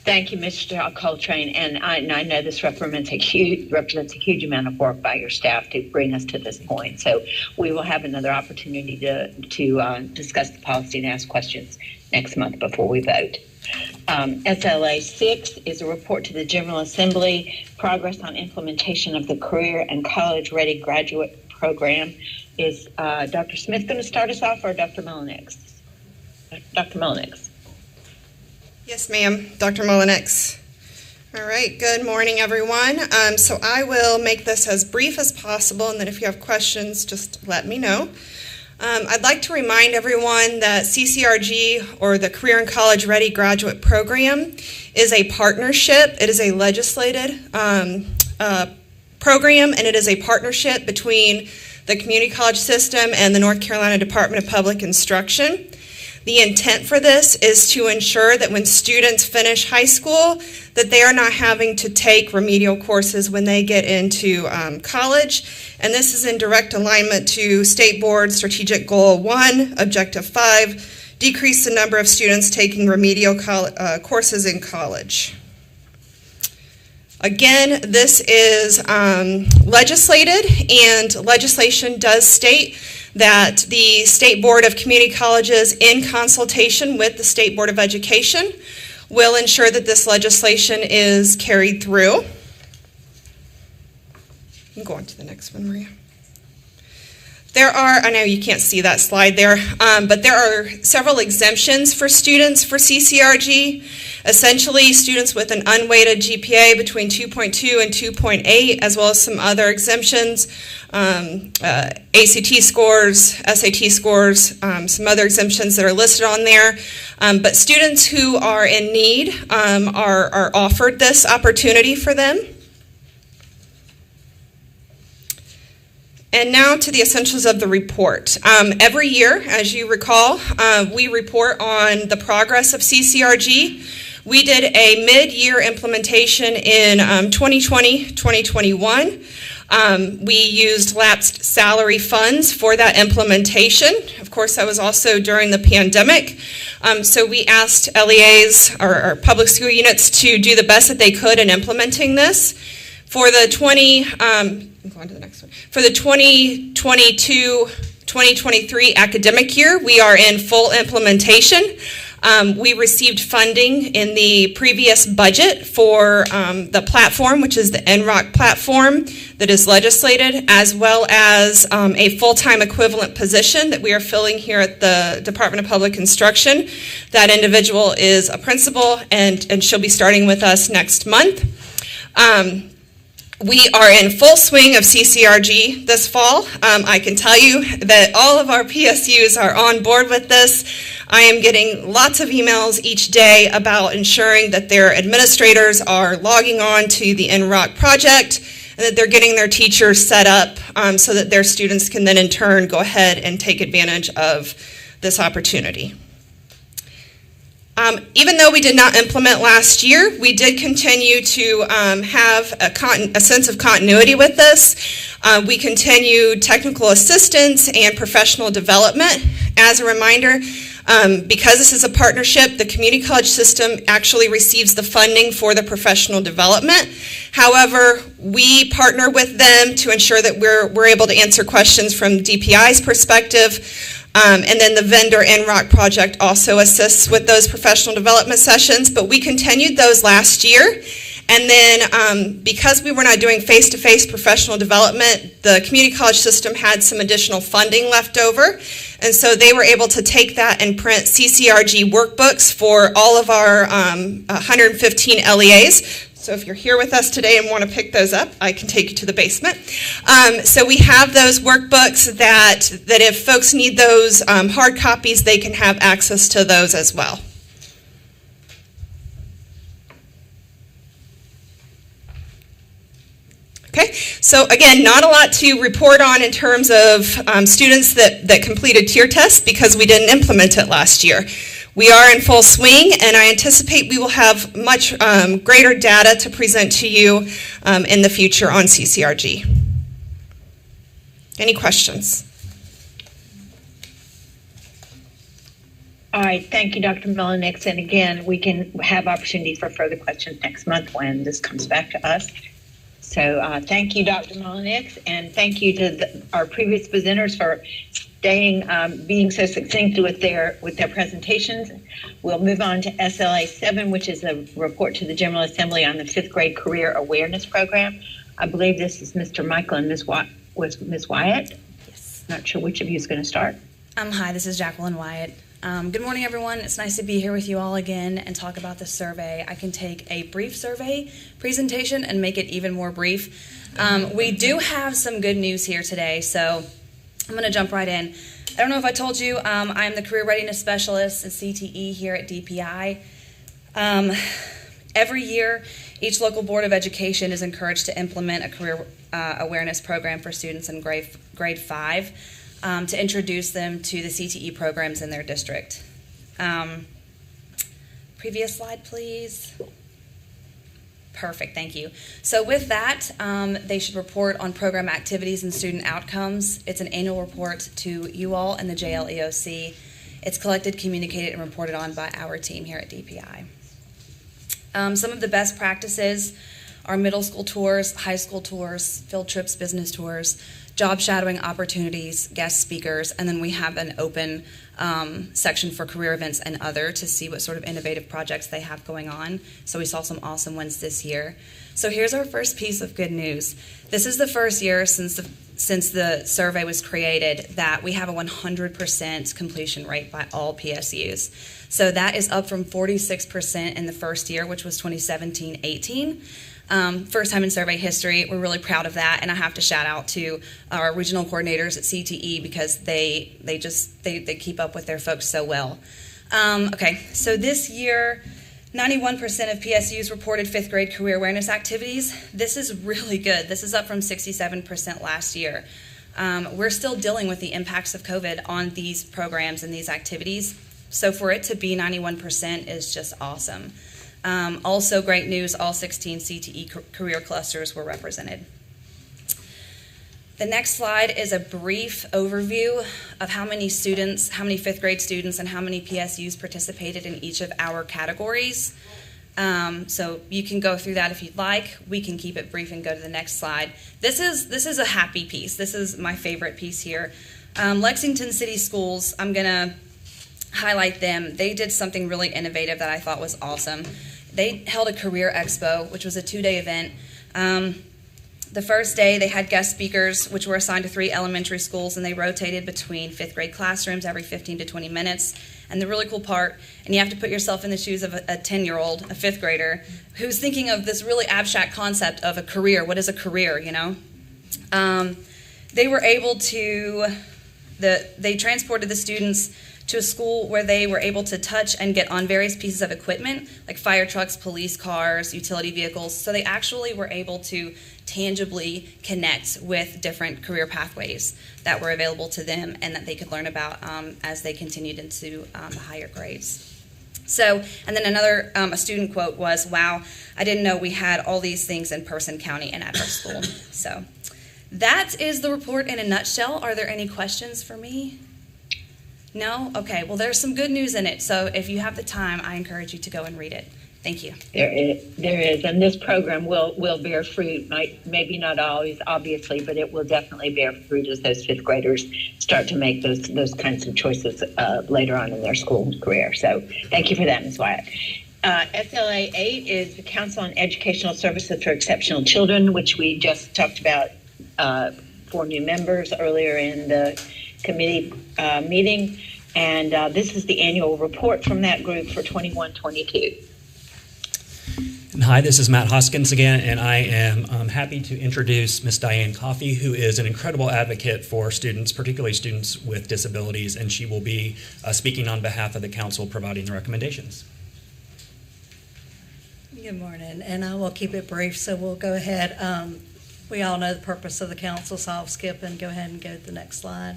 Thank you, Mr. Coltrane, and I know this represents a huge amount of work by your staff to bring us to this point. So we will have another opportunity to discuss the policy and ask questions next month before we vote. SLA 6 is a report to the General Assembly, progress on implementation of the Career and College Ready Graduate Program. Is Dr. Smith going to start us off, or Dr. Mullenix? Dr. Mullenix. Yes, ma'am. Dr. Mullenix. All right. Good morning, everyone. So I will make this as brief as possible, and then if you have questions, just let me know. I'd like to remind everyone that CCRG, or the Career and College Ready Graduate Program, is a partnership. It is a legislated program, and it is a partnership between the community college system and the North Carolina Department of Public Instruction. The intent for this is to ensure that when students finish high school, that they are not having to take remedial courses when they get into college. And this is in direct alignment to State Board Strategic Goal 1, Objective 5, decrease the number of students taking remedial courses in college. Again, this is legislated, and legislation does state that the State Board of Community Colleges, in consultation with the State Board of Education, will ensure that this legislation is carried through. I'm going to the next one, Maria. There are, I know you can't see that slide there, but there are several exemptions for students for CCRG. Essentially, students with an unweighted GPA between 2.2 and 2.8, as well as some other exemptions, ACT scores, SAT scores, some other exemptions that are listed on there. But students who are in need are offered this opportunity for them. And now to the essentials of the report. Every year, as you recall, we report on the progress of CCRG. We did a mid-year implementation in 2020-2021. We used lapsed salary funds for that implementation. Of course, that was also during the pandemic. So we asked LEAs, or public school units, to do the best that they could in implementing this. For the 2022-2023 academic year, we are in full implementation. We received funding in the previous budget for the platform, which is the NROC platform that is legislated, as well as a full-time equivalent position that we are filling here at the Department of Public Instruction. That individual is a principal, and she'll be starting with us next month. We are in full swing of CCRG this fall. I can tell you that all of our PSUs are on board with this. I am getting lots of emails each day about ensuring that their administrators are logging on to the NROC project and that they're getting their teachers set up so that their students can then in turn go ahead and take advantage of this opportunity. Even though we did not implement last year, we did continue to have a sense of continuity with this. We continued technical assistance and professional development. As a reminder, because this is a partnership, the community college system actually receives the funding for the professional development. However, we partner with them to ensure that we're able to answer questions from DPI's perspective. And then the vendor NROC project also assists with those professional development sessions, but we continued those last year. And then because we were not doing face-to-face professional development, the community college system had some additional funding left over. And so they were able to take that and print CCRG workbooks for all of our 115 LEAs. So if you're here with us today and want to pick those up, I can take you to the basement. So we have those workbooks that if folks need those hard copies, they can have access to those as well. Okay, so again, not a lot to report on in terms of students that completed tier tests because we didn't implement it last year. We are in full swing, and I anticipate we will have much greater data to present to you in the future on CCRG. Any questions? All right, thank you, Dr. Mullenix. And again, we can have opportunity for further questions next month when this comes back to us. So thank you, Dr. Mullenix, and thank you to our previous presenters for being so succinct with their presentations. We'll move on to SLA 7, which is a report to the General Assembly on the 5th grade career awareness program. I believe this is Mr. Michael and Ms. Wyatt. Yes. Not sure which of you is going to start. Hi, this is Jacqueline Wyatt. Good morning, everyone. It's nice to be here with you all again and talk about the survey. I can take a brief survey presentation and make it even more brief. We do have some good news here today, so I'm going to jump right in. I don't know if I told you, I'm the Career Readiness Specialist at CTE here at DPI. Every year, each local board of education is encouraged to implement a career awareness program for students in grade 5. To introduce them to the CTE programs in their district. Previous slide, please. Perfect, thank you. So with that, they should report on program activities and student outcomes. It's an annual report to you all and the JLEOC. It's collected, communicated, and reported on by our team here at DPI. Some of the best practices are middle school tours, high school tours, field trips, business tours, job shadowing opportunities, guest speakers, and then we have an open section for career events and other to see what sort of innovative projects they have going on. So we saw some awesome ones this year. So here's our first piece of good news. This is the first year since the survey was created that we have a 100% completion rate by all PSUs. So that is up from 46% in the first year, which was 2017-18. First time in survey history. We're really proud of that, and I have to shout out to our regional coordinators at CTE because they keep up with their folks so well. Okay, so this year, 91% of PSUs reported 5th grade career awareness activities. This is really good. This is up from 67% last year. We're still dealing with the impacts of COVID on these programs and these activities, so for it to be 91% is just awesome. Also great news, all 16 CTE career clusters were represented. The next slide is a brief overview of how many 5th grade students and how many PSUs participated in each of our categories. So you can go through that if you'd like. We can keep it brief and go to the next slide. This is a happy piece. This is my favorite piece here. Lexington City Schools, I'm going to highlight them. They did something really innovative that I thought was awesome. They held a career expo, which was a 2-day event. The first day, they had guest speakers, which were assigned to 3 elementary schools, and they rotated between 5th grade classrooms every 15 to 20 minutes. And the really cool part, and you have to put yourself in the shoes of a 10-year-old, a 5th grader, who's thinking of this really abstract concept of a career. What is a career, you know? They were able to, they transported the students to a school where they were able to touch and get on various pieces of equipment, like fire trucks, police cars, utility vehicles. So they actually were able to tangibly connect with different career pathways that were available to them and that they could learn about as they continued into the higher grades. So, and then another, a student quote was, "Wow, I didn't know we had all these things in Person County and at our school." So that is the report in a nutshell. Are there any questions for me? No? Okay, well, there's some good news in it, so if you have the time, I encourage you to go and read it. Thank you. There is, and this program will bear fruit, maybe not always, obviously, but it will definitely bear fruit as those 5th graders start to make those kinds of choices later on in their school career. So thank you for that, Ms. Wyatt. SLA 8 is the Council on Educational Services for Exceptional Children, which we just talked about for new members earlier in the committee meeting. And this is the annual report from that group for 21-22. Hi, this is Matt Hoskins again, and I am happy to introduce Ms. Diane Coffey, who is an incredible advocate for students, particularly students with disabilities, and she will be speaking on behalf of the council, providing the recommendations. Good morning, and I will keep it brief, so we'll go ahead. We all know the purpose of the council, so I'll skip and go ahead and go to the next slide.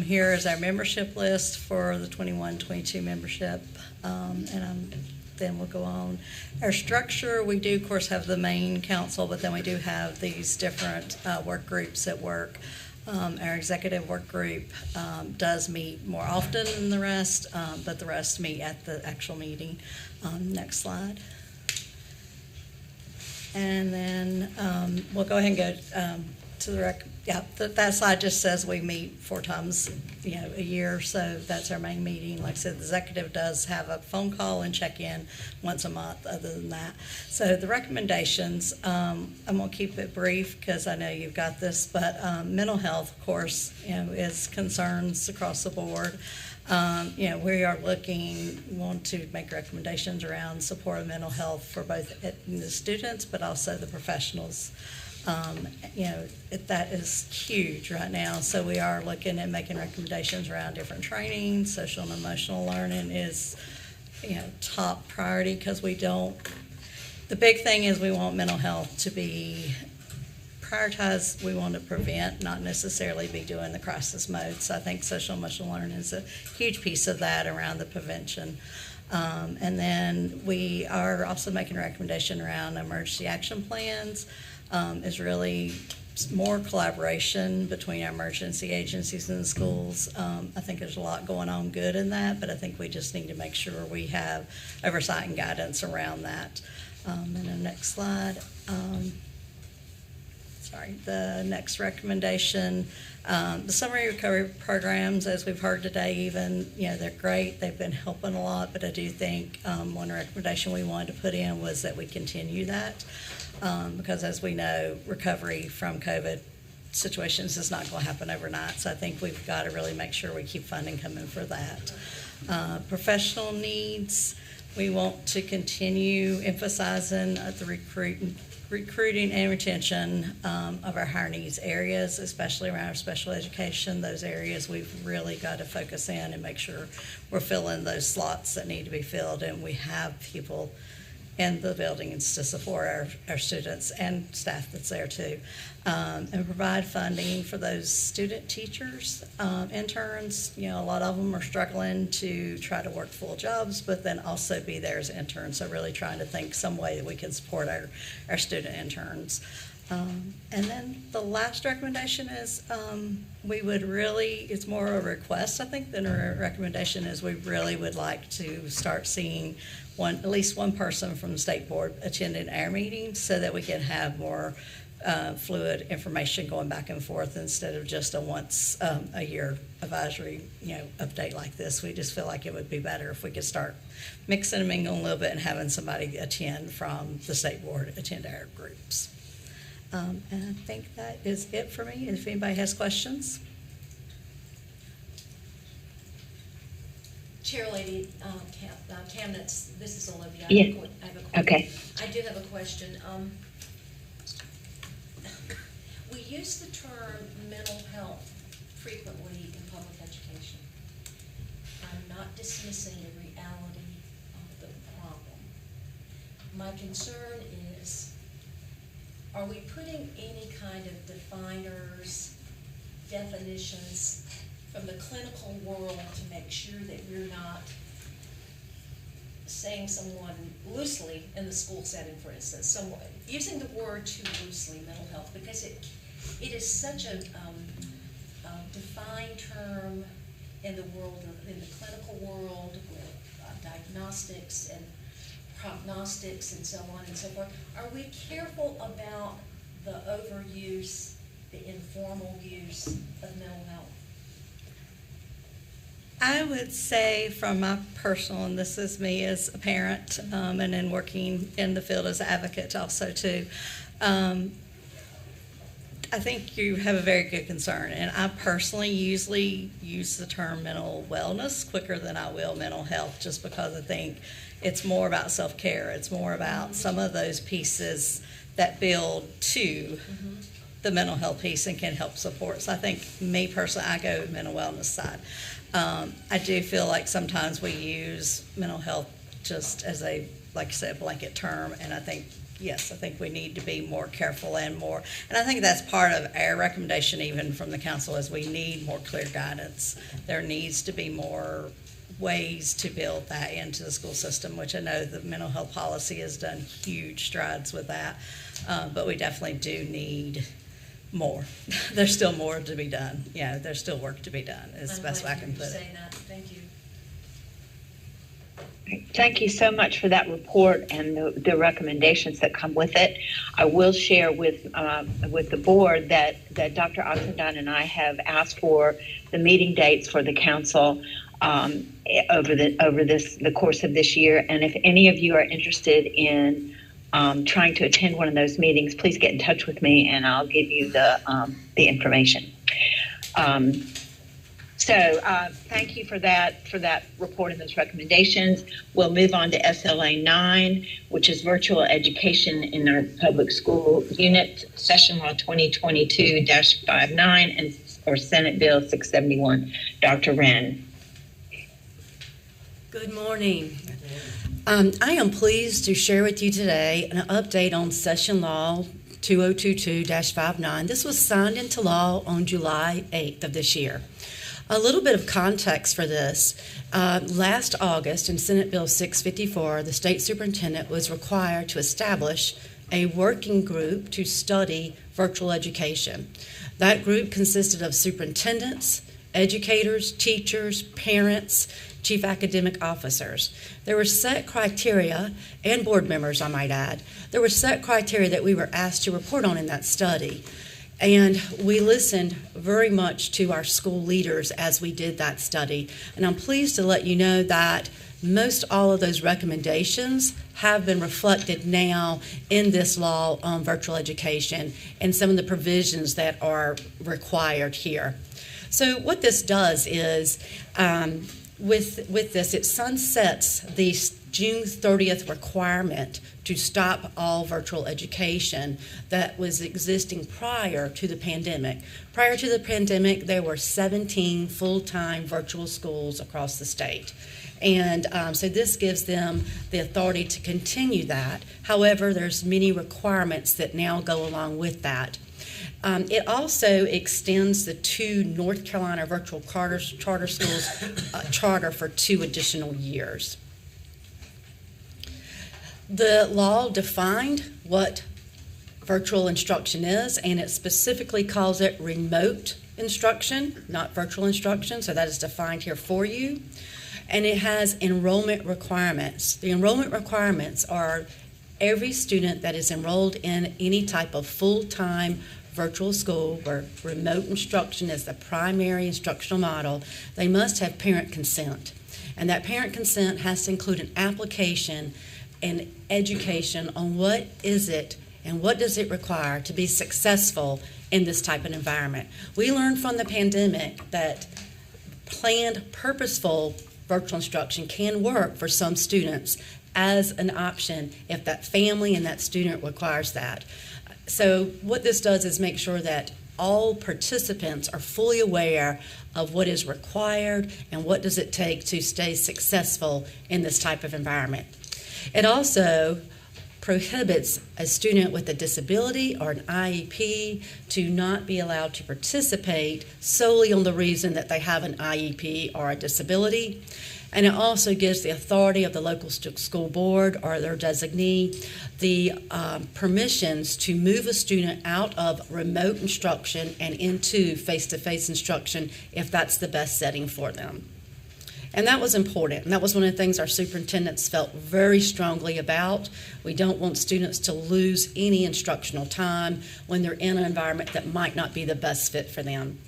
Here is our membership list for the 21-22 membership, then we'll go on. Our structure, we do, of course, have the main council, but then we do have these different work groups at work. Our executive work group does meet more often than the rest, but the rest meet at the actual meeting. Next slide. And then we'll go ahead and go to the that slide just says we meet 4 times, a year. So that's our main meeting. Like I said, the executive does have a phone call and check in once a month. Other than that, so the recommendations, I'm gonna keep it brief because I know you've got this. But mental health, of course, is concerns across the board. We are want to make recommendations around support of mental health for both the students, but also the professionals. That is huge right now. So we are looking at making recommendations around different training. Social and emotional learning is, top priority because the big thing is we want mental health to be prioritized. We want to prevent, not necessarily be doing the crisis mode. So I think social and emotional learning is a huge piece of that around the prevention. And then we are also making a recommendation around emergency action plans. Is really more collaboration between our emergency agencies and the schools. I think there's a lot going on good in that, but I think we just need to make sure we have oversight and guidance around that. And the next slide. The next recommendation. The summary recovery programs, as we've heard today, even, they're great. They've been helping a lot, but I do think one recommendation we wanted to put in was that we continue that. Because as we know, recovery from COVID situations is not going to happen overnight. So I think we've got to really make sure we keep funding coming for that. Professional needs, we want to continue emphasizing the recruiting and retention of our higher needs areas, especially around our special education. Those areas we've really got to focus in and make sure we're filling those slots that need to be filled, and we have people in the buildings to support our students and staff that's there too, and provide funding for those student teachers, interns. A lot of them are struggling to try to work full jobs, but then also be there as interns. So really trying to think some way that we can support our student interns. And then the last recommendation is it's more a request, I think, than a recommendation, is we really would like to start seeing at least one person from the state board attending our meetings so that we can have more fluid information going back and forth instead of just a once a year advisory update like this. We just feel like it would be better if we could start mixing and mingling a little bit and having somebody attend from the state board attend our groups. And I think that is it for me. If anybody has questions. Chair Lady Camnitz, this is Olivia. Yeah. I have a question. Okay. I do have a question. We use the term mental health frequently in public education. I'm not dismissing the reality of the problem. My concern is, are we putting any kind of definers, definitions from the clinical world to make sure that we're not saying someone loosely in the school setting, for instance, using the word too loosely, mental health, because it is such a defined term in the clinical world with diagnostics and prognostics and so on and so forth. Are we careful about the overuse, the informal use of mental health? I would say from my personal, and this is me as a parent, and then working in the field as an advocate also too, I think you have a very good concern, and I personally usually use the term mental wellness quicker than I will mental health, just because I think it's more about self-care. It's more about some of those pieces that build to the mental health piece and can help support. So I think, me personally, I go mental wellness side. I do feel like sometimes we use mental health just as a, like I said, blanket term, and I think, yes, I think we need to be more careful and more, and I think that's part of our recommendation even from the council, is we need more clear guidance. There needs to be more ways to build that into the school system, which I know the mental health policy has done huge strides with that, but we definitely do need more. There's still more to be done. Yeah, there's still work to be done, is the best way I can put it. Thank you. Thank you so much for that report and the recommendations that come with it. I will share with the board that Dr. Oxendine and I have asked for the meeting dates for the council over the course of this year. And if any of you are interested in trying to attend one of those meetings, please get in touch with me and I'll give you the information. So thank you for that report and those recommendations. We'll move on to SLA 9, which is virtual education in our public school unit, Session Law 2022-59 or Senate Bill 671. Dr. Wren. Good morning. I am pleased to share with you today an update on Session Law 2022-59. This was signed into law on July 8th of this year. A little bit of context for this. Last August in Senate Bill 654, the state superintendent was required to establish a working group to study virtual education. That group consisted of superintendents, educators, teachers, parents, chief academic officers. There were set criteria, and board members, I might add. There were set criteria that we were asked to report on in that study. And we listened very much to our school leaders as we did that study. And I'm pleased to let you know that most all of those recommendations have been reflected now in this law on virtual education and some of the provisions that are required here. So what this does is, with this, it sunsets the June 30th requirement to stop all virtual education that was existing prior to the pandemic. Prior to the pandemic, there were 17 full-time virtual schools across the state. And so this gives them the authority to continue that. However, there's many requirements that now go along with that. It also extends the 2 North Carolina virtual charter schools charter for 2 additional years. The law defined what virtual instruction is, and it specifically calls it remote instruction, not virtual instruction, so that is defined here for you. And it has enrollment requirements. The enrollment requirements are every student that is enrolled in any type of full-time virtual school where remote instruction is the primary instructional model, they must have parent consent. And that parent consent has to include an application and education on what is it and what does it require to be successful in this type of environment. We learned from the pandemic that planned, purposeful virtual instruction can work for some students as an option if that family and that student requires that. So what this does is make sure that all participants are fully aware of what is required and what does it take to stay successful in this type of environment. It also prohibits a student with a disability or an IEP to not be allowed to participate solely on the reason that they have an IEP or a disability. And it also gives the authority of the local school board or their designee the permissions to move a student out of remote instruction and into face-to-face instruction if that's the best setting for them. And that was important, and that was one of the things our superintendents felt very strongly about. We don't want students to lose any instructional time when they're in an environment that might not be the best fit for them.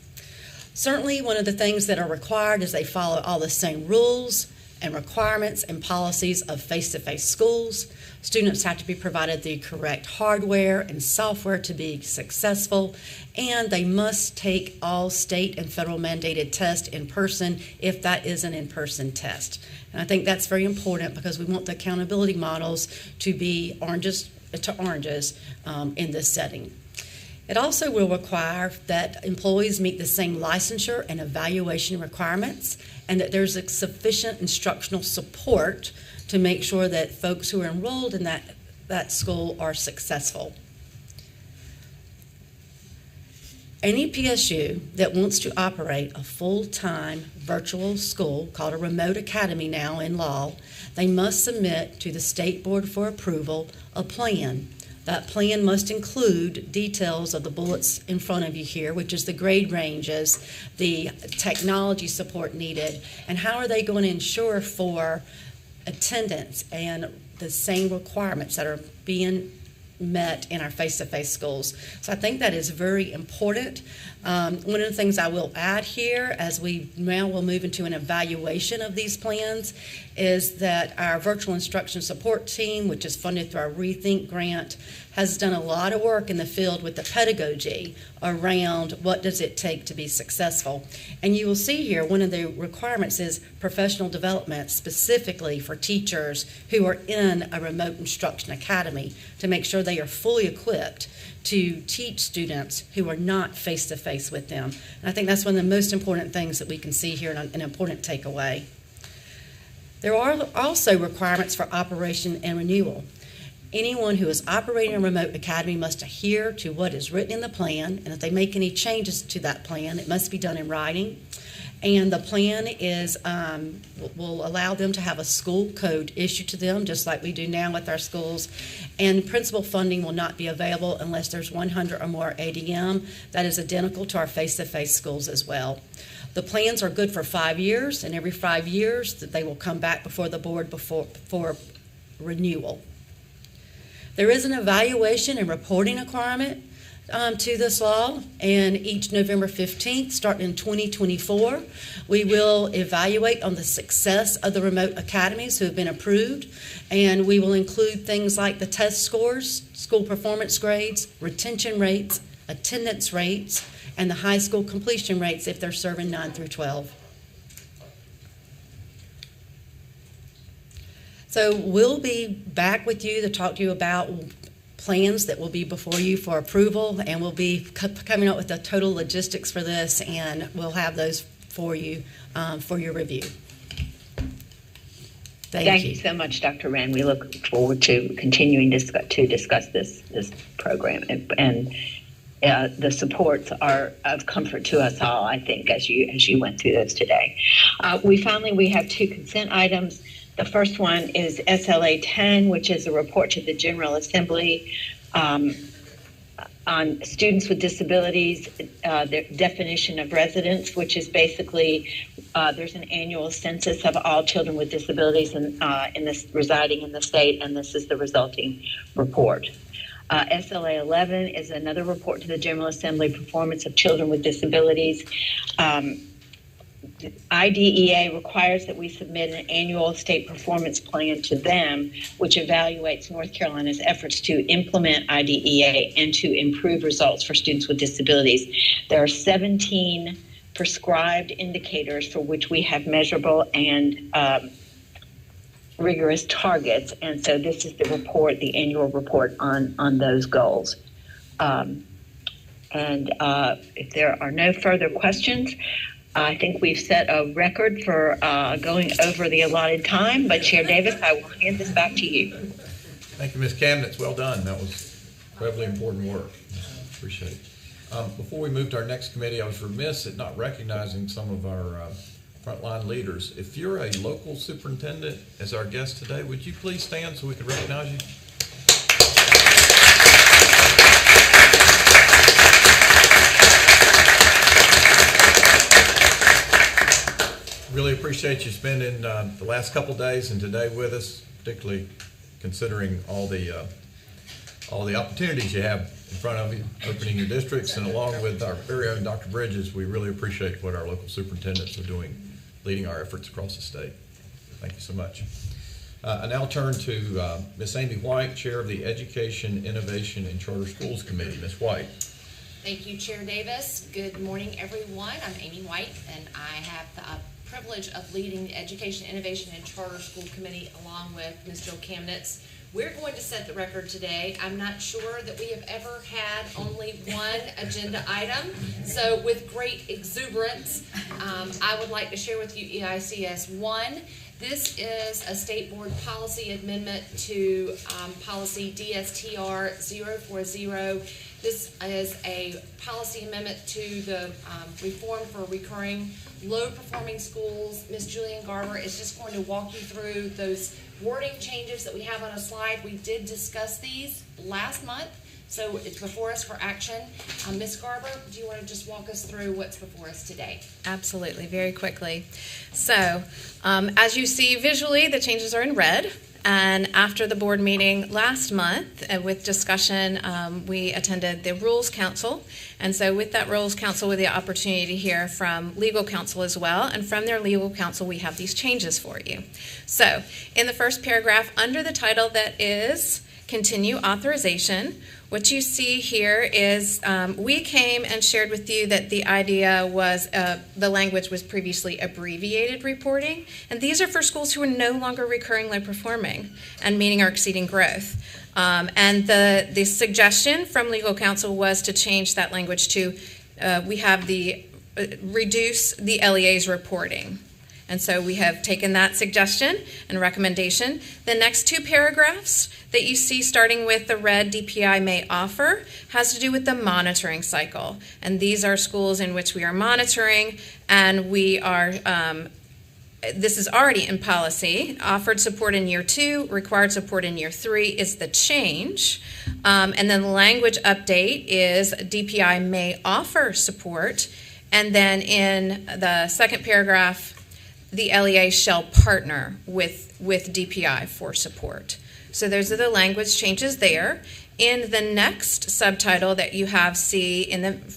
Certainly, one of the things that are required is they follow all the same rules and requirements and policies of face-to-face schools. Students have to be provided the correct hardware and software to be successful, and they must take all state and federal mandated tests in person if that is an in-person test. And I think that's very important because we want the accountability models to be oranges to oranges in this setting. It also will require that employees meet the same licensure and evaluation requirements, and that there's a sufficient instructional support to make sure that folks who are enrolled in that school are successful. Any PSU that wants to operate a full-time virtual school, called a remote academy now in law, they must submit to the State Board for approval a plan. That plan must include details of the bullets in front of you here, which is the grade ranges, the technology support needed, and how are they going to ensure for attendance and the same requirements that are being met in our face-to-face schools. So I think that is very important. One of the things I will add here, as we now will move into an evaluation of these plans, is that our virtual instruction support team, which is funded through our Rethink grant, has done a lot of work in the field with the pedagogy around what does it take to be successful. And you will see here one of the requirements is professional development specifically for teachers who are in a remote instruction academy to make sure they are fully equipped to teach students who are not face-to-face with them. And I think that's one of the most important things that we can see here and an important takeaway. There are also requirements for operation and renewal. Anyone who is operating a remote academy must adhere to what is written in the plan, and if they make any changes to that plan, it must be done in writing. And the plan is will allow them to have a school code issued to them, just like we do now with our schools. And principal funding will not be available unless there's 100 or more ADM. That is identical to our face-to-face schools as well. The plans are good for 5 years, and every 5 years that they will come back before the board for renewal. There is an evaluation and reporting requirement to this law, and each November 15th, starting in 2024, we will evaluate on the success of the remote academies who have been approved, and we will include things like the test scores, school performance grades, retention rates, attendance rates, and the high school completion rates if they're serving 9 through 12. So we'll be back with you to talk to you about plans that will be before you for approval, and we'll be coming up with the total logistics for this, and we'll have those for you for your review. Thank you so much, Dr. Wren. We look forward to continuing to discuss this program, and the supports are of comfort to us all, I think, as you went through this today. We have 2 consent items. The first one is SLA 10, which is a report to the General Assembly on students with disabilities, their definition of residence, which is basically there's an annual census of all children with disabilities residing in the state, and this is the resulting report. SLA 11 is another report to the General Assembly, performance of children with disabilities. IDEA requires that we submit an annual state performance plan to them, which evaluates North Carolina's efforts to implement IDEA and to improve results for students with disabilities. There are 17 prescribed indicators for which we have measurable and rigorous targets, and so this is the report, the annual report on those goals. If there are no further questions, I think we've set a record for going over the allotted time, but Chair Davis, I will hand this back to you. Thank you, Ms. Kamnitz. Well done. That was incredibly important work. Appreciate it. Before we move to our next committee, I was remiss at not recognizing some of our frontline leaders. If you're a local superintendent as our guest today, would you please stand so we can recognize you? Really appreciate you spending the last couple days and today with us, particularly considering all the opportunities you have in front of you, opening your districts, and along with our very own Dr. Bridges, we really appreciate what our local superintendents are doing, leading our efforts across the state. Thank you so much. I now turn to Ms. Amy White, Chair of the Education, Innovation, and Charter Schools Committee. Ms. White. Thank you, Chair Davis. Good morning, everyone. I'm Amy White, and I have the privilege of leading the Education, Innovation, and Charter School Committee along with Ms. Jill Kamnitz. We're going to set the record today. I'm not sure that we have ever had only one agenda item. So with great exuberance, I would like to share with you EICS 1. This is a state board policy amendment to policy DSTR 040. This is a policy amendment to the reform for recurring low-performing schools. Ms. Julian Garber is just going to walk you through those wording changes that we have on a slide. We did discuss these last month, so it's before us for action. Ms. Garber, do you want to just walk us through what's before us today? Absolutely, very quickly. So, as you see visually, the changes are in red. And after the board meeting last month with discussion, we attended the Rules Council. And so with that Rules Council, with the opportunity to hear from legal counsel as well. And from their legal counsel, we have these changes for you. So in the first paragraph, under the title that is Continue Authorization, what you see here is we came and shared with you that the idea was the language was previously abbreviated reporting, and these are for schools who are no longer recurring low performing and meeting or exceeding growth. And the suggestion from legal counsel was to change that language to we have the reduce the LEA's reporting. And so we have taken that suggestion and recommendation. The next two paragraphs that you see starting with the red DPI may offer has to do with the monitoring cycle. And these are schools in which we are monitoring, and we are, this is already in policy. Offered support in year 2, required support in year 3 is the change. And then the language update is DPI may offer support. And then in the second paragraph, the LEA shall partner with DPI for support. So those are the language changes there. In the next subtitle that you have see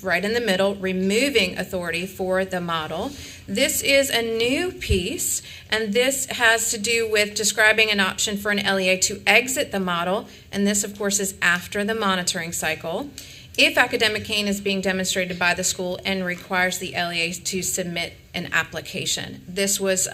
right in the middle, removing authority for the model. This is a new piece, and this has to do with describing an option for an LEA to exit the model, and this, of course, is after the monitoring cycle. If academic gain is being demonstrated by the school and requires the LEA to submit an application. This was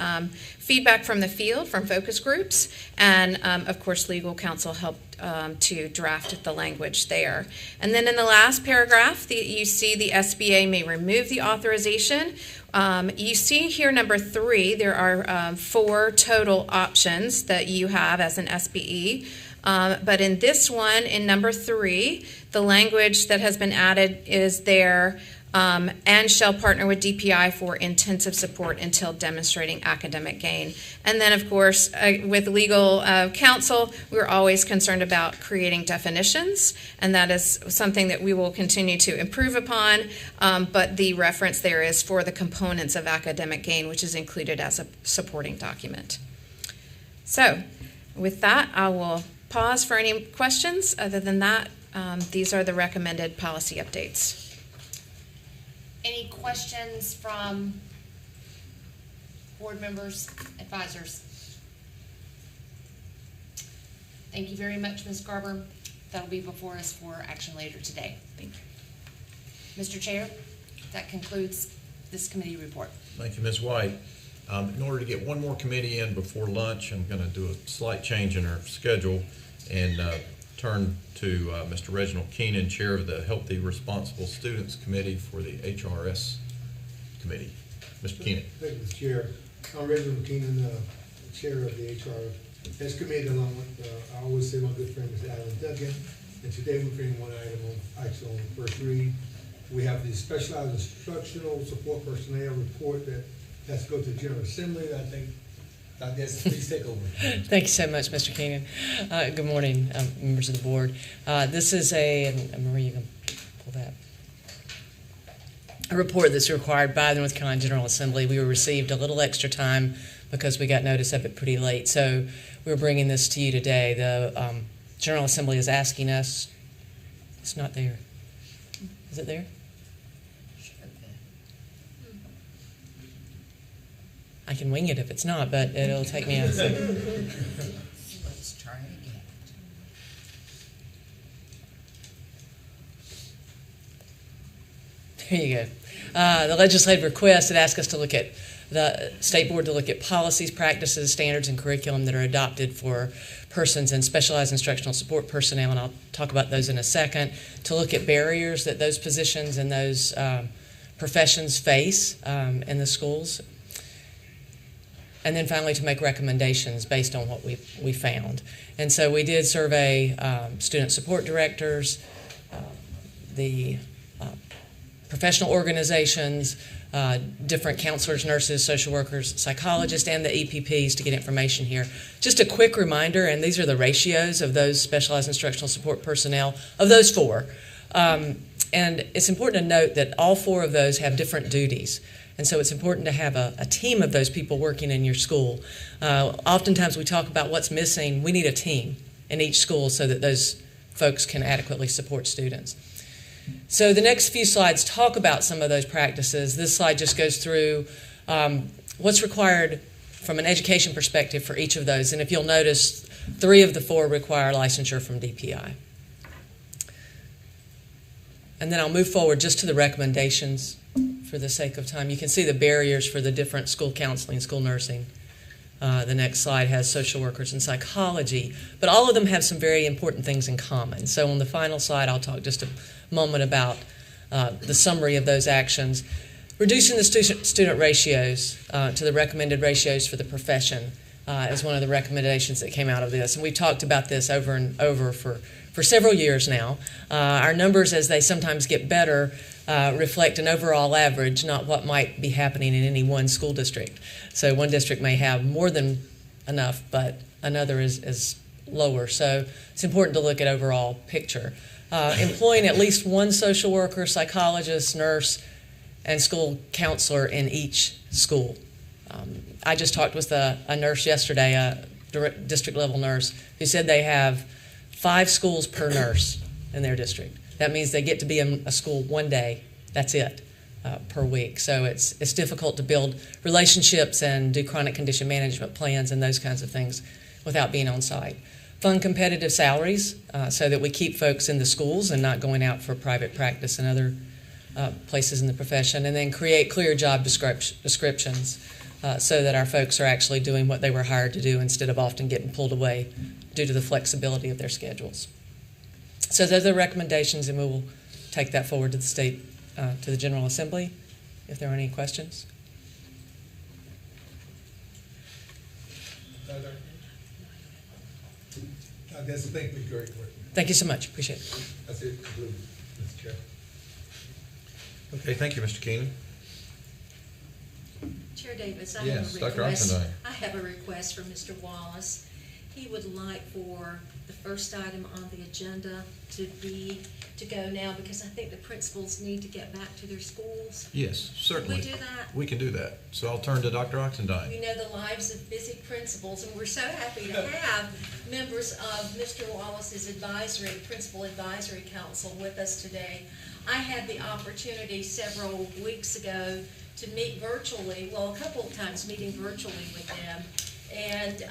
feedback from the field, from focus groups, and of course legal counsel helped to draft the language there. And then in the last paragraph, you see the SBA may remove the authorization. You see here number 3, there are 4 total options that you have as an SBE. But in this one, in number 3, the language that has been added is there, and shall partner with DPI for intensive support until demonstrating academic gain. And then, of course, with legal counsel, we're always concerned about creating definitions, and that is something that we will continue to improve upon, but the reference there is for the components of academic gain, which is included as a supporting document. So, with that, I will pause for any questions. Other than that, these are the recommended policy updates. Any questions from board members, advisors? Thank you very much, Ms. Garber. That'll be before us for action later today. Thank you. Mr. Chair, that concludes this committee report. Thank you, Ms. White. In order to get one more committee in before lunch, I'm going to do a slight change in our schedule and turn to Mr. Reginald Keenan, Chair of the Healthy Responsible Students Committee for the HRS Committee. Mr. Keenan. Thank you, Mr. Chair. I'm Reginald Keenan, Chair of the HRS Committee, along with, I always say my good friend, Mr. Alan Duncan. And today we're bringing one item on first read. We have the Specialized Instructional Support Personnel report that has to go to the General Assembly. I think Dr. Estes, please take over. Thank you so much, Mr. Keenan. Good morning, members of the board. This is and Marie, you can pull that. A report that's required by the North Carolina General Assembly. We received a little extra time because we got notice of it pretty late. So we're bringing this to you today. The General Assembly is asking us It's not there. Is it there? I can wing it if it's not, but it'll take me a second. Let's try it again. There you go. The legislative request that asks us to look at the state board to look at policies, practices, standards, and curriculum that are adopted for persons in specialized instructional support personnel, and I'll talk about those in a second, to look at barriers that those positions and those professions face in the schools, and then finally to make recommendations based on what we found. And so we did survey student support directors, the professional organizations, different counselors, nurses, social workers, psychologists, and the EPPs to get information here. Just a quick reminder, and these are the ratios of those specialized instructional support personnel, of those four. And it's important to note that all four of those have different duties. And so it's important to have a team of those people working in your school. Oftentimes we talk about what's missing. We need a team in each school so that those folks can adequately support students. So the next few slides talk about some of those practices. This slide just goes through what's required from an education perspective for each of those. And if you'll notice, 3 of the 4 require licensure from DPI. And then I'll move forward just to the recommendations for the sake of time. You can see the barriers for the different school counseling, school nursing. The next slide has social workers and psychology, but all of them have some very important things in common. So on the final slide, I'll talk just a moment about the summary of those actions. Reducing the student ratios to the recommended ratios for the profession is one of the recommendations that came out of this. And we've talked about this over and over for several years now. Our numbers, as they sometimes get better, reflect an overall average, not what might be happening in any one school district. So one district may have more than enough, but another is lower. So it's important to look at overall picture. Employing at least one social worker, psychologist, nurse, and school counselor in each school. I just talked with a nurse yesterday, a district level nurse, who said they have 5 schools per nurse in their district. That means they get to be in a school one day, that's it, per week. So it's difficult to build relationships and do chronic condition management plans and those kinds of things without being on site. Fund competitive salaries so that we keep folks in the schools and not going out for private practice and other places in the profession. And then create clear job descriptions so that our folks are actually doing what they were hired to do instead of often getting pulled away due to the flexibility of their schedules. So those are the recommendations, and we will take that forward to the state, to the General Assembly, if there are any questions. That's a thank you, great work. Thank you so much. Appreciate it. That's it, concluded, Mr. Chair. Okay, thank you, Mr. Keenan. Chair Davis, I Yes, have a Dr. request. Oxendine. I have a request from Mr. Wallace. He would like for the first item on the agenda to go now, because I think the principals need to get back to their schools. Yes, certainly. Can we do that? We can do that. So I'll turn to Dr. Oxendine. We know the lives of busy principals, and we're so happy to have members of Mr. Wallace's Principal Advisory Council with us today. I had the opportunity several weeks ago to meet virtually, well, a couple of times meeting virtually with them, and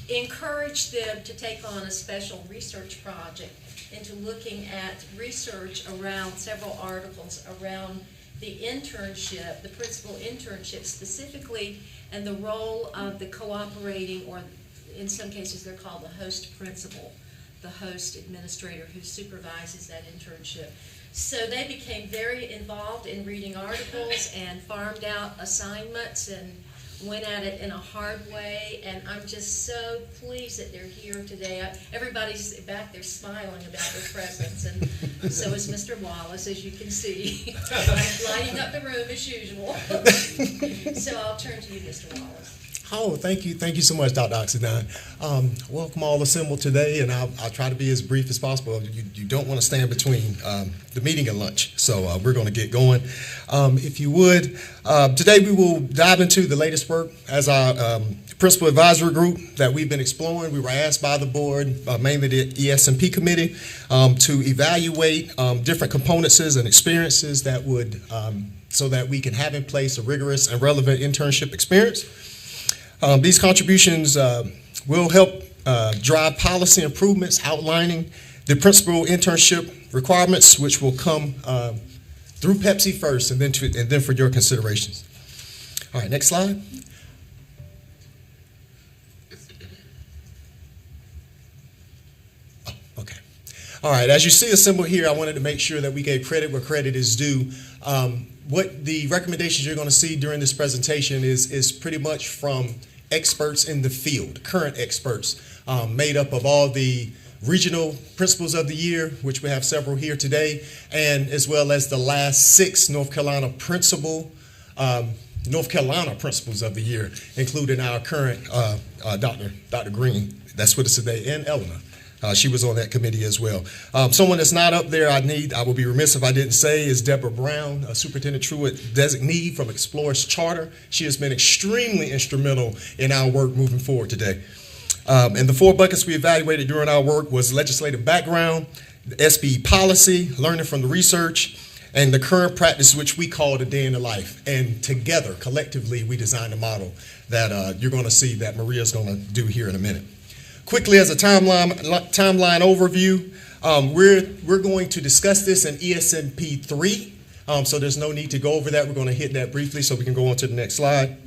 encourage them to take on a special research project into looking at research around several articles around the internship, the principal internship specifically, and the role of the cooperating, or in some cases they're called the host principal, the host administrator who supervises that internship. So they became very involved in reading articles and farmed out assignments and went at it in a hard way, and I'm just so pleased that they're here today. Everybody's back there smiling about their presence, and so is Mr. Wallace, as you can see, lighting up the room as usual. So I'll turn to you, Mr. Wallace. Oh, thank you. Thank you so much, Dr. Oxendine. Welcome all assembled today, and I'll try to be as brief as possible. You don't want to stand between the meeting and lunch, so we're going to get going. If you would, today we will dive into the latest work as our principal advisory group that we've been exploring. We were asked by the board, mainly the ES&P committee, to evaluate different components and experiences that would, so that we can have in place a rigorous and relevant internship experience. These contributions will help drive policy improvements outlining the principal internship requirements, which will come through Pepsi first and then for your considerations. All right, next slide. Okay. All right, as you see assembled here, I wanted to make sure that we gave credit where credit is due. What the recommendations you're going to see during this presentation is pretty much from experts in the field, current experts, made up of all the regional principals of the year, which we have several here today, and as well as the last 6 North Carolina principals of the year, including our current Dr. Green, that's with us today, and Eleanor. She was on that committee as well. Someone that's not up there, I would be remiss if I didn't say, is Deborah Brown, a Superintendent Truett designee from Explorer's Charter. She has been extremely instrumental in our work moving forward today. And the 4 buckets we evaluated during our work was legislative background, the SBE policy, learning from the research, and the current practice, which we call the day in the life. And together, collectively, we designed a model that you're going to see that Maria's going to do here in a minute. Quickly, as a timeline overview, we're going to discuss this in ESNP 3, so there's no need to go over that. We're going to hit that briefly so we can go on to the next slide.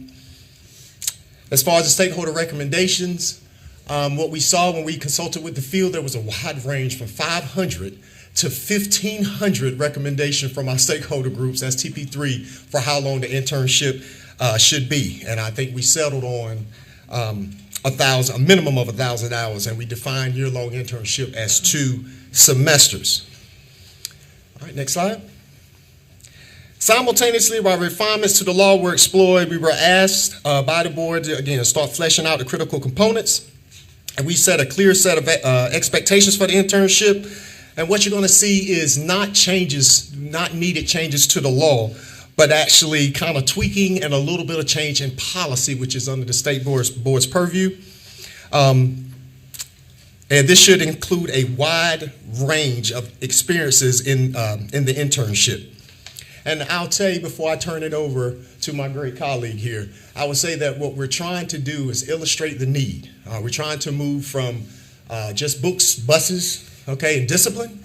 As far as the stakeholder recommendations, what we saw when we consulted with the field, there was a wide range from 500 to 1,500 recommendations from our stakeholder groups, that's TP3, for how long the internship should be. And I think we settled on a minimum of 1,000 hours, and we define year-long internship as 2 semesters. All right, next slide. Simultaneously, while refinements to the law were explored, we were asked by the board to, again, start fleshing out the critical components, and we set a clear set of expectations for the internship. And what you're going to see is not needed changes to the law, but actually kind of tweaking and a little bit of change in policy, which is under the state board's purview. And this should include a wide range of experiences in the internship. And I'll tell you before I turn it over to my great colleague here, I would say that what we're trying to do is illustrate the need. We're trying to move from just books, buses, okay, and discipline,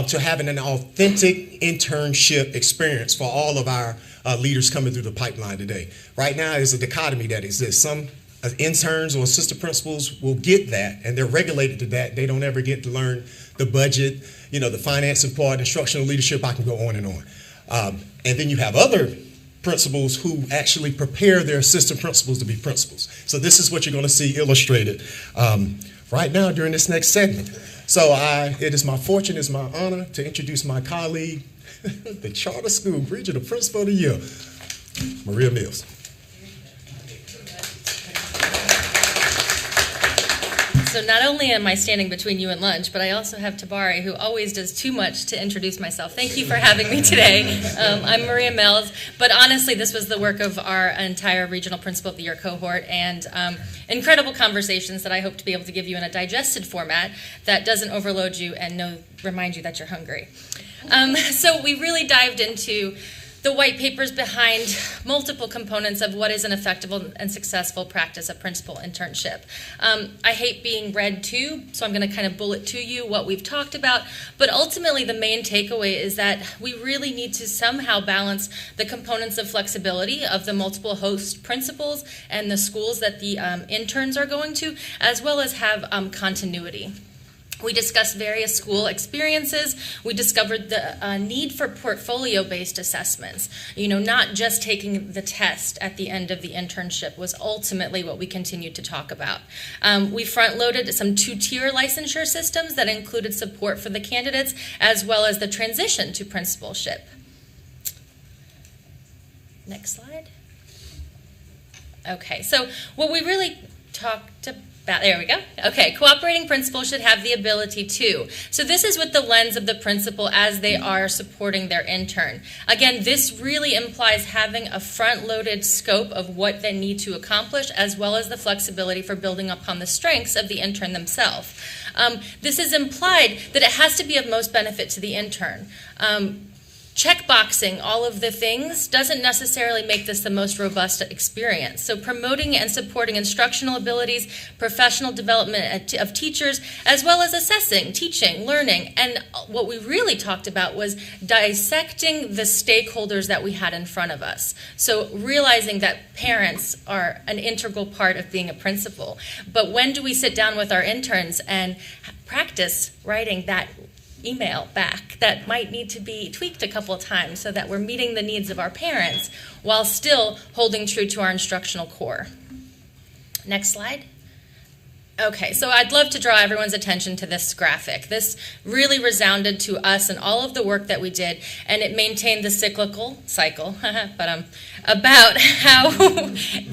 to having an authentic internship experience for all of our leaders coming through the pipeline today. Right now, there's a dichotomy that exists. Some interns or assistant principals will get that, and they're regulated to that. They don't ever get to learn the budget, the financing part, instructional leadership. I can go on and on. And then you have other principals who actually prepare their assistant principals to be principals. So this is what you're going to see illustrated right now during this next segment. So it is my fortune, it's my honor to introduce my colleague, the Charter School Regional Principal of the Year, Maria Mills. So not only am I standing between you and lunch, but I also have Tabari, who always does too much to introduce myself. Thank you for having me today. I'm Maria Mills, but honestly, this was the work of our entire Regional Principal of the Year cohort, and incredible conversations that I hope to be able to give you in a digested format that doesn't overload you and remind you that you're hungry. So we really dived into the white papers behind multiple components of what is an effective and successful practice of principal internship. I hate being read to, so I'm going to kind of bullet to you what we've talked about, but ultimately the main takeaway is that we really need to somehow balance the components of flexibility of the multiple host principals and the schools that the interns are going to, as well as have continuity. We discussed various school experiences. We discovered the need for portfolio-based assessments. Not just taking the test at the end of the internship was ultimately what we continued to talk about. We front-loaded some 2-tier licensure systems that included support for the candidates as well as the transition to principalship. Next slide. Okay, so what we really talked about, there we go. Okay, cooperating principals should have the ability to. So this is with the lens of the principal as they are supporting their intern. Again, this really implies having a front-loaded scope of what they need to accomplish, as well as the flexibility for building upon the strengths of the intern themselves. This is implied that it has to be of most benefit to the intern. Checkboxing all of the things doesn't necessarily make this the most robust experience. So promoting and supporting instructional abilities, professional development of teachers, as well as assessing, teaching, learning. And what we really talked about was dissecting the stakeholders that we had in front of us. So realizing that parents are an integral part of being a principal. But when do we sit down with our interns and practice writing that email back that might need to be tweaked a couple of times so that we're meeting the needs of our parents while still holding true to our instructional core? Next slide. Okay, so I'd love to draw everyone's attention to this graphic. This really resounded to us and all of the work that we did, and it maintained the cycle, but about how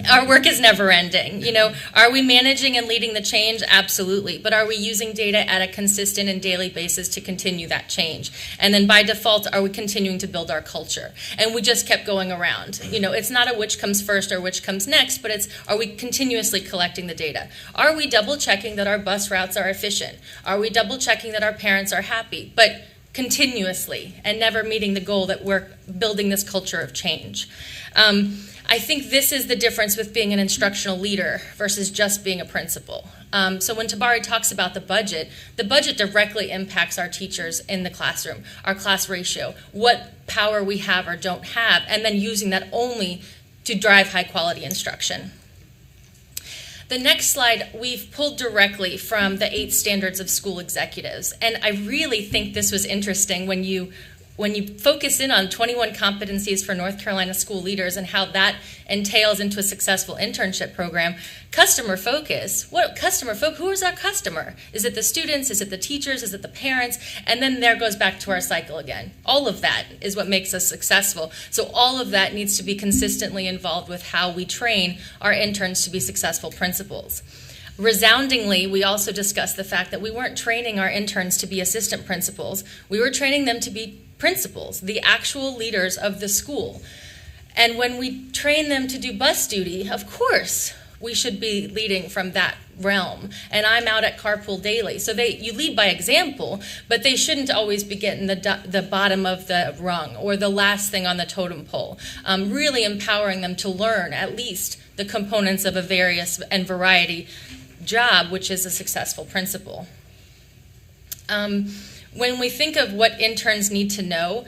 our work is never ending. You know, are we managing and leading the change? Absolutely. But are we using data at a consistent and daily basis to continue that change? And then by default, are we continuing to build our culture? And we just kept going around. You know, it's not a which comes first or which comes next, but it's, are we continuously collecting the data? Are we double checking that our bus routes are efficient? Are we double checking that our parents are happy? But continuously, and never meeting the goal that we're building this culture of change. I think this is the difference with being an instructional leader versus just being a principal. So when Tabari talks about the budget directly impacts our teachers in the classroom, our class ratio, what power we have or don't have, and then using that only to drive high quality instruction. The next slide, we've pulled directly from the 8 standards of school executives. And I really think this was interesting when you focus in on 21 competencies for North Carolina school leaders and how that entails into a successful internship program. Customer focus, who is our customer? Is it the students? Is it the teachers? Is it the parents? And then there goes back to our cycle again. All of that is what makes us successful. So all of that needs to be consistently involved with how we train our interns to be successful principals. Resoundingly, we also discussed the fact that we weren't training our interns to be assistant principals. We were training them to be principals, the actual leaders of the school. And when we train them to do bus duty, of course, we should be leading from that realm. And I'm out at carpool daily. So you lead by example, but they shouldn't always be getting the bottom of the rung or the last thing on the totem pole. Really empowering them to learn at least the components of a various and variety job, which is a successful principal. When we think of what interns need to know,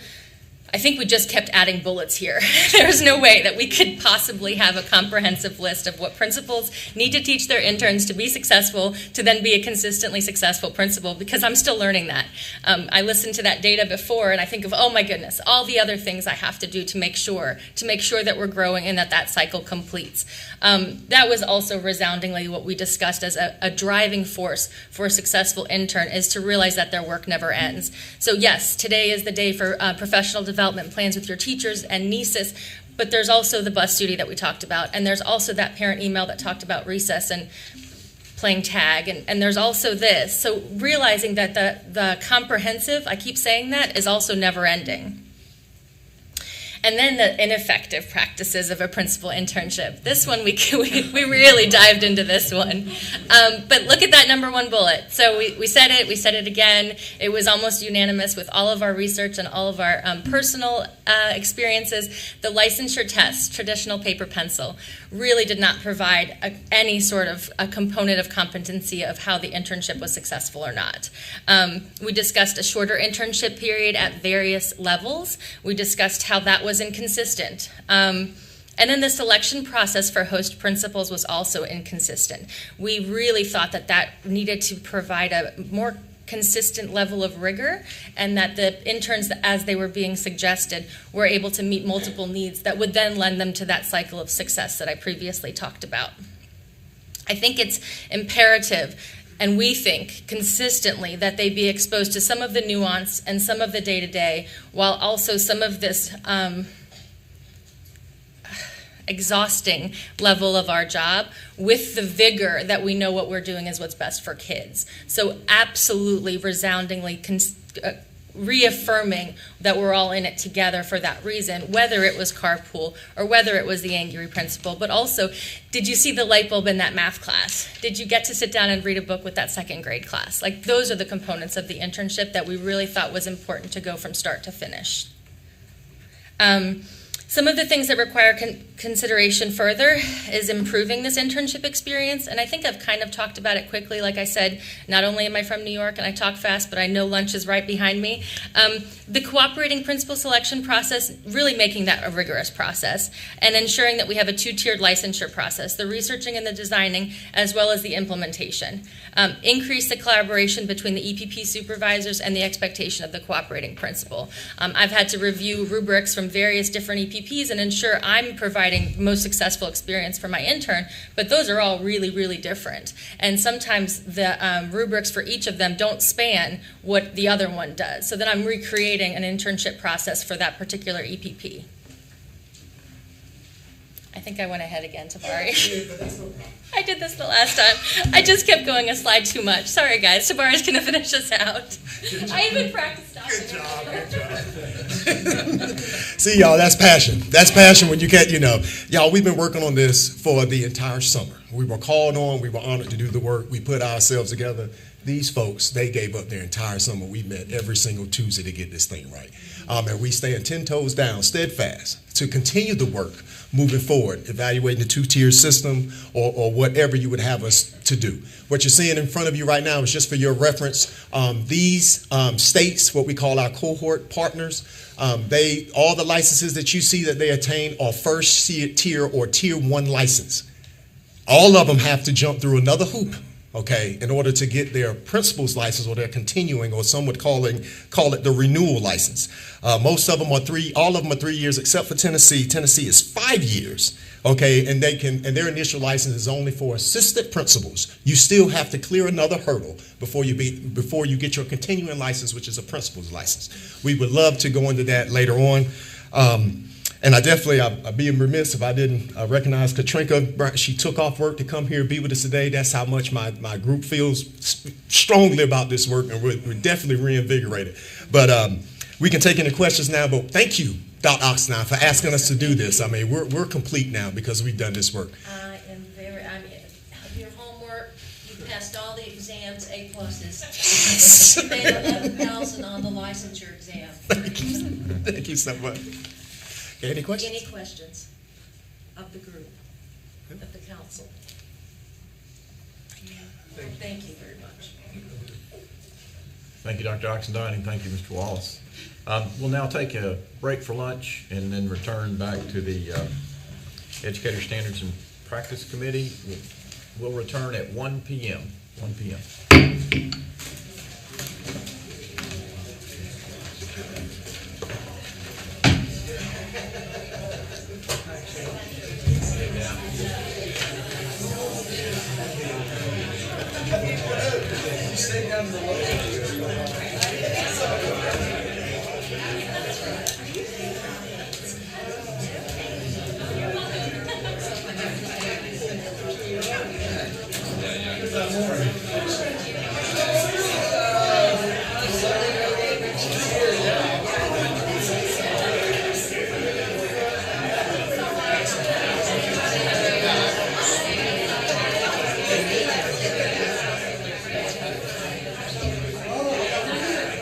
I think we just kept adding bullets here. There's no way that we could possibly have a comprehensive list of what principals need to teach their interns to be successful, to then be a consistently successful principal, because I'm still learning that. I listened to that data before and I think of, oh my goodness, all the other things I have to do to make sure that we're growing and that cycle completes. That was also resoundingly what we discussed as a driving force for a successful intern, is to realize that their work never ends. So yes, today is the day for professional development plans with your teachers and NESIS, but there's also the bus duty that we talked about, and there's also that parent email that talked about recess and playing tag, and there's also this. So realizing that the comprehensive, I keep saying that, is also never ending. And then the ineffective practices of a principal internship. This one, we really dived into this one. But look at that number 1 bullet. So we said it again. It was almost unanimous with all of our research and all of our personal experiences. The licensure test, traditional paper pencil, really did not provide any sort of a component of competency of how the internship was successful or not. We discussed a shorter internship period at various levels. We discussed how that was inconsistent. And then the selection process for host principals was also inconsistent. We really thought that needed to provide a more consistent level of rigor, and that the interns, as they were being suggested, were able to meet multiple needs that would then lend them to that cycle of success that I previously talked about. I think it's imperative, and we think consistently, that they be exposed to some of the nuance and some of the day-to-day, while also some of this exhausting level of our job with the vigor that we know what we're doing is what's best for kids. So absolutely resoundingly reaffirming that we're all in it together for that reason, whether it was carpool or whether it was the angry principal. But also, did you see the light bulb in that math class? Did you get to sit down and read a book with that second grade class? Like, those are the components of the internship that we really thought was important to go from start to finish. Some of the things that require consideration further is improving this internship experience, and I think I've kind of talked about it quickly. Like I said, not only am I from New York and I talk fast, but I know lunch is right behind me. The cooperating principal selection process, really making that a rigorous process, and ensuring that we have a two-tiered licensure process, the researching and the designing, as well as the implementation. Increase the collaboration between the EPP supervisors and the expectation of the cooperating principal. I've had to review rubrics from various different EPPs and ensure I'm providing most successful experience for my intern, but those are all really, really different. And sometimes the rubrics for each of them don't span what the other one does. So then I'm recreating an internship process for that particular EPP. I think I went ahead again, Tabari. I did this the last time. I just kept going a slide too much. Sorry, guys. Tabari's going to finish us out. I even practiced. Good job. Good job. See, y'all, that's passion. That's passion when you get, y'all, we've been working on this for the entire summer. We were called on. We were honored to do the work. We put ourselves together. These folks, they gave up their entire summer. We met every single Tuesday to get this thing right. And we stand 10 toes down, steadfast, to continue the work moving forward, evaluating the two-tier system or whatever you would have us to do. What you're seeing in front of you right now is just for your reference. These states, what we call our cohort partners, all the licenses that you see that they attain are first tier or tier 1 license. All of them have to jump through another hoop, okay, in order to get their principal's license or their continuing, or some would call it the renewal license. Most of them are all of them are 3 years, except for Tennessee. Tennessee is 5 years, okay, and their initial license is only for assistant principals. You still have to clear another hurdle before you get your continuing license, which is a principal's license. We would love to go into that later on. And I'd be remiss if I didn't recognize Katrinka. She took off work to come here and be with us today. That's how much my group feels strongly about this work, and we're definitely reinvigorated. But we can take any questions now, but thank you, Dr. Oxnard, for asking us to do this. I mean, we're complete now because we've done this work. Your homework, you passed all the exams, A+. You made 11,000 on the licensure exam. Thank you so much. Any questions? Any questions of the group, of the council? Thank you very much. Thank you, Dr. Oxendine, and thank you, Mr. Wallace. We'll now take a break for lunch and then return back to the Educator Standards and Practice Committee. We'll return at 1 p.m. 1 p.m. Good morning.